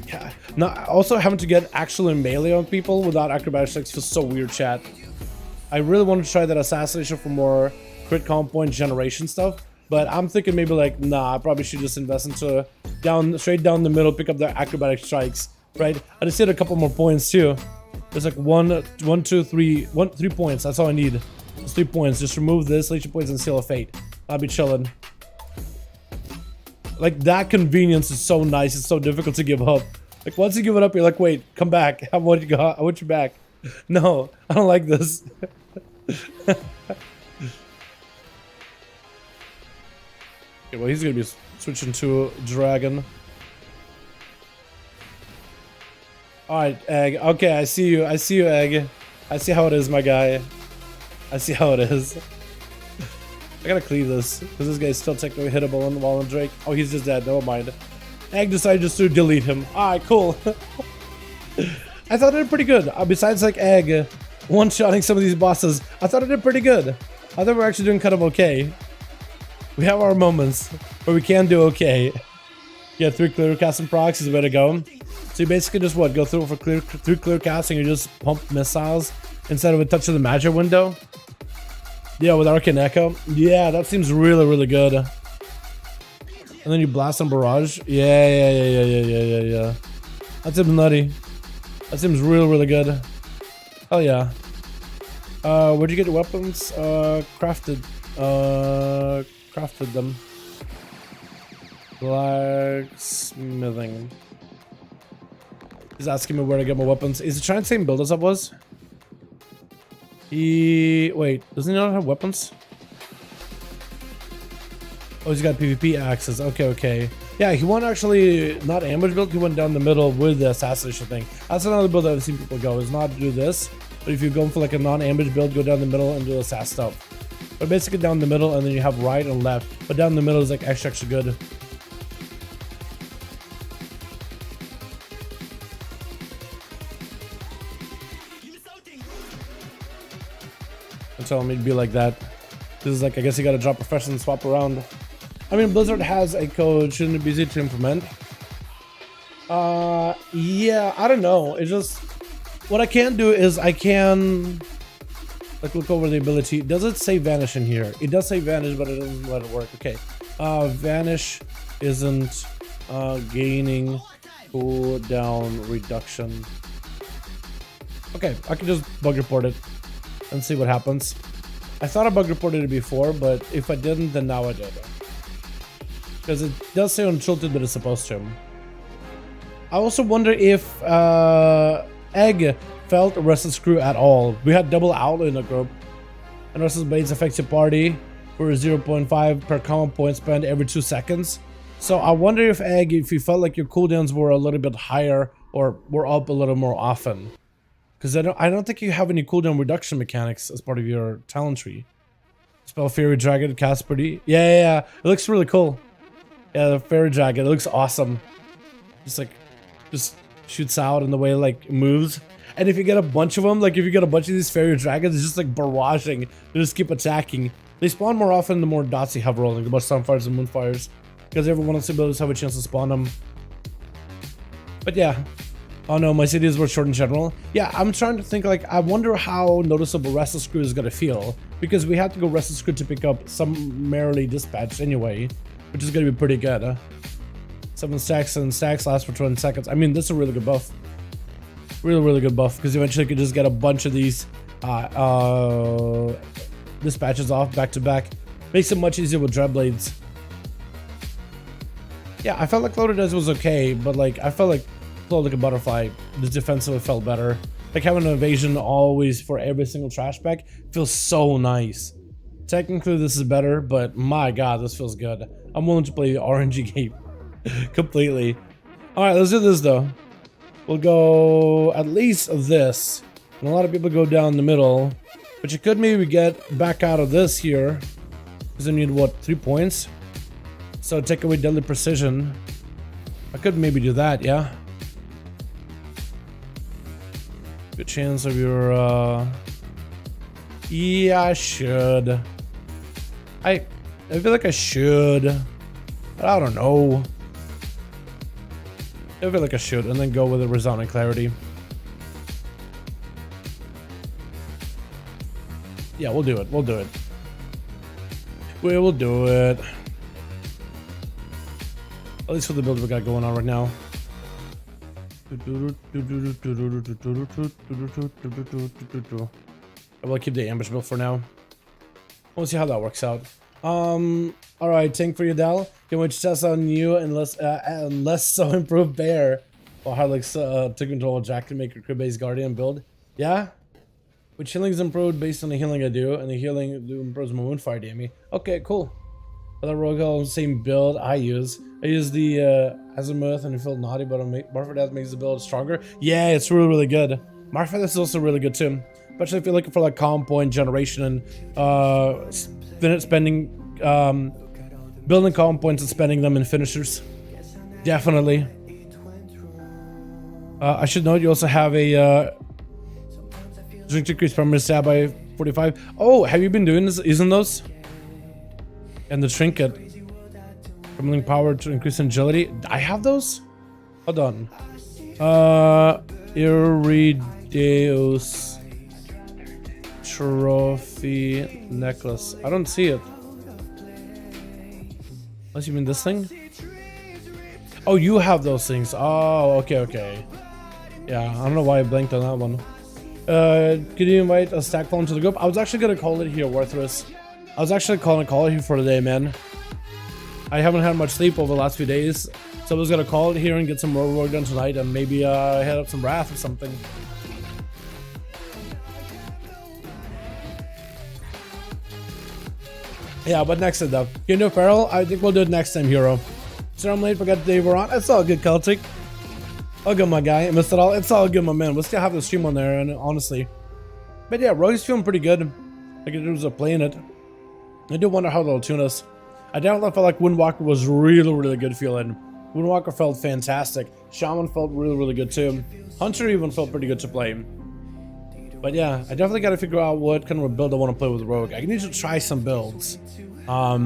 Yeah. Now, also having to get actually melee on people without acrobatic strikes feels so weird, chat. I really want to try that assassination for more crit comp point generation stuff. But I'm thinking maybe like, nah, I probably should just invest into straight down the middle, pick up the acrobatic strikes, right? I just hit a couple more points too. There's like 3 points. That's all I need. It's 3 points. Just remove this, Legion points, and Seal of Fate. I'll be chilling. Like that convenience is so nice. It's so difficult to give up. Like once you give it up, you're like, wait, come back. I want you back. No, I don't like this. Okay, well, he's gonna be switching to Dragon. Alright, Egg. Okay, I see you. I see you, Egg. I see how it is, my guy. I see how it is. I gotta cleave this, because this guy's still technically hittable on the wall and Drake. Oh, he's just dead. Never mind. Egg decided just to delete him. Alright, cool. I thought it did pretty good. Besides, like, Egg one-shotting some of these bosses, I thought it did pretty good. I thought we're actually doing kind of okay. We have our moments where we can do okay. Yeah, 3 clear casting procs is the way to go. So you basically just what? Go through for through clear casting, you just pump missiles instead of a touch of the magic window. Yeah, with Arcane Echo. Yeah, that seems really, really good. And then you blast on barrage. Yeah. That seems nutty. That seems real, really good. Oh yeah. Where'd you get your weapons? Crafted them. Blacksmithing. He's asking me where to get my weapons. Is he trying the same build as I was? Wait, doesn't he not have weapons? Oh, he's got PvP axes. Okay. Yeah, he went actually not ambush build, he went down the middle with the assassination thing. That's another build that I've seen people go, is not do this. But if you're going for like a non-ambush build, go down the middle and do assassin stuff. But basically down the middle and then you have right and left. But down the middle is like extra good. I'm telling me to be like that. This is like, I guess you gotta drop profession and swap around. I mean, Blizzard has a code, shouldn't it be easy to implement? Yeah, I don't know. It's just, what I can do is I can, like, look over the ability. Does it say vanish in here? It does say vanish, but it doesn't let it work. Okay. Vanish isn't gaining cooldown reduction. Okay, I can just bug report it and see what happens. I thought I bug reported it before, but if I didn't, then now I did. Because it does say untilted, but it's supposed to. I also wonder if Egg felt Restless Crew at all. We had double outlet in the group. And Restless Blades affects your party for 0.5 per common point spent every 2 seconds. So I wonder if Egg, if you felt like your cooldowns were a little bit higher or were up a little more often. Because I don't think you have any cooldown reduction mechanics as part of your talent tree. Spell Fairy Dragon, cast pretty. Yeah. It looks really cool. Yeah, the Fairy Dragon, it looks awesome. Just shoots out and the way like moves. And if you get a bunch of them, like if you get a bunch of these Fairy Dragons, it's just like barraging. They just keep attacking. They spawn more often the more dots you have rolling, the more Sunfires and Moonfires. Because every one of the abilities have a chance to spawn them. But yeah. Oh no, my cities were short in general. Yeah, I'm trying to think, like, I wonder how noticeable Restless Crew is gonna feel. Because we have to go Restless Crew to pick up summarily dispatch anyway. Which is gonna be pretty good, huh? 7 stacks and stacks last for 20 seconds. I mean, this is a really good buff. Really good buff. Because eventually you could just get a bunch of these dispatches off back to back. Makes it much easier with Dreadblades. Yeah, I felt like Loaded Eyes was okay, but like, I felt like like a butterfly, the defensive felt better. Like having an evasion always for every single trash bag feels so nice. Technically this is better, but my god, this feels good. I'm willing to play the RNG game completely. Alright, let's do this though. We'll go at least this. And a lot of people go down the middle. But you could maybe get back out of this here. Because then you need what, 3 points? So take away deadly precision. I could maybe do that, yeah. Good chance of your yeah, I should. I feel like I should, but I don't know. I feel like I should, and then go with a resounding clarity. Yeah, we'll do it. We will do it. At least for the build we got going on right now. I will keep the ambush build for now. We'll see how that works out. Alright, tank for you, Dal. Can't wait to test on you and less so improved bear. Or how like to control Jack to make a crib based guardian build. Yeah. But healing is improved based on the healing I do, and the healing improves my wound fire damage. Okay, cool. Other rogue same build I use. I use the Azimuth and I feel naughty, but Marfa Death makes the build stronger. Yeah, it's really, really good. Marfa Death is also really good too. Especially if you're looking for like calm point generation and spending building calm points and spending them in finishers. Definitely. I should note you also have a drink to increase permanent stab by 45. Oh, have you been doing this? Isn't those? And the trinket. Pummeling power to increase agility. I have those? Hold on. Irideus trophy necklace. I don't see it. Unless you mean this thing? Oh, you have those things. Oh, okay, okay. Yeah, I don't know why I blanked on that one. Could you invite a stack phone to the group? I was actually gonna call it here, Worthless. I was actually calling it here for today, man. I haven't had much sleep over the last few days, so I was gonna call it here and get some more work done tonight, and maybe head up some Wrath or something. Yeah, but next time, though. You know, Feral, I think we'll do it next time, Hero. So I'm late, forgot the day we're on. It's all good, Celtic. All good, my guy. I missed it all. It's all good, my man. We'll still have the stream on there, and honestly. But yeah, Rogue's feeling pretty good. Like it was playing it. I do wonder how they'll tune us. I definitely felt like Windwalker was really, really good feeling. Windwalker felt fantastic. Shaman felt really, really good too. Hunter even felt pretty good to play. But yeah, I definitely gotta figure out what kind of build I want to play with Rogue. I need to try some builds. I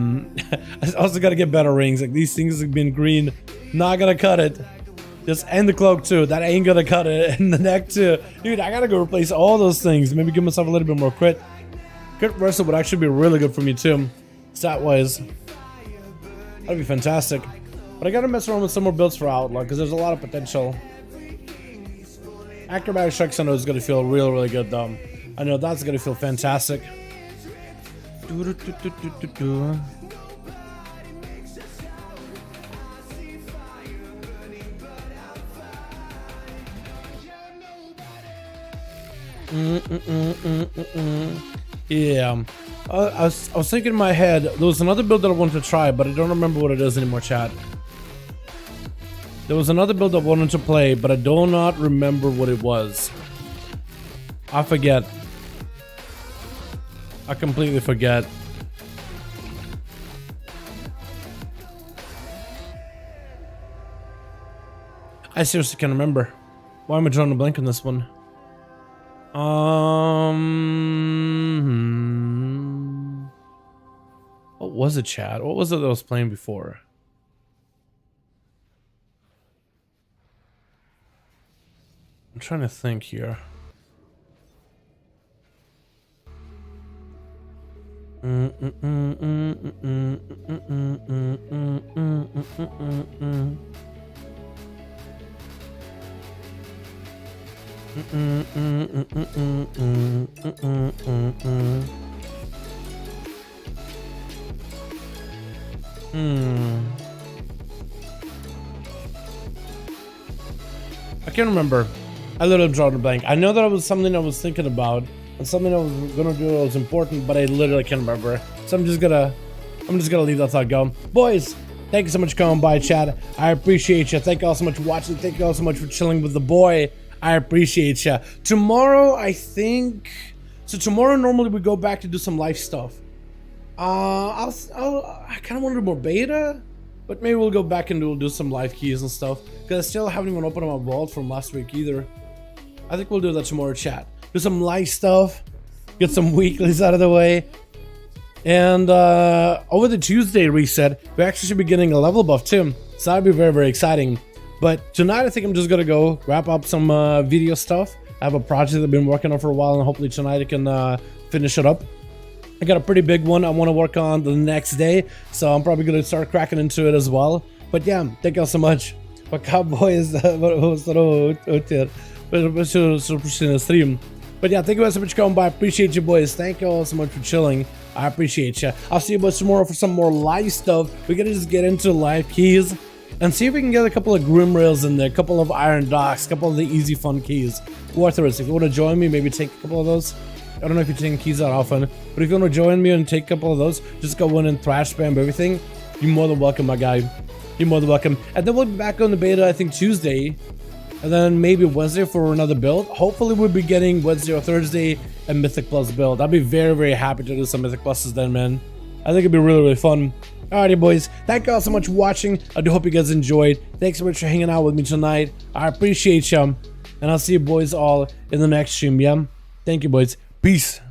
also gotta get better rings. Like these things have been green. Not gonna cut it. Just end the cloak too. That ain't gonna cut it. And the neck too. Dude, I gotta go replace all those things. Maybe give myself a little bit more crit. Crit reversal would actually be really good for me too. Stat wise. That'd be fantastic. But I gotta mess around with some more builds for Outlaw because there's a lot of potential. Acrobatic Strikes I know is gonna feel really, really good though. I know that's gonna feel fantastic. Yeah. I was thinking in my head, there was another build that I wanted to try, but I don't remember what it is anymore, chat. There was another build I wanted to play, but I do not remember what it was. I forget. I completely forget. I seriously can't remember. Why am I drawing a blank on this one? What was it, chat? What was it that I was playing before? I'm trying to think here. I can't remember. I literally drawn a blank. I know that it was something I was thinking about and something I was gonna do that was important, but I literally can't remember. So I'm just gonna leave that thought go. Boys, thank you so much for coming by, chat. I appreciate you. Thank you all so much for watching. Thank you all so much for chilling with the boy. I appreciate you. Tomorrow, I think. So tomorrow, normally we go back to do some live stuff. I kind of want to do more beta, but maybe we'll go back and we'll do some live keys and stuff. Because I still haven't even opened my vault from last week either. I think we'll do that tomorrow, chat. Do some live stuff, get some weeklies out of the way. And over the Tuesday reset, we actually should be getting a level buff too. So that'd be very, very exciting. But tonight, I think I'm just gonna go wrap up some video stuff. I have a project I've been working on for a while, and hopefully tonight I can finish it up. I got a pretty big one I want to work on the next day, so I'm probably gonna start cracking into it as well. But yeah, thank you all so much. But cowboys, stream. But yeah, thank you guys so much for coming by. I appreciate you, boys. Thank you all so much for chilling. I appreciate you. I'll see you boys tomorrow for some more live stuff. We're gonna just get into live keys. and see if we can get a couple of Grim Rails in there, a couple of Iron Docks, a couple of the easy fun keys. Warthros, if you want to join me, maybe take a couple of those. I don't know if you're taking keys that often, but if you want to join me and take a couple of those, just go in and thrash spam everything. You're more than welcome, my guy. You're more than welcome. And then we'll be back on the beta, I think, Tuesday. And then maybe Wednesday for another build. Hopefully we'll be getting Wednesday or Thursday a Mythic Plus build. I'll be very, very happy to do some Mythic Pluses then, man. I think it'd be really, really fun. Alrighty, boys. Thank you all so much for watching. I do hope you guys enjoyed. Thanks so much for hanging out with me tonight. I appreciate you. And I'll see you boys all in the next stream, yeah? Thank you, boys. Peace.